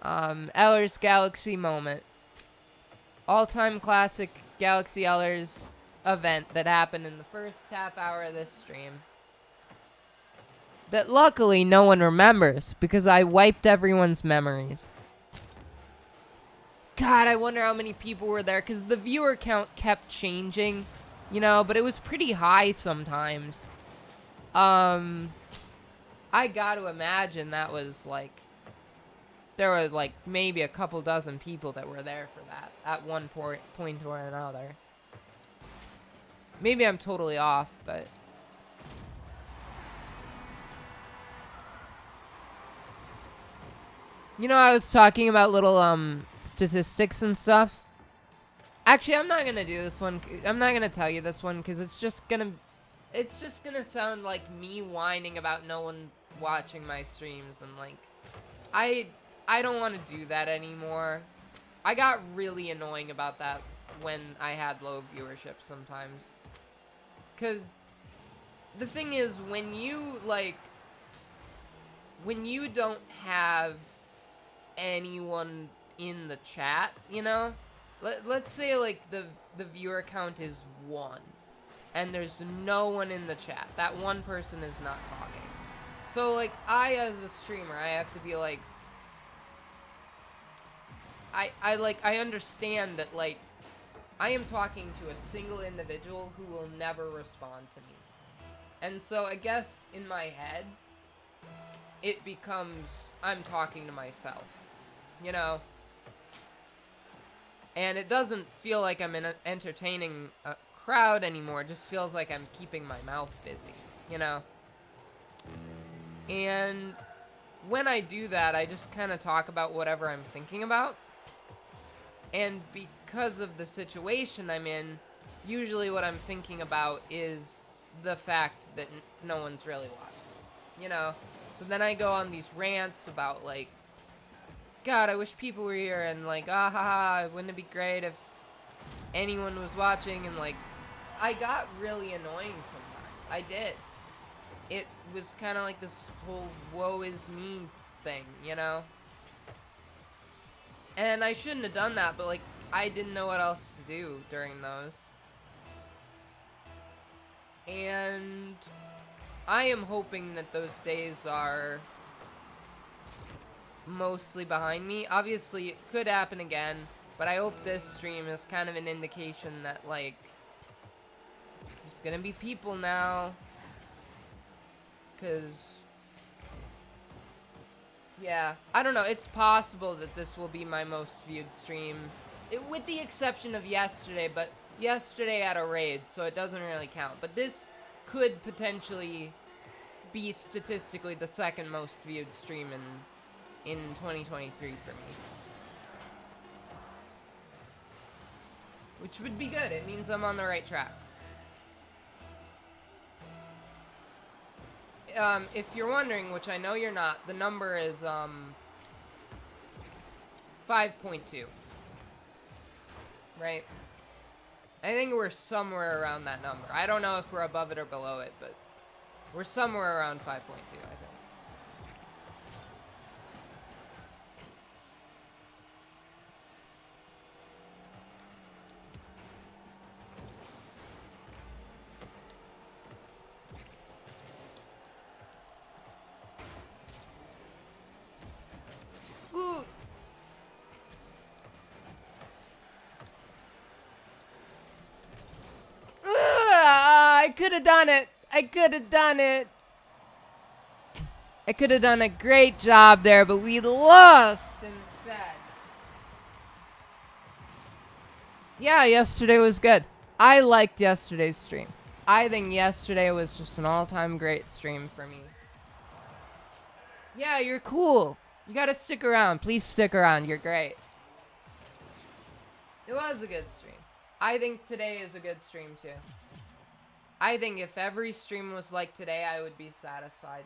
Ellers Galaxy moment. All-time classic Galaxy Ellers event that happened in the first half hour of this stream. That luckily no one remembers because I wiped everyone's memories. God, I wonder how many people were there because the viewer count kept changing, you know, but it was pretty high sometimes. I got to imagine that was like, there were like maybe a couple dozen people that were there for that at one point or another. Maybe I'm totally off, but you know, I was talking about little statistics and stuff. Actually, I'm not gonna do this one. I'm not gonna tell you this one because it's just gonna sound like me whining about no one watching my streams, and like I don't want to do that anymore. I got really annoying about that when I had low viewership sometimes. Cause the thing is, when you don't have anyone in the chat, you know, let's say like the viewer count is 1, and there's no one in the chat. That one person is not talking. So, like, I, as a streamer, I have to be like, I understand that, like, I am talking to a single individual who will never respond to me. And so, I guess, in my head, it becomes, I'm talking to myself, you know? And it doesn't feel like I'm entertaining a crowd anymore. It just feels like I'm keeping my mouth busy, you know? And when I do that, I just kind of talk about whatever I'm thinking about. And because of the situation I'm in, usually what I'm thinking about is the fact that no one's really watching, you know? So then I go on these rants about, like, God, I wish people were here, and, like, ah ha ha, wouldn't it be great if anyone was watching, and, like, I got really annoying sometimes. I did. It was kind of like this whole woe is me thing, you know? And I shouldn't have done that, but, like, I didn't know what else to do during those. And I am hoping that those days are mostly behind me. Obviously, it could happen again, but I hope this stream is kind of an indication that, like, there's gonna be people now. Because, yeah, I don't know. It's possible that this will be my most viewed stream, with the exception of yesterday, but yesterday had a raid, so it doesn't really count. But this could potentially be statistically the second most viewed stream in 2023 for me. Which would be good. It means I'm on the right track. If you're wondering, which I know you're not, the number is 5.2. Right? I think we're somewhere around that number. I don't know if we're above it or below it, but we're somewhere around 5.2, I think. Ooh. I could have done it. I could have done it. I could have done a great job there, but we lost instead. Yeah, yesterday was good. I liked yesterday's stream. I think yesterday was just an all-time great stream for me. Yeah, you're cool. You gotta stick around. Please stick around. You're great. It was a good stream. I think today is a good stream, too. I think if every stream was like today, I would be satisfied.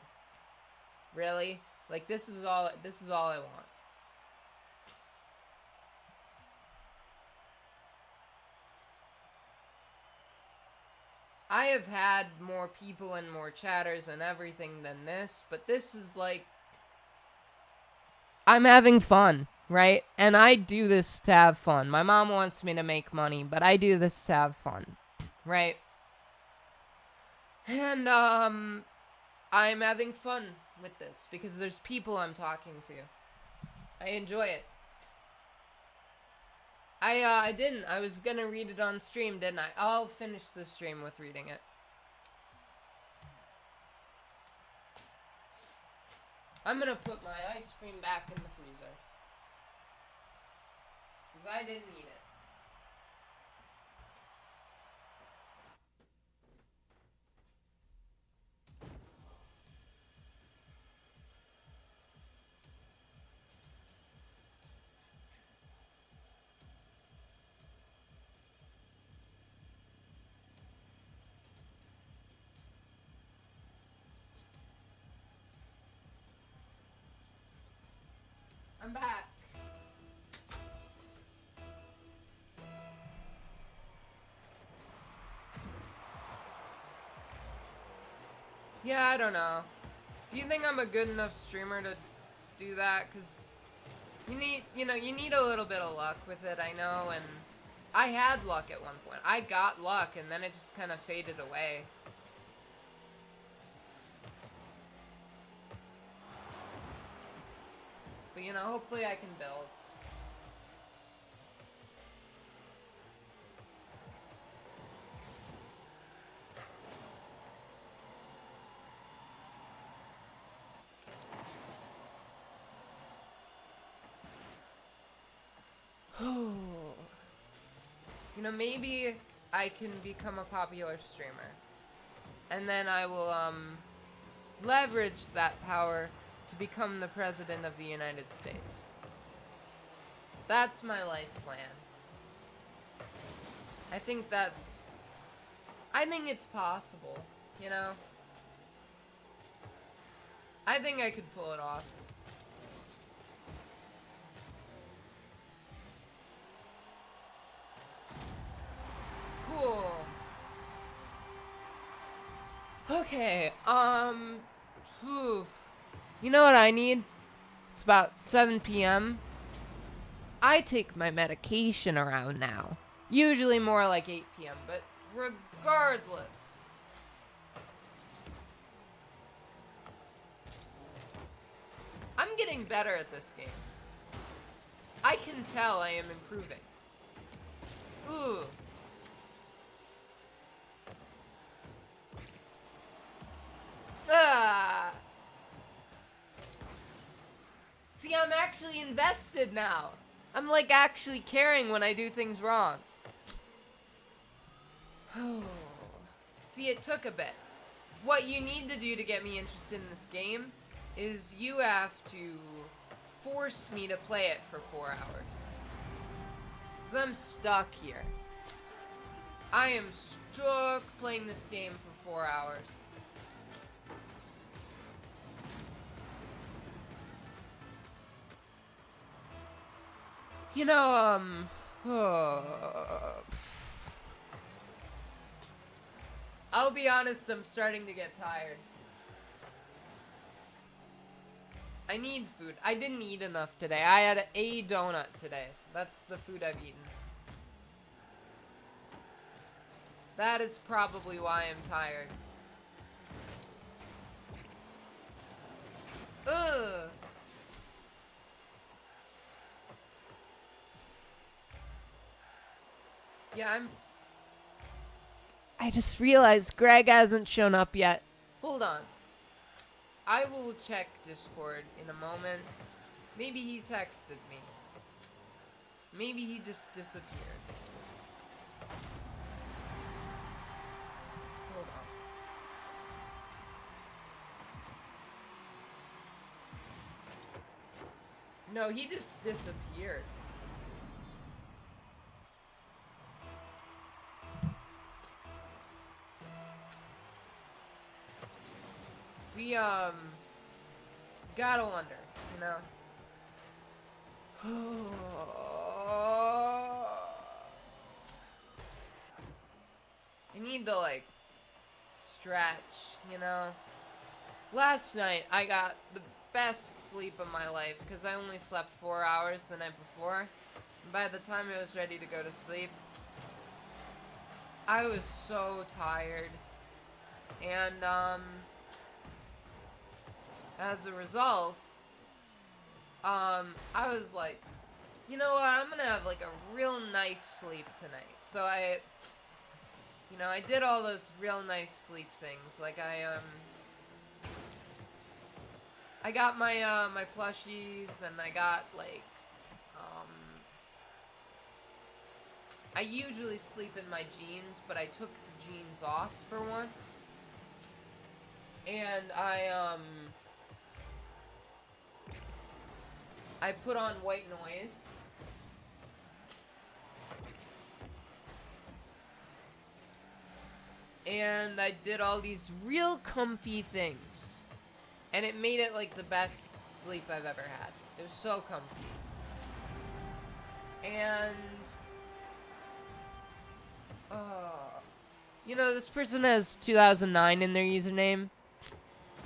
Really? Like, this is all I want. I have had more people and more chatters and everything than this, but this is like, I'm having fun, right? And I do this to have fun. My mom wants me to make money, but I do this to have fun, right? And, I'm having fun with this because there's people I'm talking to. I enjoy it. I didn't. I was gonna read it on stream, didn't I? I'll finish the stream with reading it. I'm gonna put my ice cream back in the freezer. Because I didn't eat it. I'm back. Yeah, I don't know. Do you think I'm a good enough streamer to do that? Because you need a little bit of luck with it, I know, and I had luck at one point. I got luck, and then it just kind of faded away. But, you know, hopefully I can build. You know, maybe I can become a popular streamer. And then I will, leverage that power to become the President of the United States. That's my life plan. I think it's possible, you know? I think I could pull it off. Cool. Okay, you know what I need? It's about 7 p.m. I take my medication around now. Usually more like 8 p.m., but regardless. I'm getting better at this game. I can tell I am improving. Ooh. Ah. See, I'm actually invested now. I'm like actually caring when I do things wrong. See, it took a bit. What you need to do to get me interested in this game is you have to force me to play it for 4 hours. 'Cause I'm stuck here. I am stuck playing this game for 4 hours. You know, I'll be honest, I'm starting to get tired. I need food. I didn't eat enough today. I had a donut today. That's the food I've eaten. That is probably why I'm tired. Ugh. Yeah, I just realized Greg hasn't shown up yet. Hold on. I will check Discord in a moment. Maybe he texted me. Maybe he just disappeared. Hold on. No, he just disappeared. We, gotta wonder, you know? I need to, like, stretch, you know? Last night, I got the best sleep of my life, because I only slept 4 hours the night before. And by the time I was ready to go to sleep, I was so tired. And, as a result, I was like, you know what, I'm gonna have like a real nice sleep tonight. So I did all those real nice sleep things. Like I got my, my plushies, and I got like, I usually sleep in my jeans, but I took the jeans off for once. And I put on white noise. And I did all these real comfy things. And it made it like the best sleep I've ever had. It was so comfy. And you know, this person has 2009 in their username.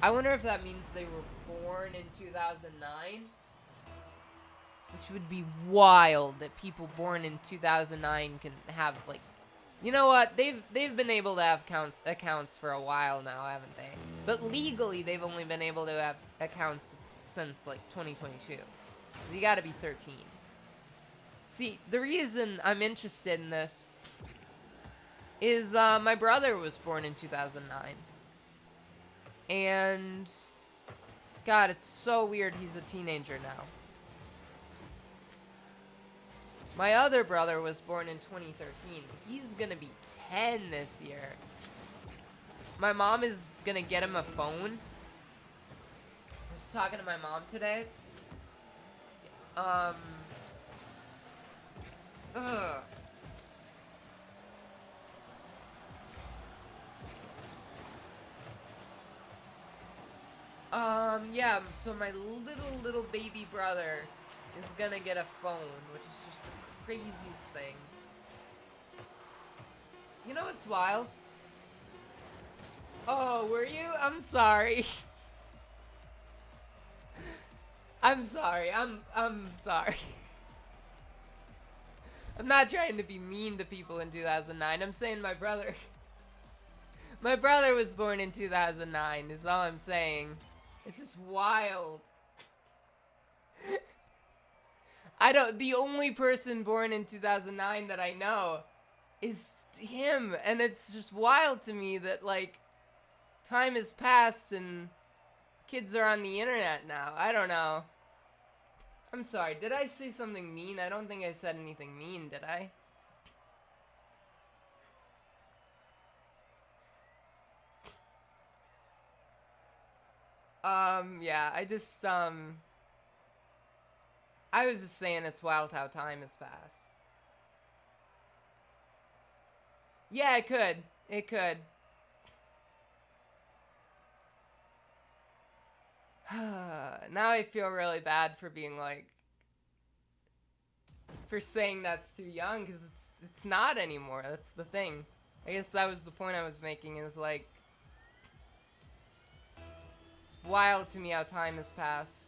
I wonder if that means they were born in 2009. which would be wild that people born in 2009 can have, like, you know what? They've been able to have accounts for a while now, haven't they? But legally, they've only been able to have accounts since like 2022. So you got to be 13. See, the reason I'm interested in this is my brother was born in 2009, and God, it's so weird. He's a teenager now. My other brother was born in 2013. He's gonna be 10 this year. My mom is gonna get him a phone. I was talking to my mom today. Ugh. Yeah, so my little baby brother is gonna get a phone, which is just the craziest thing. You know what's wild? Oh, were you? I'm sorry. I'm sorry. I'm sorry. I'm not trying to be mean to people in 2009. I'm saying my brother. My brother was born in 2009, is all I'm saying. It's just wild. The only person born in 2009 that I know is him, and it's just wild to me that, like, time has passed and kids are on the internet now. I don't know. I'm sorry, did I say something mean? I don't think I said anything mean, did I? Yeah, I was just saying it's wild how time has passed. Yeah, it could. It could. Now I feel really bad for being like, for saying that's too young, because it's not anymore. That's the thing. I guess that was the point I was making, is like, it's wild to me how time has passed.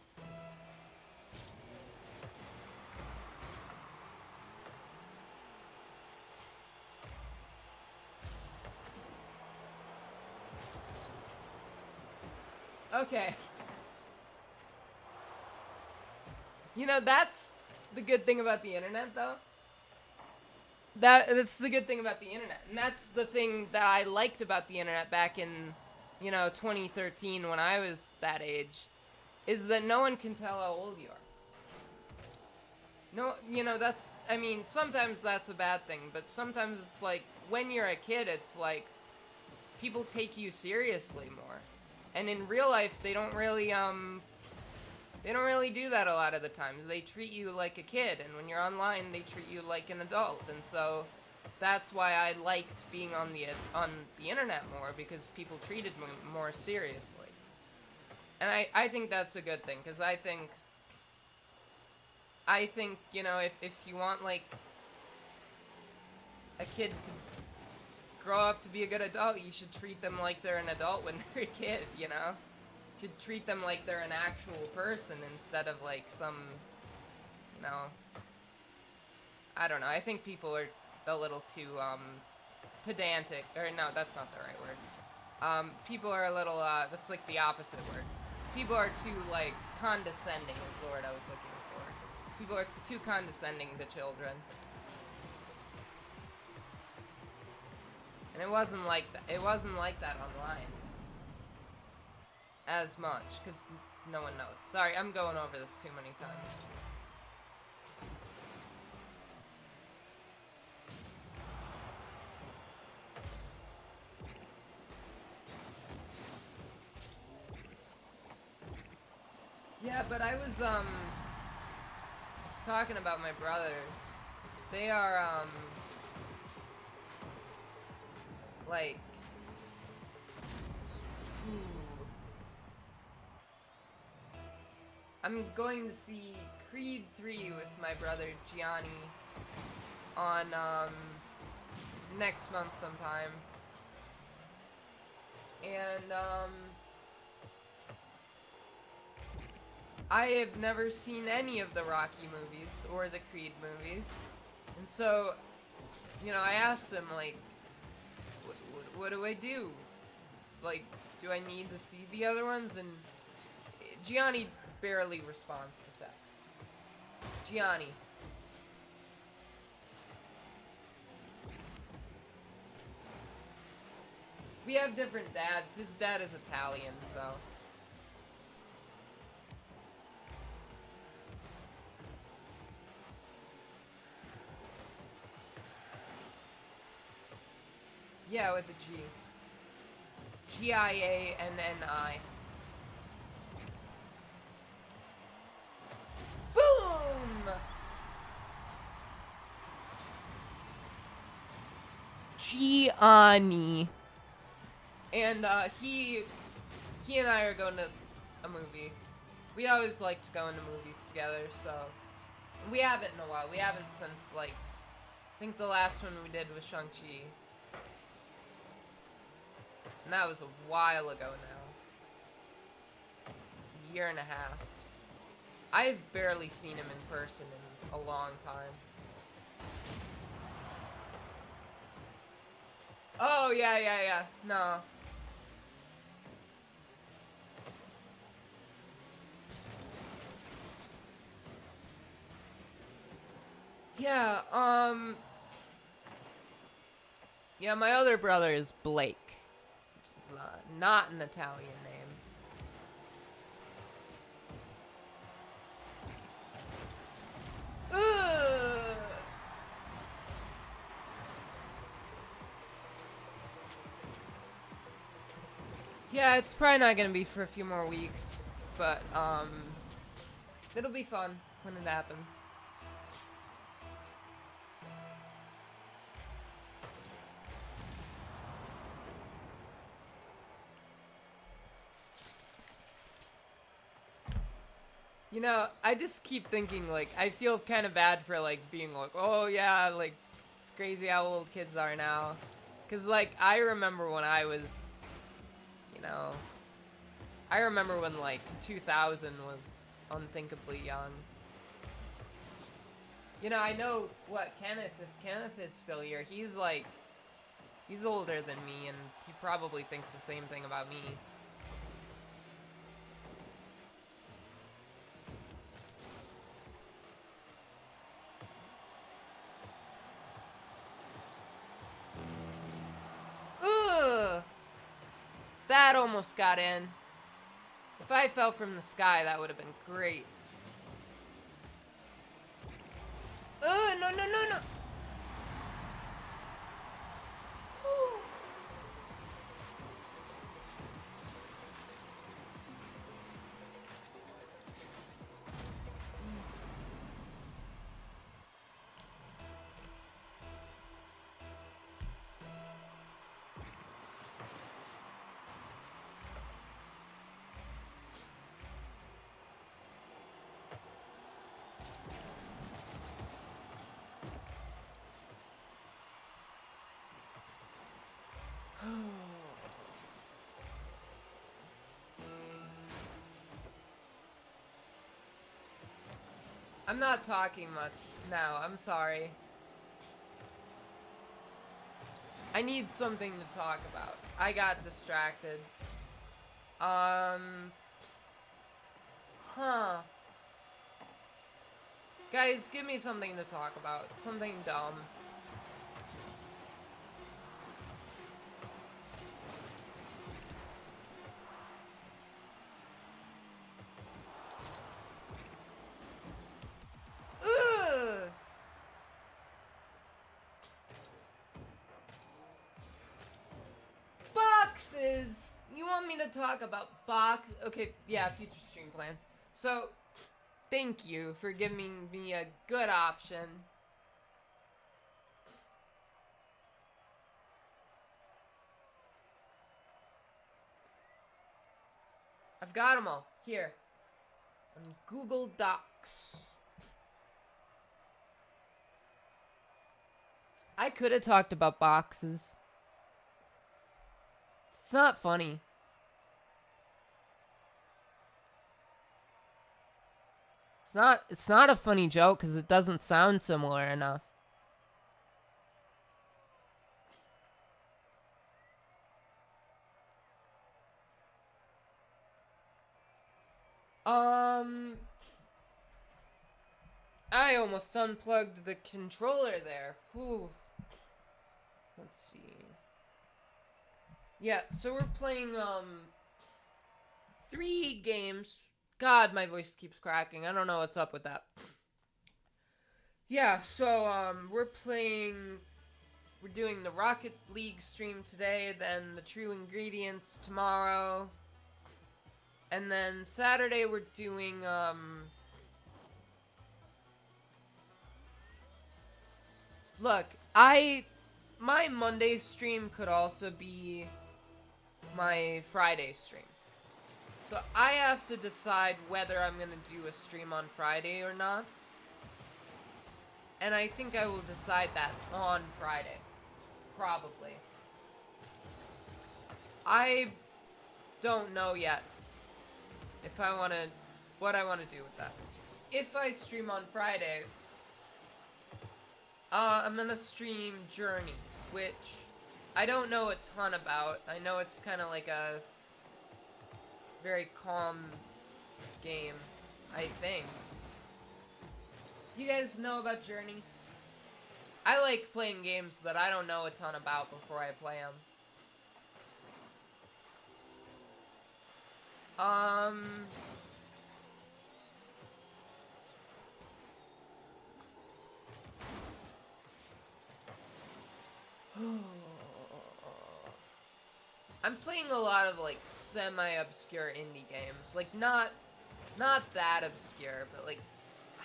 Okay. You know, that's the good thing about the internet, though. That's the good thing about the internet. And that's the thing that I liked about the internet back in, 2013 when I was that age, is that no one can tell how old you are. No, I mean, sometimes that's a bad thing, but sometimes it's like, when you're a kid, it's like, people take you seriously more. And in real life, they don't really do that a lot of the times. They treat you like a kid, and when you're online, they treat you like an adult. And so that's why I liked being on the internet more, because people treated me more seriously. And I think that's a good thing, because I think, if you want, like, a kid to grow up to be a good adult, you should treat them like they're an adult when they're a kid, you should treat them like they're an actual person instead of like some, I don't know. I think people are a little too pedantic, or no, that's not the right word. People are a little that's like the opposite word. People are too, like, condescending is the word I was looking for. People are too condescending to children. And it wasn't like that online as much, because no one knows. Sorry, I'm going over this too many times. Yeah, but I was talking about my brothers. They are, like, I'm going to see Creed 3 with my brother Gianni on, next month sometime. And, I have never seen any of the Rocky movies or the Creed movies. And so, I asked him, like, what do I do? Like, do I need to see the other ones? And Gianni barely responds to texts. Gianni. We have different dads. His dad is Italian, so... Yeah, with a G. Gianni. Boom! Gianni. And he and I are going to a movie. We always like to go into movies together, so we haven't in a while. We haven't since, like, I think the last one we did was Shang-Chi. And that was a while ago now. A year and a half. I've barely seen him in person in a long time. Oh, yeah. No. Yeah, yeah, my other brother is Blake. Which is not an Italian name. Ugh. Yeah, it's probably not gonna be for a few more weeks, but, it'll be fun when it happens. I just keep thinking, like, I feel kind of bad for, like, being like, oh, yeah, like, it's crazy how old kids are now. Because, like, I remember when I was, I remember when, like, 2000 was unthinkably young. I know, Kenneth, if Kenneth is still here, he's older than me, and he probably thinks the same thing about me. Ugh! That almost got in. If I fell from the sky, that would have been great. Ugh, no. I'm not talking much now. I'm sorry. I need something to talk about. I got distracted. Guys, give me something to talk about. Something dumb. Ugh! Boxes! You want me to talk about box? Okay, yeah, future stream plans. So, thank you for giving me a good option. I've got them all. Here. On Google Docs. I could have talked about boxes. It's not funny. It's not a funny joke because it doesn't sound similar enough. I almost unplugged the controller there. Whew. Let's see. Yeah, so we're playing 3 games. God, my voice keeps cracking. I don't know what's up with that. Yeah, so we're doing the Rocket League stream today, then the True Ingredients tomorrow. And then Saturday we're doing look, my Monday stream could also be my Friday stream. So I have to decide whether I'm going to do a stream on Friday or not. And I think I will decide that on Friday. Probably. I don't know yet if I want to, what I want to do with that. If I stream on Friday, I'm gonna stream Journey, which I don't know a ton about. I know it's kind of like a very calm game, I think. Do you guys know about Journey? I like playing games that I don't know a ton about before I play them. I'm playing a lot of like semi-obscure indie games. Like not that obscure, but like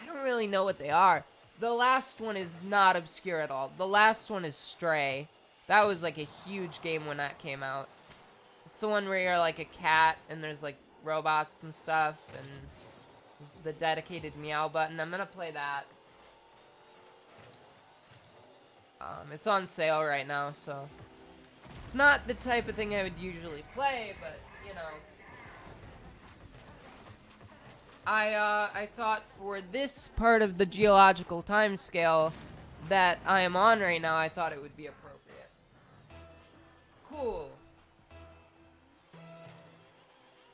I don't really know what they are. The last one is not obscure at all. The last one is Stray. That was like a huge game when that came out. It's the one where you're like a cat and there's like robots and stuff and there's the dedicated meow button. I'm gonna play that. It's on sale right now, so it's not the type of thing I would usually play, but you know. I thought for this part of the geological time scale that I am on right now, I thought it would be appropriate. Cool.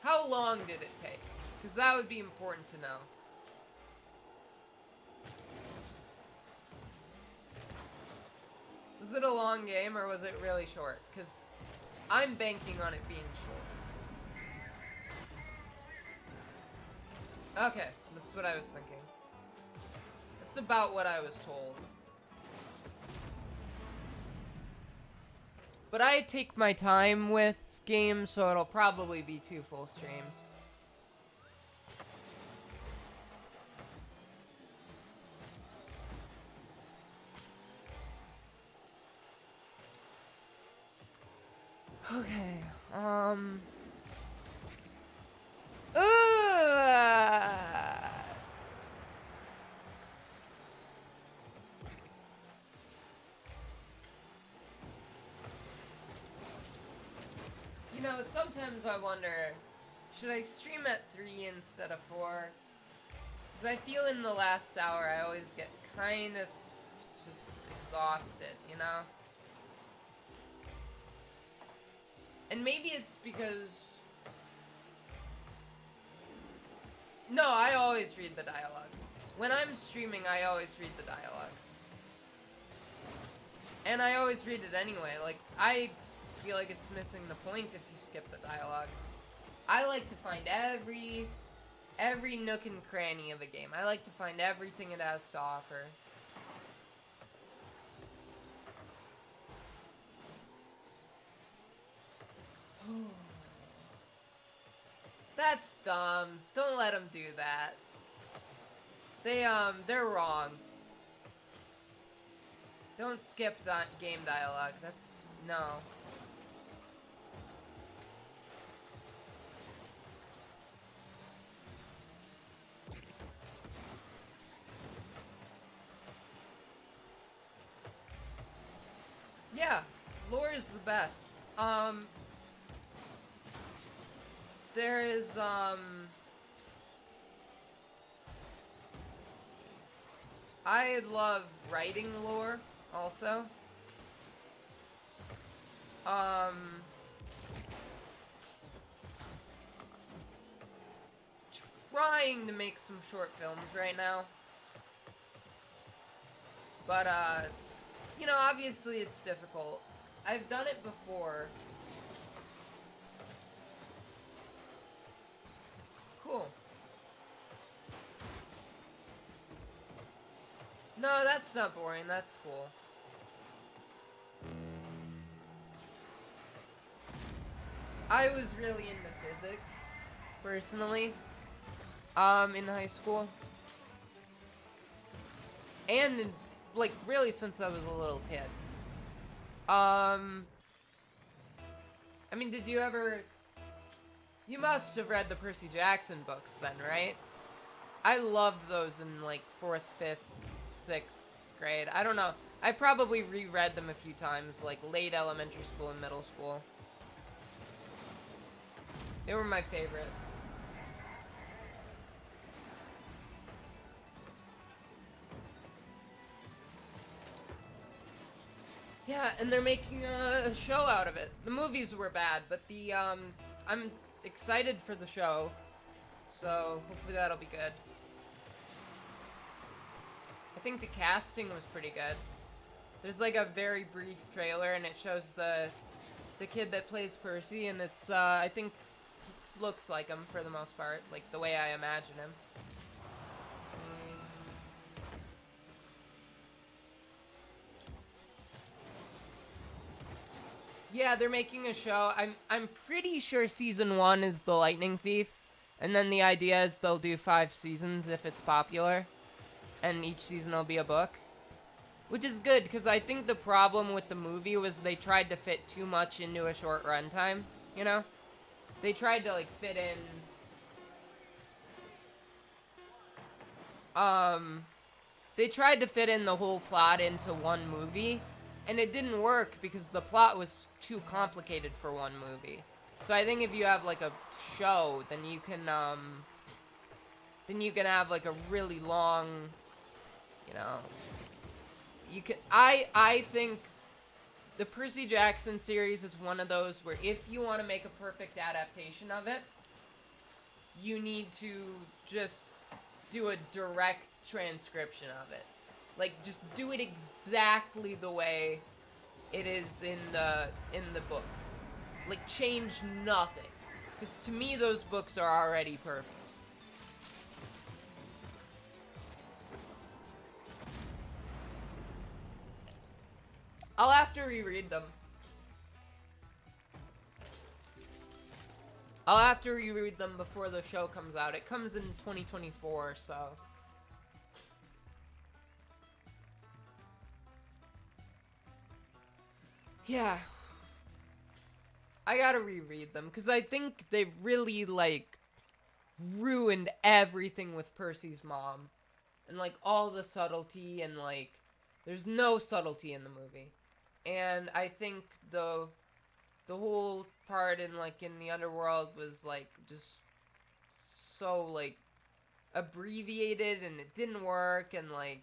How long did it take? Because that would be important to know. Was it a long game or was it really short? Because I'm banking on it being short. Okay, that's what I was thinking. That's about what I was told. But I take my time with games, so it'll probably be 2 full streams. Okay, You know, sometimes I wonder, should I stream at 3 instead of 4? Because I feel in the last hour I always get kind of just exhausted, you know? And maybe it's because... No, I always read the dialogue. When I'm streaming, I always read the dialogue. And I always read it anyway. Like, I feel like it's missing the point if you skip the dialogue. I like to find every nook and cranny of a game. I like to find everything it has to offer. That's dumb. Don't let them do that. They're wrong. Don't skip game dialogue. That's... no. Yeah, lore is the best. There is, I love writing lore, also. Trying to make some short films right now. But, you know, obviously it's difficult. I've done it before. Cool. No, that's not boring. That's cool. I was really into physics, personally, in high school. And, like, really since I was a little kid. I mean, did you ever... You must have read the Percy Jackson books then, right? I loved those in, like, 4th, 5th, 6th grade. I don't know. I probably reread them a few times, like, late elementary school and middle school. They were my favorite. Yeah, and they're making a show out of it. The movies were bad, but the, I'm excited for the show. So, hopefully that'll be good. I think the casting was pretty good. There's like a very brief trailer and it shows the kid that plays Percy, and it's, I think, looks like him for the most part, like the way I imagine him. Yeah, they're making a show. I'm pretty sure season 1 is The Lightning Thief, and then the idea is they'll do 5 seasons if it's popular, and each season will be a book. Which is good, because I think the problem with the movie was they tried to fit too much into a short runtime, you know? They tried to, like, fit in... They tried to fit in the whole plot into one movie, and it didn't work because the plot was too complicated for one movie. So I think if you have, like, a show, then you can have, like, a really long, you know... You can, I think the Percy Jackson series is one of those where if you want to make a perfect adaptation of it, you need to just do a direct transcription of it. Like, just do it exactly the way it is in the books. Like, change nothing. Because to me, those books are already perfect. I'll have to reread them. I'll have to reread them before the show comes out. It comes in 2024, so... Yeah. I gotta reread them, because I think they really, like, ruined everything with Percy's mom. And, like, all the subtlety, and, like, there's no subtlety in the movie. And I think the whole part in, like, in the underworld was, like, just so, like, abbreviated, and it didn't work, and, like,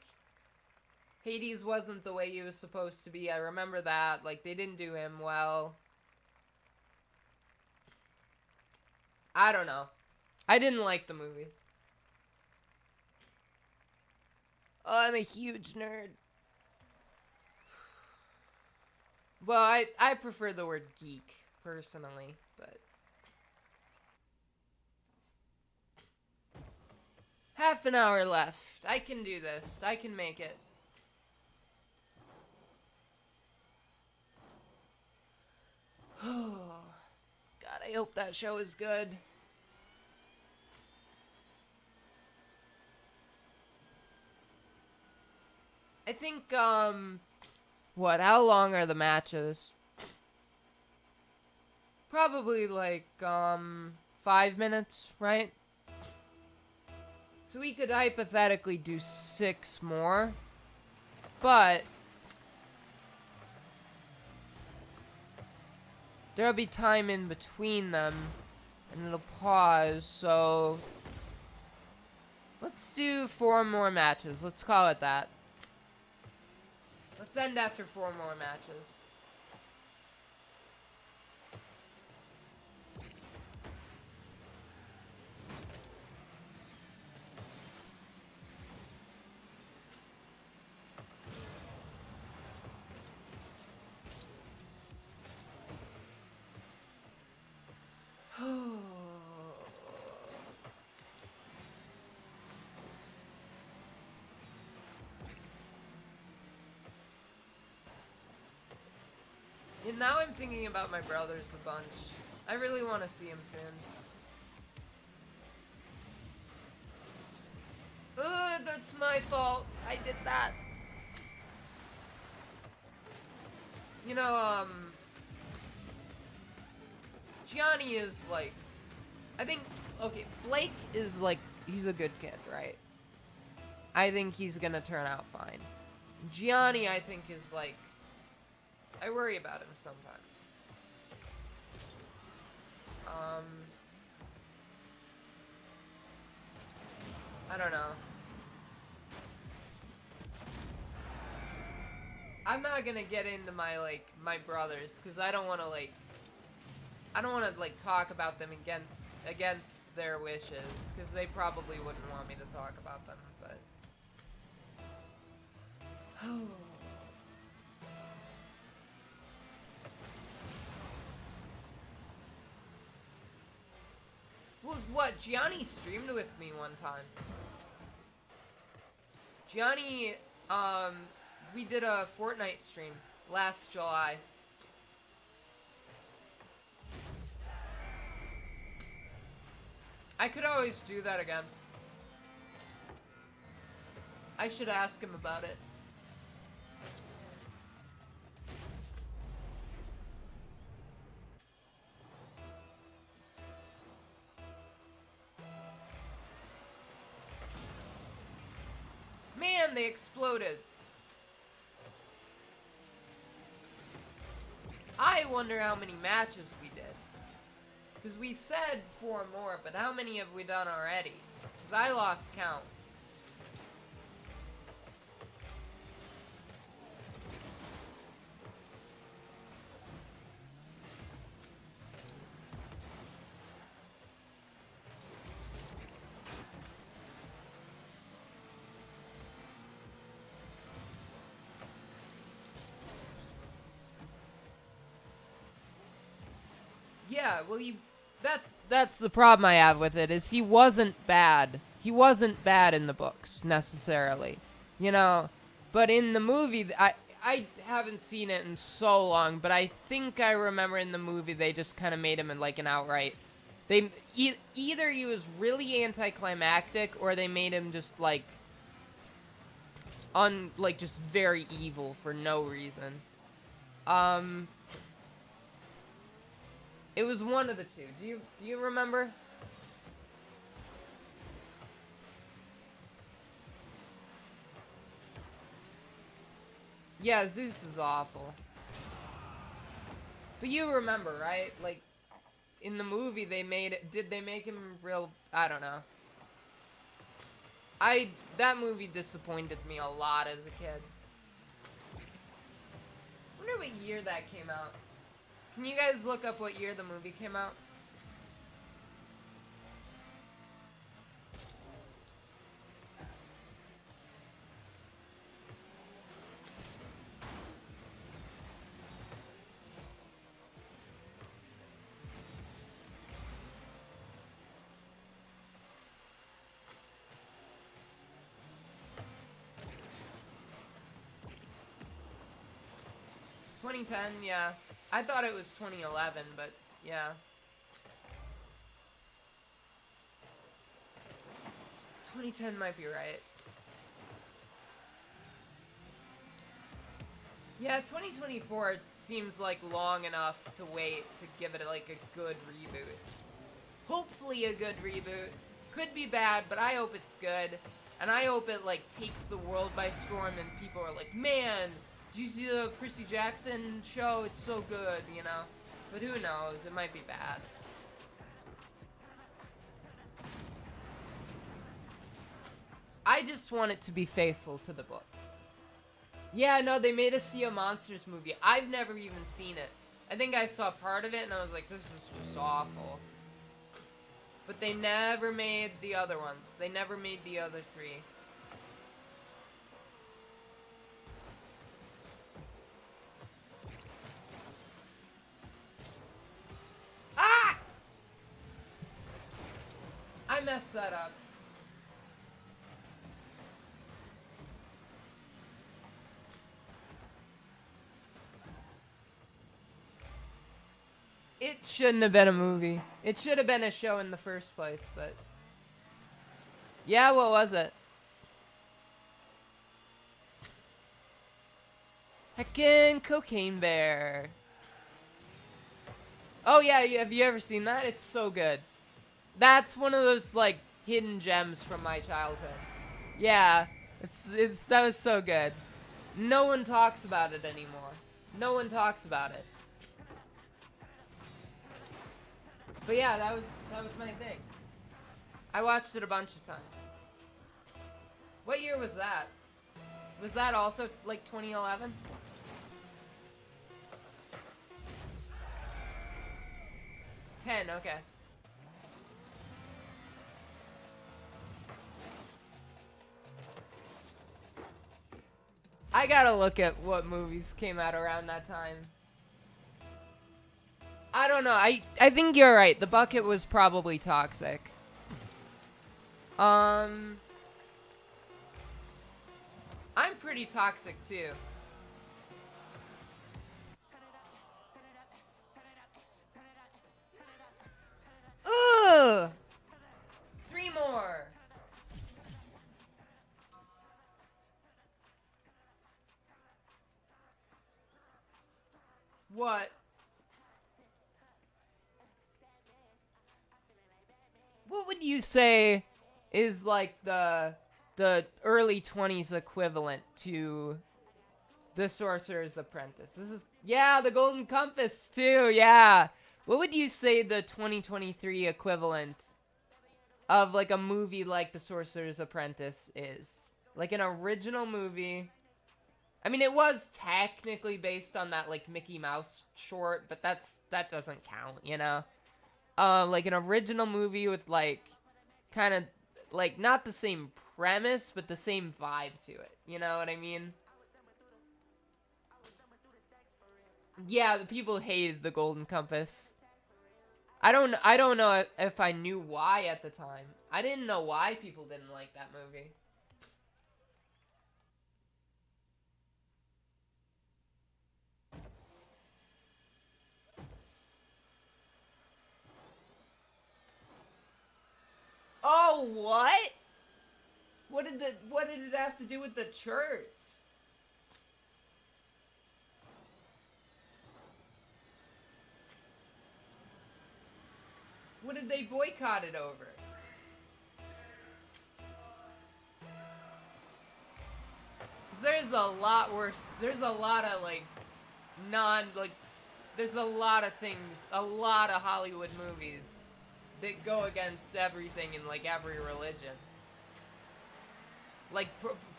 Hades wasn't the way he was supposed to be. I remember that. Like, they didn't do him well. I don't know. I didn't like the movies. Oh, I'm a huge nerd. Well, I prefer the word geek, personally, but... Half an hour left. I can do this. I can make it. Oh, God, I hope that show is good. I think, what, how long are the matches? Probably, like, 5 minutes, right? So we could hypothetically do 6 more, but there'll be time in between them, and it'll pause, so let's do 4 more matches. Let's call it that. end after 4 more matches. And now I'm thinking about my brothers a bunch. I really want to see him soon. Ugh, that's my fault. I did that. You know, Gianni is like, I think, okay, Blake is like, he's a good kid, right? I think he's gonna turn out fine. Gianni, I think, is like, I worry about him sometimes. I don't know. I'm not gonna get into my, like, my brothers, because I don't want to, like, talk about them against their wishes, because they probably wouldn't want me to talk about them, but... Well, what? Gianni streamed with me one time. Gianni, we did a Fortnite stream last July. I could always do that again. I should ask him about it. Man, they exploded. I wonder how many matches we did. Because we said 4 more, but how many have we done already? Because I lost count. Yeah, well, that's the problem I have with it, is he wasn't bad. He wasn't bad in the books, necessarily. You know, but in the movie, I haven't seen it in so long, but I think I remember in the movie they just kind of made him like an outright... Either he was really anticlimactic, or they made him just, like... just very evil for no reason. It was one of the two. Do you remember? Yeah, Zeus is awful. But you remember, right? Like, in the movie they made it... Did they make him real... I don't know. That movie disappointed me a lot as a kid. I wonder what year that came out. Can you guys look up what year the movie came out? $2010, yeah. I thought it was 2011, but yeah. 2010 might be right. Yeah, 2024 seems like long enough to wait to give it like a good reboot. Hopefully a good reboot. Could be bad, but I hope it's good. And I hope it like takes the world by storm and people are like, man, did you see the Percy Jackson show? It's so good, you know? But who knows? It might be bad. I just want it to be faithful to the book. Yeah, no, they made a Sea of Monsters movie. I've never even seen it. I think I saw part of it and I was like, this is just awful. But they never made the other ones. They never made the other three. Ah! I messed that up. It shouldn't have been a movie. It should have been a show in the first place, but... Yeah, what was it? Heckin' Cocaine Bear. Oh yeah, have you ever seen that? It's so good. That's one of those, like, hidden gems from my childhood. Yeah, that was so good. No one talks about it anymore. No one talks about it. But yeah, that was my thing. I watched it a bunch of times. What year was that? Was that also like 2011? Okay. I gotta look at what movies came out around that time. I don't know. I think you're right. The bucket was probably toxic. I'm pretty toxic too. Ugh! 3 more. What? What would you say is like the early 20s equivalent to The Sorcerer's Apprentice? This is, yeah, The Golden Compass too. Yeah. What would you say the 2023 equivalent of like a movie like The Sorcerer's Apprentice is? Like an original movie. I mean, it was technically based on that like Mickey Mouse short, but that doesn't count, you know? Like an original movie with like kind of like not the same premise, but the same vibe to it. You know what I mean? Yeah, the people hated The Golden Compass. I don't know if I knew why at the time. I didn't know why people didn't like that movie. Oh, what? What did it have to do with the church? What did they boycott it over? There's a lot worse. There's a lot of like there's a lot of things, a lot of Hollywood movies that go against everything in like every religion. Like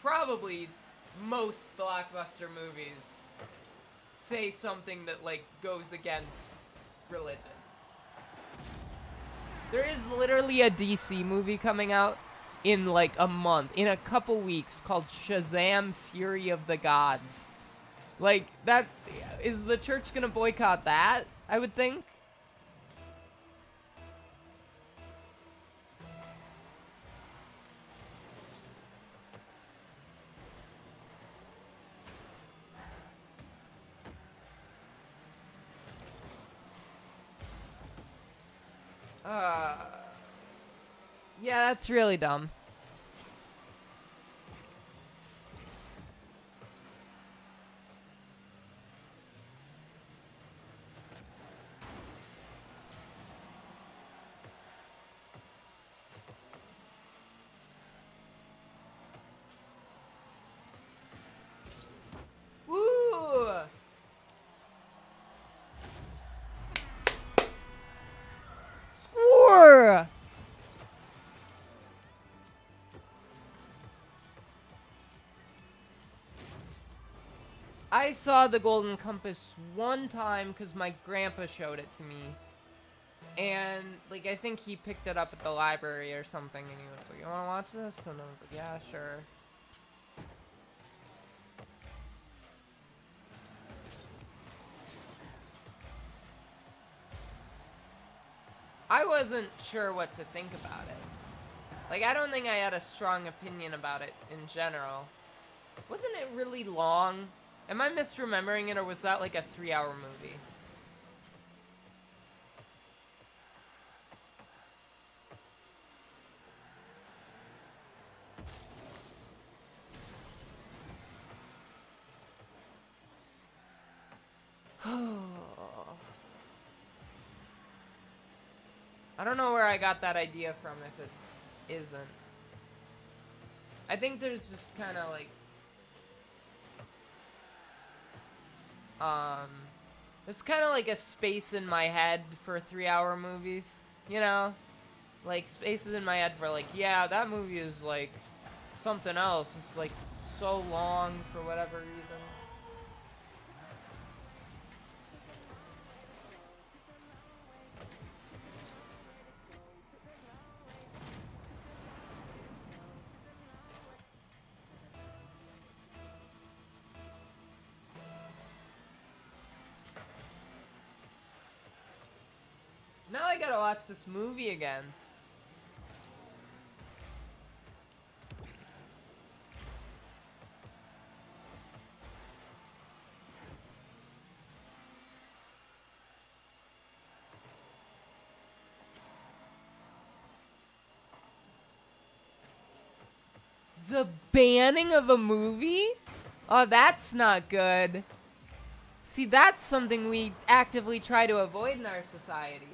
probably most blockbuster movies say something that like goes against religion. There is literally a DC movie coming out in like a month, in a couple weeks, called Shazam: Fury of the Gods. Like, that, is the church gonna boycott that? I would think. Uh, yeah, that's really dumb. Woo! Score! I saw the Golden Compass one time because my grandpa showed it to me. And, like, I think he picked it up at the library or something, and he was like, you wanna watch this? And I was like, yeah, sure. I wasn't sure what to think about it. Like, I don't think I had a strong opinion about it in general. Wasn't it really long? Am I misremembering it, or was that like a 3-hour movie? I don't know where I got that idea from if it isn't. I think there's just kind of like... There's kind of like a space in my head for 3-hour movies, you know? Like, spaces in my head for like, yeah, that movie is like something else. It's like so long for whatever reason. Now I gotta watch this movie again. The banning of a movie? Oh, that's not good. See, that's something we actively try to avoid in our society.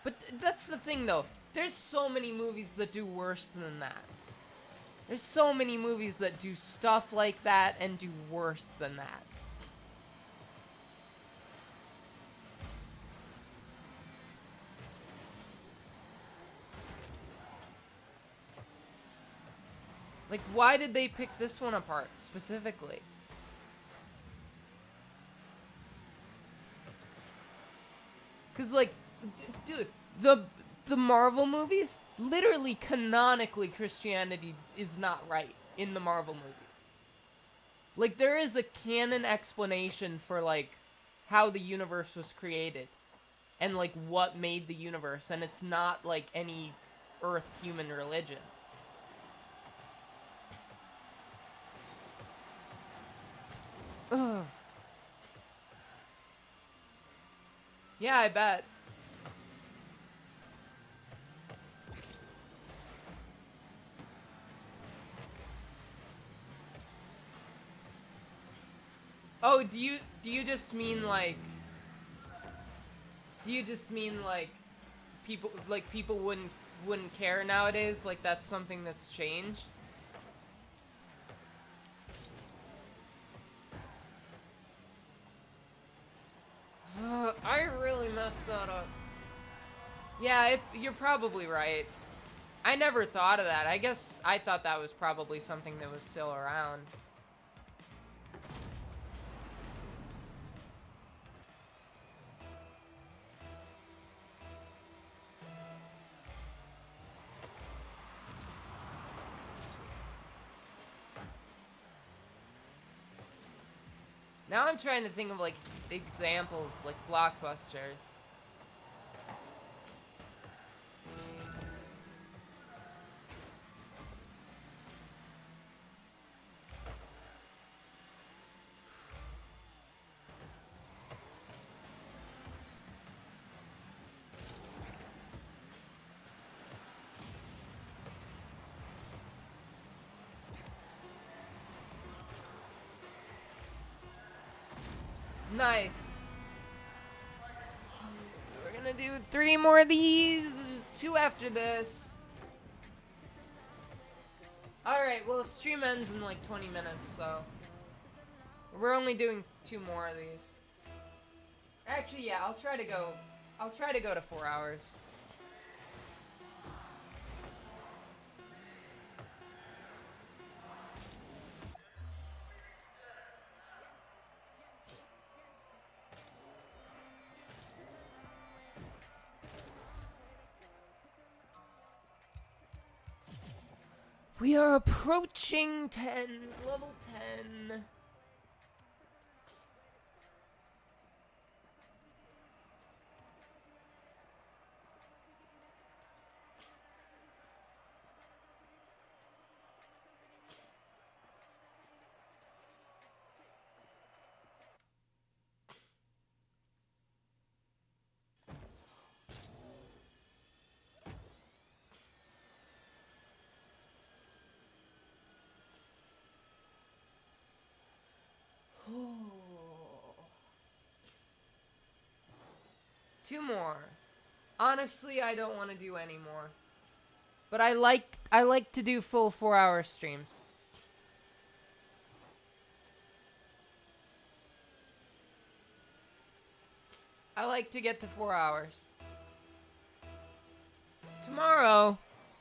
But that's the thing, though. There's so many movies that do worse than that. There's so many movies that do stuff like that and do worse than that. Like, why did they pick this one apart, specifically? Because, like, dude, the Marvel movies, literally, canonically, Christianity is not right in the Marvel movies. Like, there is a canon explanation for, like, how the universe was created. And, like, what made the universe. And it's not, like, any Earth human religion. Ugh. Yeah, I bet. Oh, do you just mean like... Do you just mean like people wouldn't care nowadays? Like that's something that's changed? I really messed that up. Yeah, you're probably right. I never thought of that. I guess I thought that was probably something that was still around. Now I'm trying to think of like examples, like blockbusters. Nice. We're gonna do 3 more of these, 2 after this. Alright, well, stream ends in like 20 minutes, so... We're only doing 2 more of these. Actually, yeah, I'll try to go to 4 hours. We are approaching 10, level 10. Two more. Honestly, I don't want to do any more. But I like to do full 4-hour streams. I like to get to 4 hours.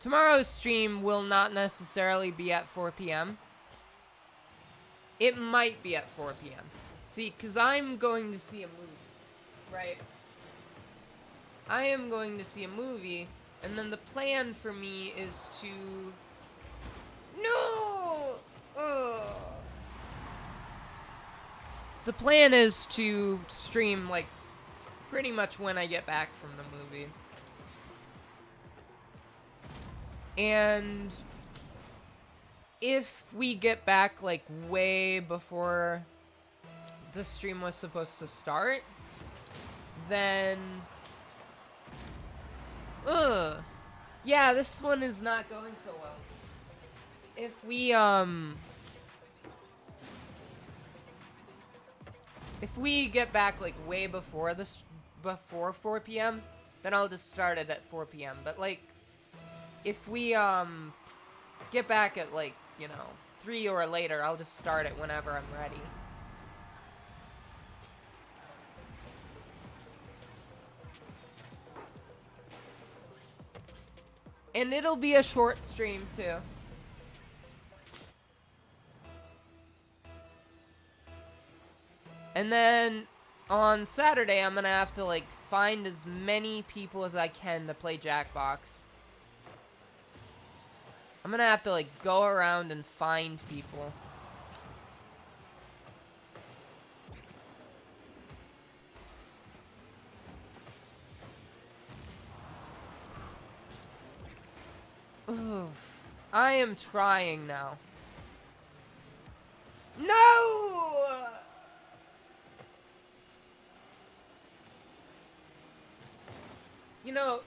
Tomorrow's stream will not necessarily be at 4 p.m. It might be at 4 p.m. See, because I'm going to see a movie, right? I am going to see a movie, and then the plan for me is to... No! Ugh. The plan is to stream, like, pretty much when I get back from the movie. And if we get back, like, way before the stream was supposed to start, then... Ugh. Yeah, this one is not going so well. If we get back, like, way before before 4 p.m., then I'll just start it at 4 p.m. But, like, if we, get back at, like, 3 or later, I'll just start it whenever I'm ready. And it'll be a short stream, too. And then, on Saturday, I'm gonna have to, like, find as many people as I can to play Jackbox. I'm gonna have to, like, go around and find people. Oof. I am trying now. No! You know,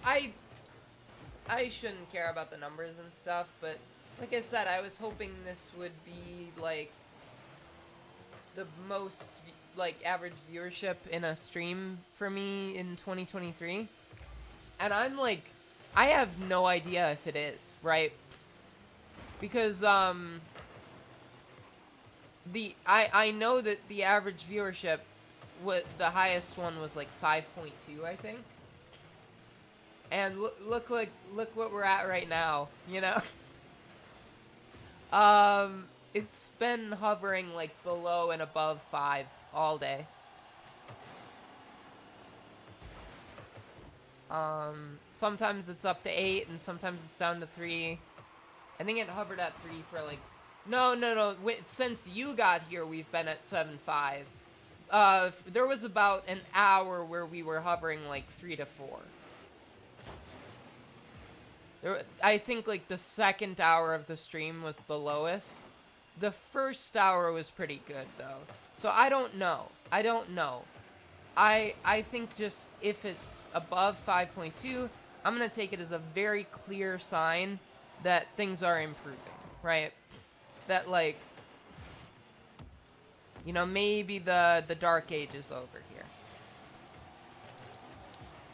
I shouldn't care about the numbers and stuff, but like I said, I was hoping this would be, like, the most, like, average viewership in a stream for me in 2023. And I'm like, I have no idea if it is, right? Because, I know that the average viewership, the highest one was, like, 5.2, I think. And look what we're at right now, you know? It's been hovering, like, below and above 5 all day. Sometimes it's up to 8, and sometimes it's down to 3. I think it hovered at 3 for, like... No. Since you got here, we've been at 7.5. There was about an hour where we were hovering, like, 3 to 4. I think, like, the second hour of the stream was the lowest. The first hour was pretty good, though. So I don't know. I think just if it's above 5.2, I'm gonna take it as a very clear sign that things are improving, right? That, like, maybe the dark age is over here.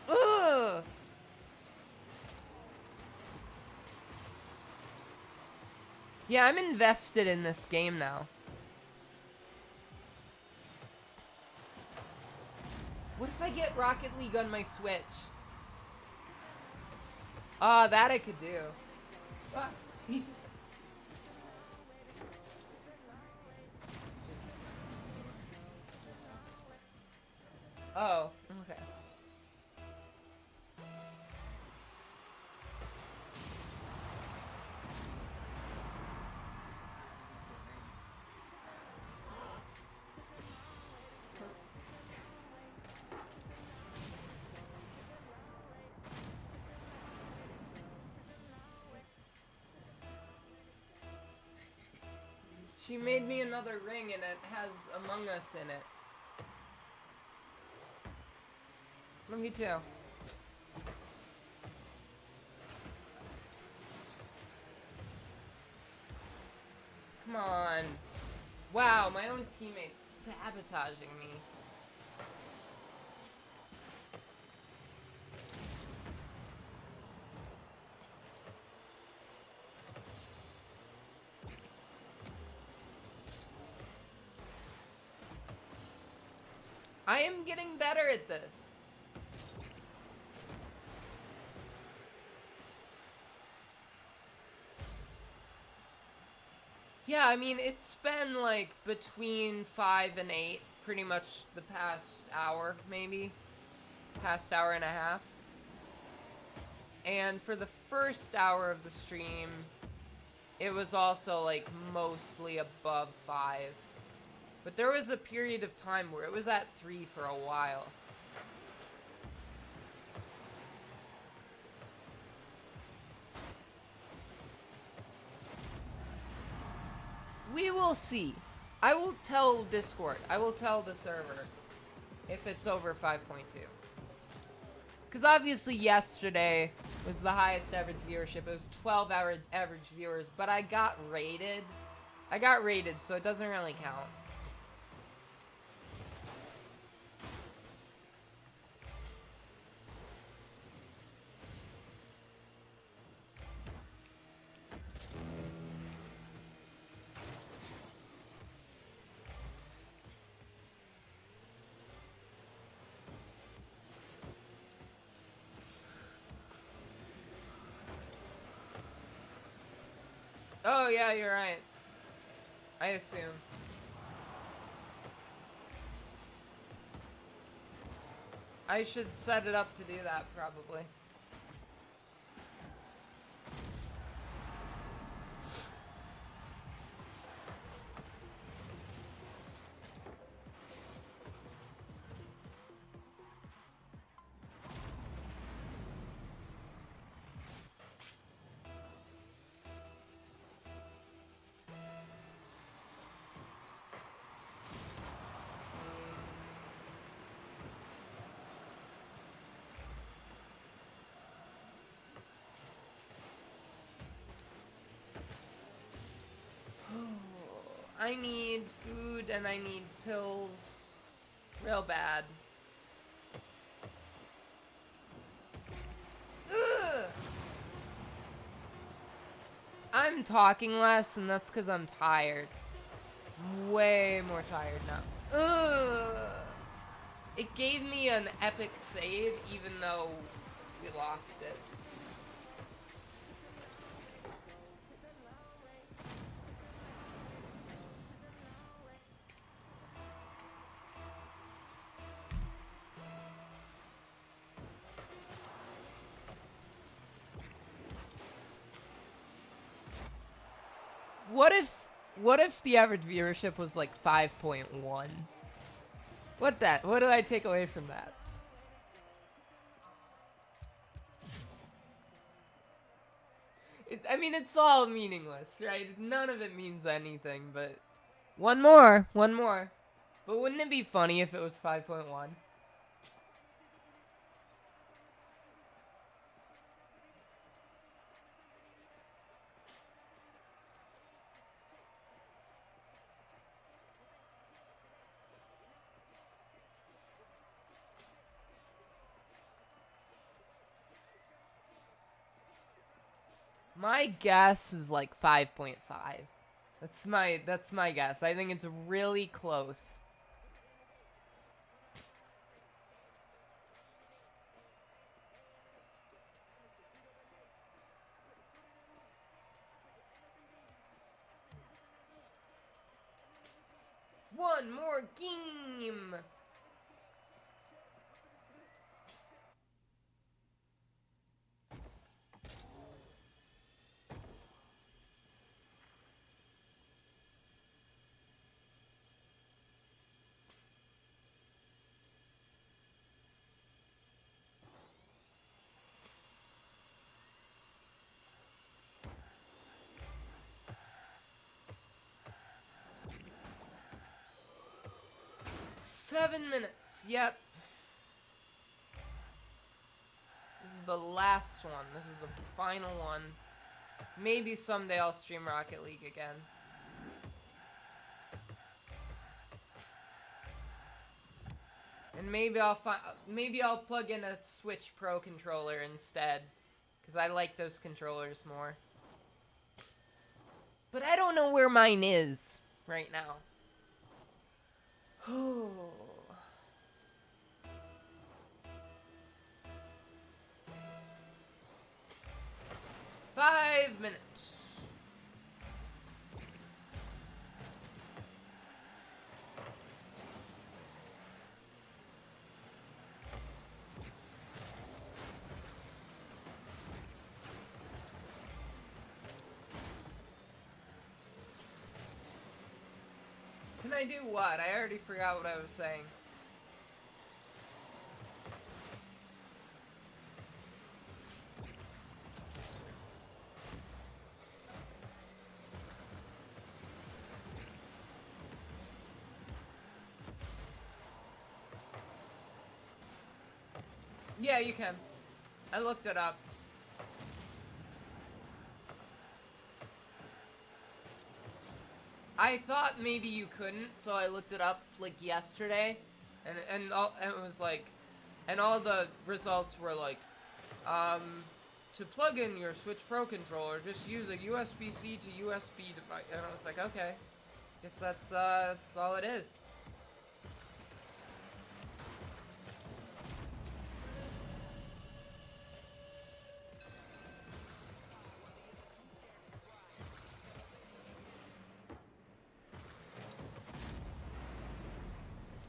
Ugh! Yeah, I'm invested in this game now. What if I get Rocket League on my Switch? Ah, that I could do. Ah. Oh, okay. She made me another ring and it has Among Us in it. Me too. Come on. Wow, my own teammates sabotaging me. I am getting better at this. Yeah, I mean, it's been like between 5 and 8 pretty much the past hour, maybe. Past hour and a half. And for the first hour of the stream, it was also like mostly above 5. But there was a period of time where it was at 3 for a while. We will see. I will tell Discord. I will tell the server if it's over 5.2. Because obviously yesterday was the highest average viewership. It was 12 average viewers, but I got rated. I got rated, so it doesn't really count. Oh, yeah, you're right. I assume. I should set it up to do that, probably. I need food and I need pills real bad. Ugh. I'm talking less and that's because I'm tired. Way more tired now. Ugh. It gave me an epic save even though we lost it. What if the average viewership was like 5.1? What do I take away from that? I mean, it's all meaningless, right? None of it means anything, but... One more. But wouldn't it be funny if it was 5.1? My guess is like 5.5. That's my guess. I think it's really close. One more game. Seven minutes, yep. This is the last one. This is the final one. Maybe someday I'll stream Rocket League again. And maybe I'll plug in a Switch Pro controller instead, because I like those controllers more. But I don't know where mine is right now. Oh. 5 minutes. Can I do what? I already forgot what I was saying. Yeah, you can. I looked it up. I thought maybe you couldn't, so I looked it up like yesterday, and it was like, and all the results were like, to plug in your Switch Pro controller, just use a USB-C to USB device, and I was like, okay, guess that's all it is.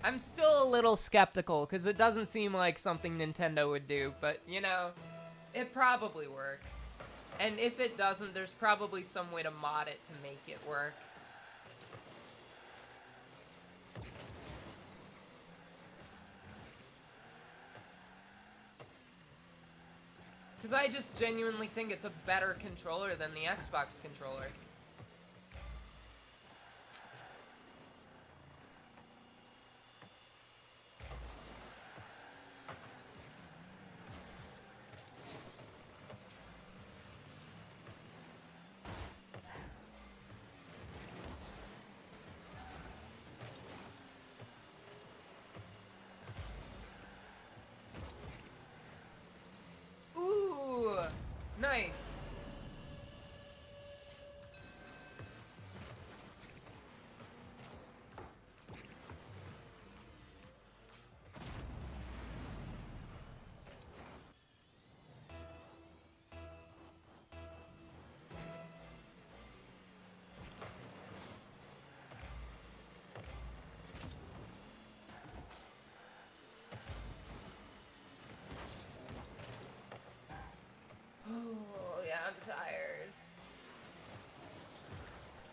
I'm still a little skeptical, because it doesn't seem like something Nintendo would do, but, you know, it probably works. And if it doesn't, there's probably some way to mod it to make it work. Because I just genuinely think it's a better controller than the Xbox controller. Nice. Oh, yeah, I'm tired.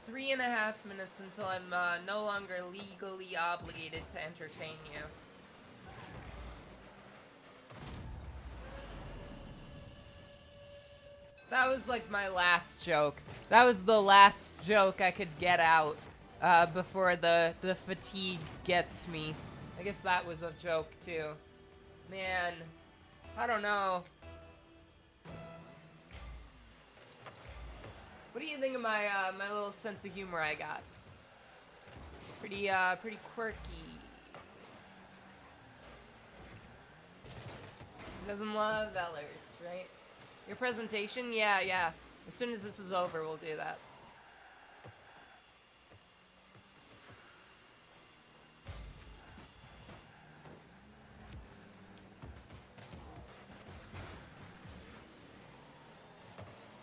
3.5 minutes until I'm no longer legally obligated to entertain you. That was like my last joke. That was the last joke I could get out before the fatigue gets me. I guess that was a joke too. Man, I don't know. What do you think of my my little sense of humor I got? Pretty quirky. Doesn't love Ellers, right? Your presentation? Yeah. As soon as this is over, we'll do that.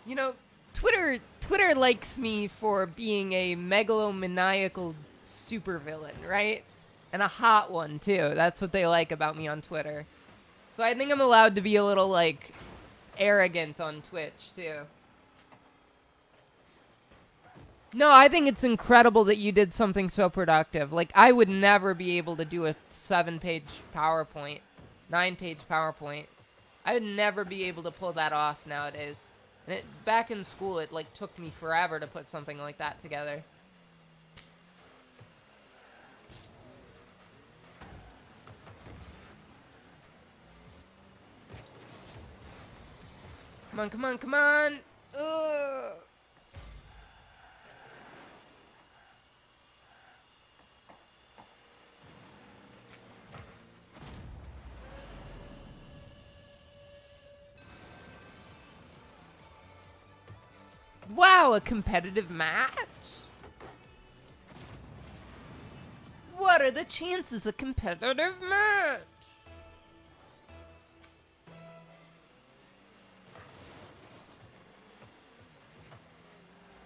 You know, Twitter likes me for being a megalomaniacal supervillain, right? And a hot one, too. That's what they like about me on Twitter. So I think I'm allowed to be a little, like, arrogant on Twitch, too. No, I think it's incredible that you did something so productive. Like, I would never be able to do a 7-page PowerPoint, 9-page PowerPoint. I would never be able to pull that off nowadays. And back in school, it, like, took me forever to put something like that together. Come on, come on, come on! Ugh. Wow, a competitive match? What are the chances a competitive match?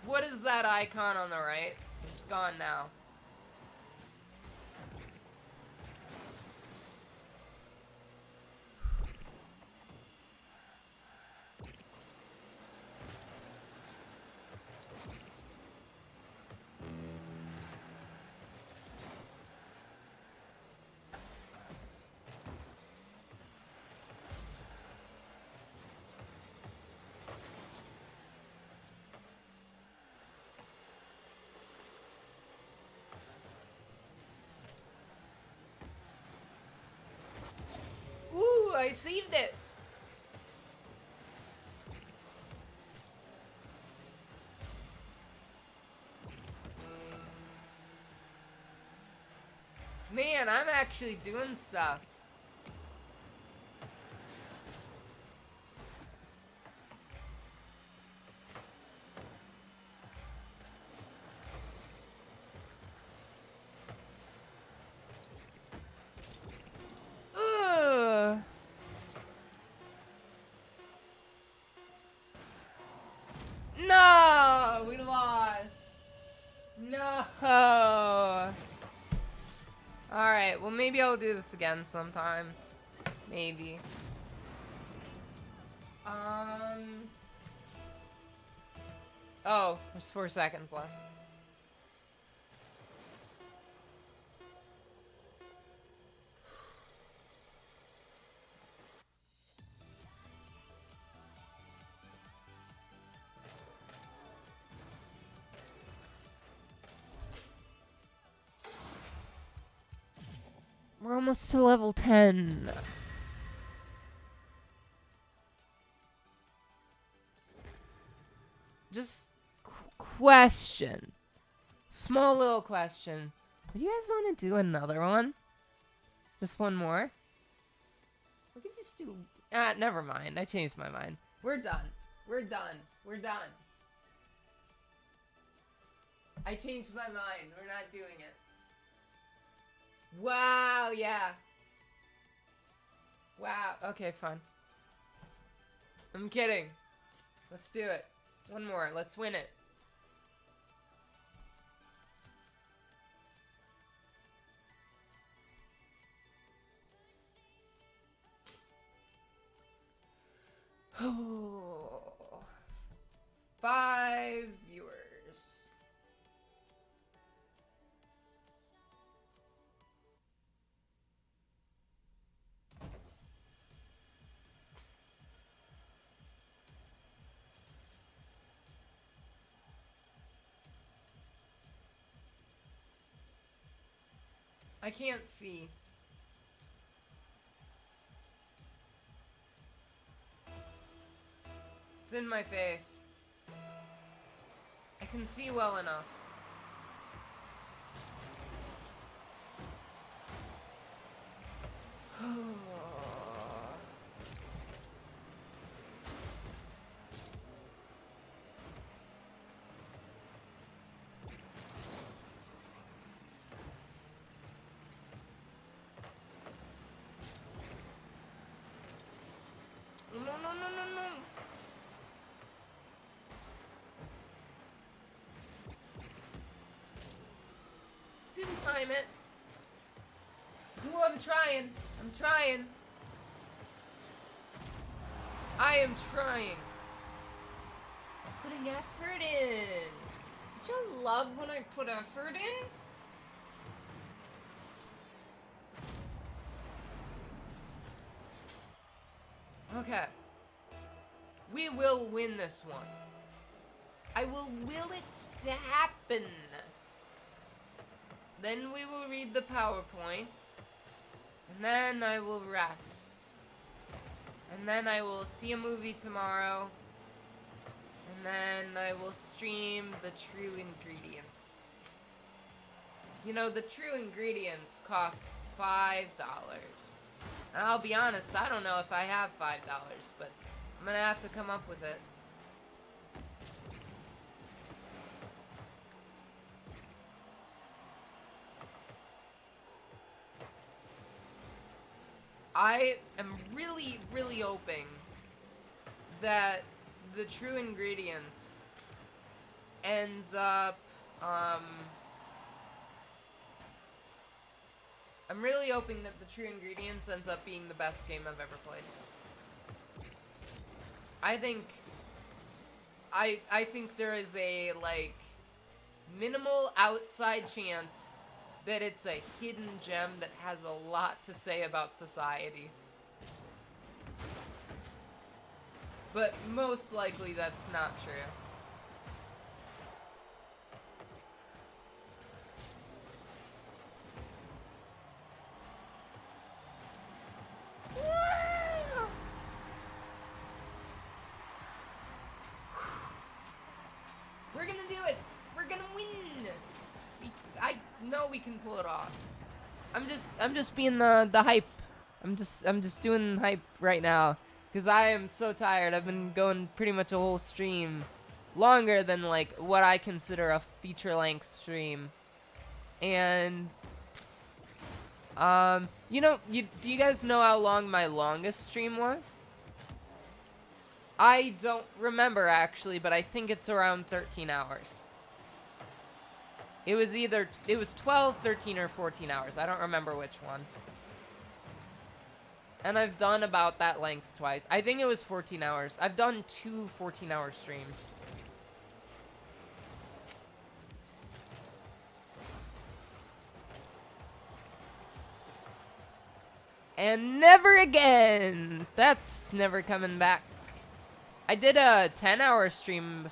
What is that icon on the right? It's gone now. Ooh, I saved it. Man, I'm actually doing stuff. Ugh. No, we lost. No. Alright, well maybe I'll do this again sometime. Maybe. Oh, there's 4 seconds left. We're almost to level 10. Just question. Small little question. Do you guys want to do another one? Just one more? We could just do... never mind. I changed my mind. We're done. We're done. We're done. I changed my mind. We're not doing it. Wow, yeah. Wow. Okay, fine. I'm kidding. Let's do it. One more. Let's win it. Oh. 5 viewers. I can't see. It's in my face. I can see well enough. No, no, no, no, no. Didn't time it. Ooh, I'm trying. I'm trying. I am trying. I'm putting effort in. Don't you love when I put effort in? Okay. We will win this one. I will it to happen. Then we will read the PowerPoint. And then I will rest. And then I will see a movie tomorrow. And then I will stream the true ingredients. You know, the true ingredients costs $5. And I'll be honest, I don't know if I have $5, but I'm gonna have to come up with it. I am really, really hoping that the true ingredients ends up, I'm really hoping that the true ingredients ends up being the best game I've ever played. I think there is a, like, minimal outside chance that it's a hidden gem that has a lot to say about society. But most likely that's not true. We're gonna do it! We're gonna win! I know we can pull it off. I'm just being the hype. I'm just doing hype right now. Cause I am so tired. I've been going pretty much a whole stream. Longer than like what I consider a feature-length stream. And you know, do you guys know how long my longest stream was? I don't remember actually, but I think it's around 13 hours. It was 12, 13, or 14 hours. I don't remember which one. And I've done about that length twice. I think it was 14 hours. I've done 2 14-hour streams. And never again! That's never coming back. I did a 10-hour stream a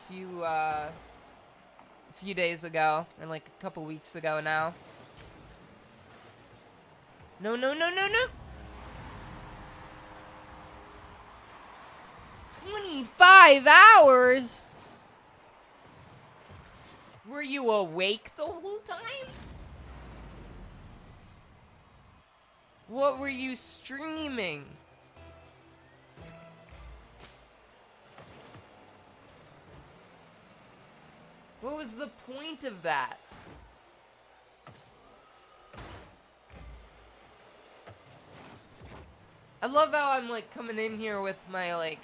few days ago, or like a couple weeks ago now. No, no, no, no, no! 25 hours? Were you awake the whole time? What were you streaming? What was the point of that? I love how I'm like coming in here with my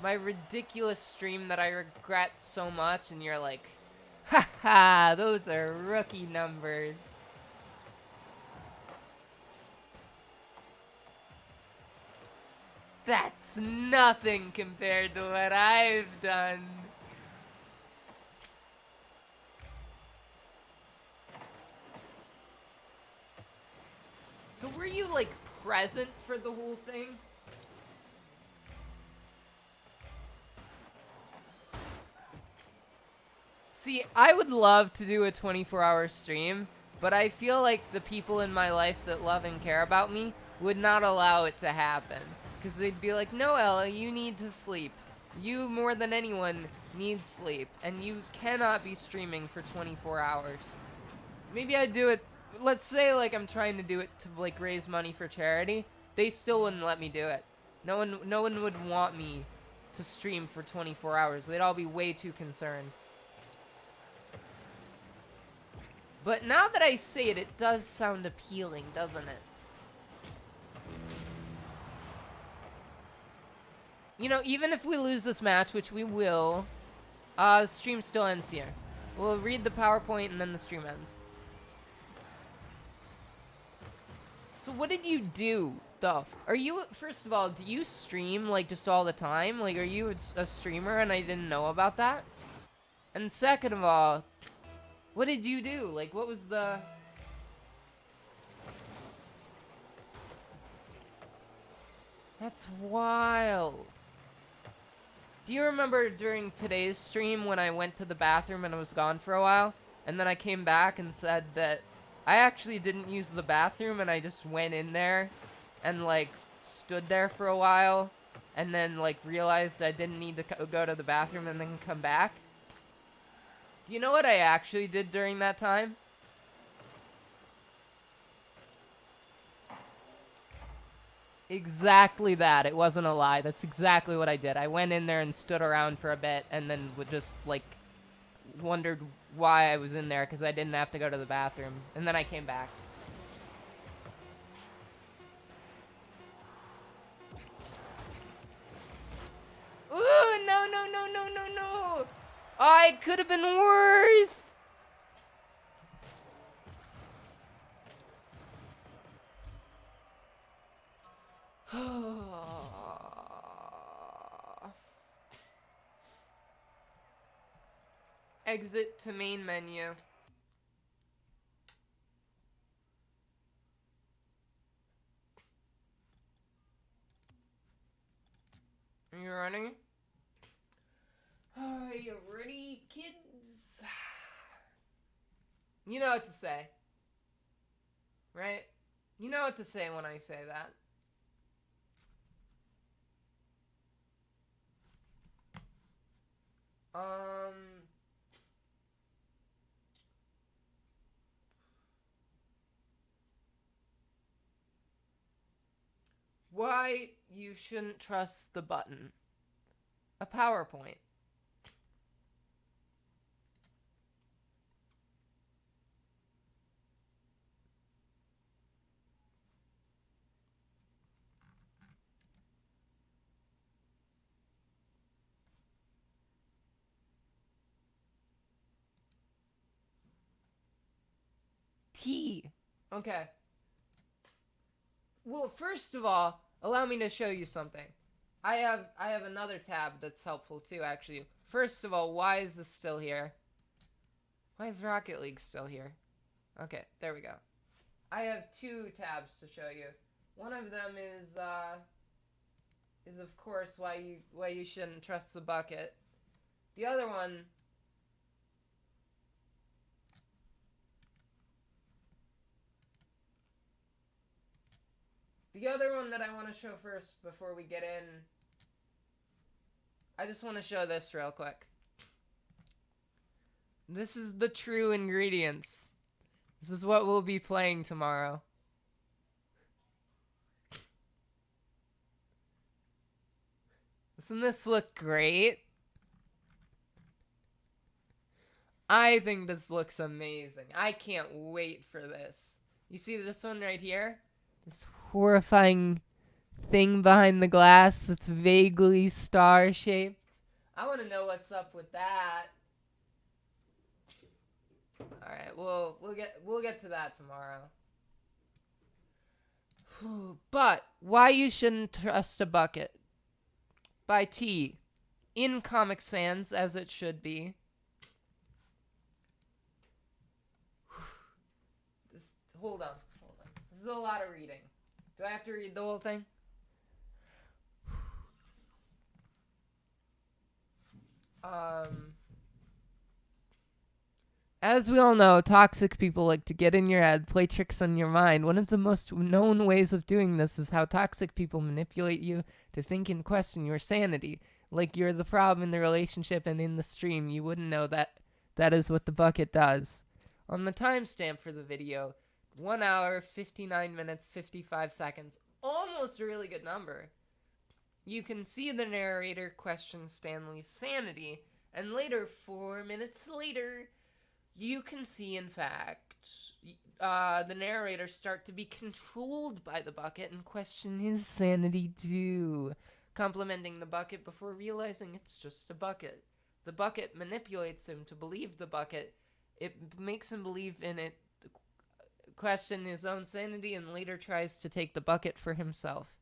my ridiculous stream that I regret so much, and you're like, haha, those are rookie numbers. That's nothing compared to what I've done. So were you, like, present for the whole thing? See, I would love to do a 24-hour stream, but I feel like the people in my life that love and care about me would not allow it to happen. Because they'd be like, no, Ella, you need to sleep. You, more than anyone, need sleep. And you cannot be streaming for 24 hours. Maybe I'd do it. Let's say, like, I'm trying to do it to, like, raise money for charity. They still wouldn't let me do it. No one would want me to stream for 24 hours. They'd all be way too concerned. But now that I say it, it does sound appealing, doesn't it? You know, even if we lose this match, which we will, the stream still ends here. We'll read the PowerPoint and then the stream ends. So what did you do, though? Are you, first of all, do you stream, like, just all the time? Like, are you a streamer and I didn't know about that? And second of all, what did you do? Like, what was the... That's wild. Do you remember during today's stream when I went to the bathroom and I was gone for a while? And then I came back and said that I actually didn't use the bathroom and I just went in there and, like, stood there for a while and then, like, realized I didn't need to go to the bathroom and then come back? Do you know what I actually did during that time? Exactly that. It wasn't a lie. That's exactly what I did. I went in there and stood around for a bit and then would just, like, wondered why I was in there because I didn't have to go to the bathroom. And then I came back. Ooh, no, no, no, no, no, no. Oh, it could have been worse. Exit to main menu. Are you running? Are you ready, kids? You know what to say. Right? You know what to say when I say that. Why you shouldn't trust the button. A PowerPoint. T. Okay. Well, first of all, allow me to show you something. I have another tab that's helpful too, actually. First of all, why is this still here? Why is Rocket League still here? Okay, there we go. I have two tabs to show you. One of them is of course why you shouldn't trust the bucket. The other one that I want to show first before we get in, I just want to show this real quick. This is the true ingredients. This is what we'll be playing tomorrow. Doesn't this look great? I think this looks amazing. I can't wait for this. You see this one right here? This horrifying thing behind the glass that's vaguely star-shaped. I want to know what's up with that. All right, we'll get to that tomorrow. But why you shouldn't trust a bucket? By T. In Comic Sans, as it should be. Hold on. This is a lot of reading. Do I have to read the whole thing? As we all know, toxic people like to get in your head, play tricks on your mind. One of the most known ways of doing this is how toxic people manipulate you to think and question your sanity. Like you're the problem in the relationship and in the stream. You wouldn't know that that is what the bucket does. On the timestamp for the video, 1 hour, 59 minutes, 55 seconds. Almost a really good number. You can see the narrator question Stanley's sanity, and later, 4 minutes later, you can see, in fact, the narrator start to be controlled by the bucket and question his sanity too, complimenting the bucket before realizing it's just a bucket. The bucket manipulates him to believe the bucket. It makes him believe in it question his own sanity and later tries to take the bucket for himself.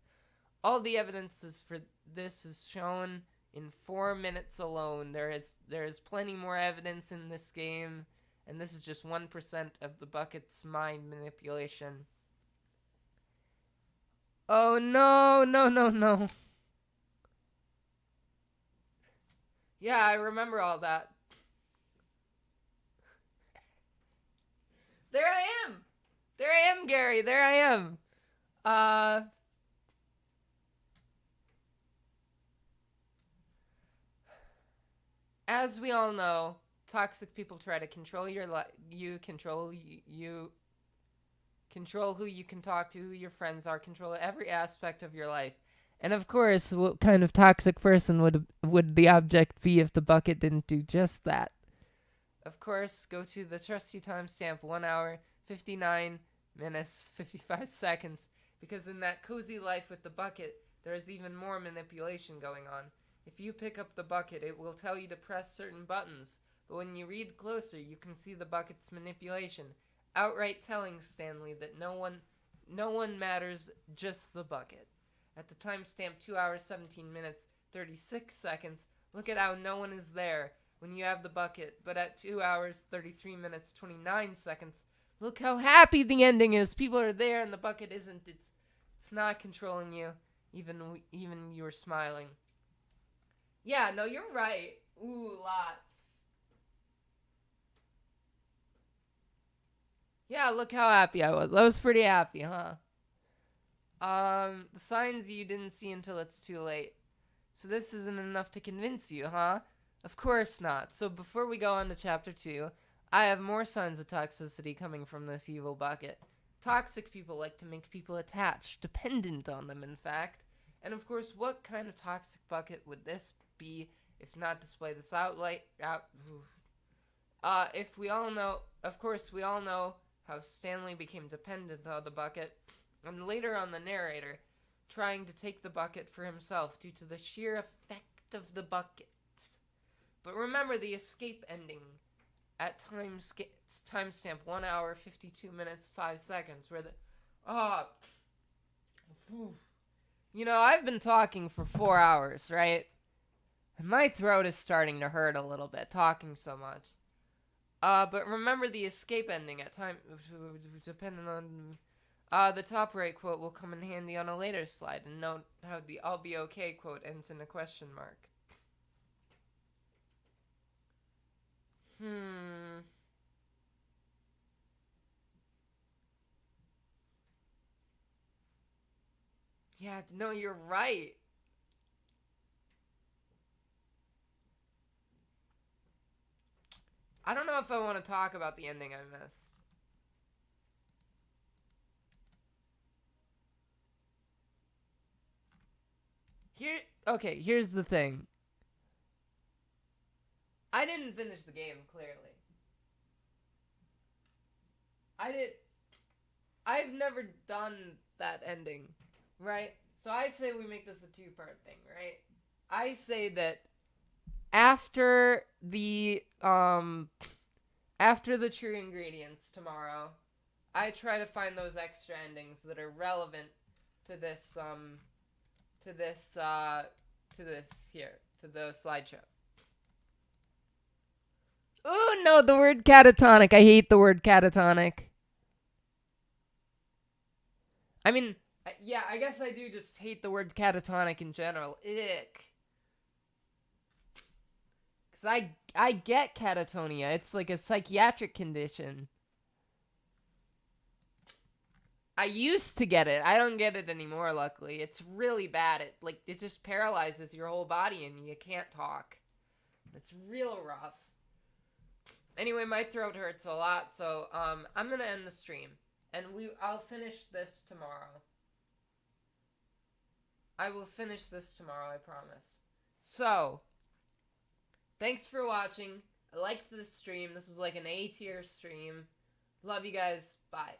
All the evidence for this is shown in 4 minutes alone. There is plenty more evidence in this game, and this is just 1% of the bucket's mind manipulation. Oh no, no, no, no. Yeah, I remember all that. There I am! There I am, Gary! There I am! As we all know, toxic people try to control your control who you can talk to, who your friends are, control every aspect of your life. And of course, what kind of toxic person would the object be if the bucket didn't do just that? Of course, go to the trusty timestamp 1 hour, 59 minutes, 55 seconds, because in that cozy life with the bucket, there is even more manipulation going on. If you pick up the bucket, it will tell you to press certain buttons, but when you read closer, you can see the bucket's manipulation, outright telling Stanley that no one matters, just the bucket. At the timestamp 2 hours, 17 minutes, 36 seconds, look at how no one is there when you have the bucket, but at 2 hours, 33 minutes, 29 seconds, look how happy the ending is. People are there and the bucket isn't. It's not controlling you, even you're smiling. Yeah, no, you're right. Ooh, lots. Yeah, look how happy I was. I was pretty happy, huh? The signs you didn't see until it's too late. So this isn't enough to convince you, huh? Of course not. So before we go on to chapter 2, I have more signs of toxicity coming from this evil bucket. Toxic people like to make people attached, dependent on them, in fact. And of course, what kind of toxic bucket would this be if not display this if we all know, of course, we all know how Stanley became dependent on the bucket, and later on the narrator trying to take the bucket for himself due to the sheer effect of the bucket. But remember the escape ending at timestamp 1 hour, 52 minutes, 5 seconds, where you know, I've been talking for 4 hours, right? And my throat is starting to hurt a little bit, talking so much. But remember the escape ending at time, depending on, the top right quote will come in handy on a later slide, and note how the "I'll be okay" quote ends in a question mark. Yeah, no, you're right. I don't know if I want to talk about the ending I missed. Okay, here's the thing. I didn't finish the game, clearly. I've never done that ending, right? So I say we make this a two-part thing, right? I say that after the true ingredients tomorrow, I try to find those extra endings that are relevant to this to the slideshow. Oh no, the word catatonic. I hate the word catatonic. I mean, yeah, I guess I do just hate the word catatonic in general. Ick. Cause I get catatonia. It's like a psychiatric condition. I used to get it. I don't get it anymore, luckily. It's really bad. It just paralyzes your whole body and you can't talk. It's real rough. Anyway, my throat hurts a lot, so I'm gonna end the stream. And I'll finish this tomorrow. I will finish this tomorrow, I promise. So, thanks for watching. I liked this stream. This was like an A tier stream. Love you guys. Bye.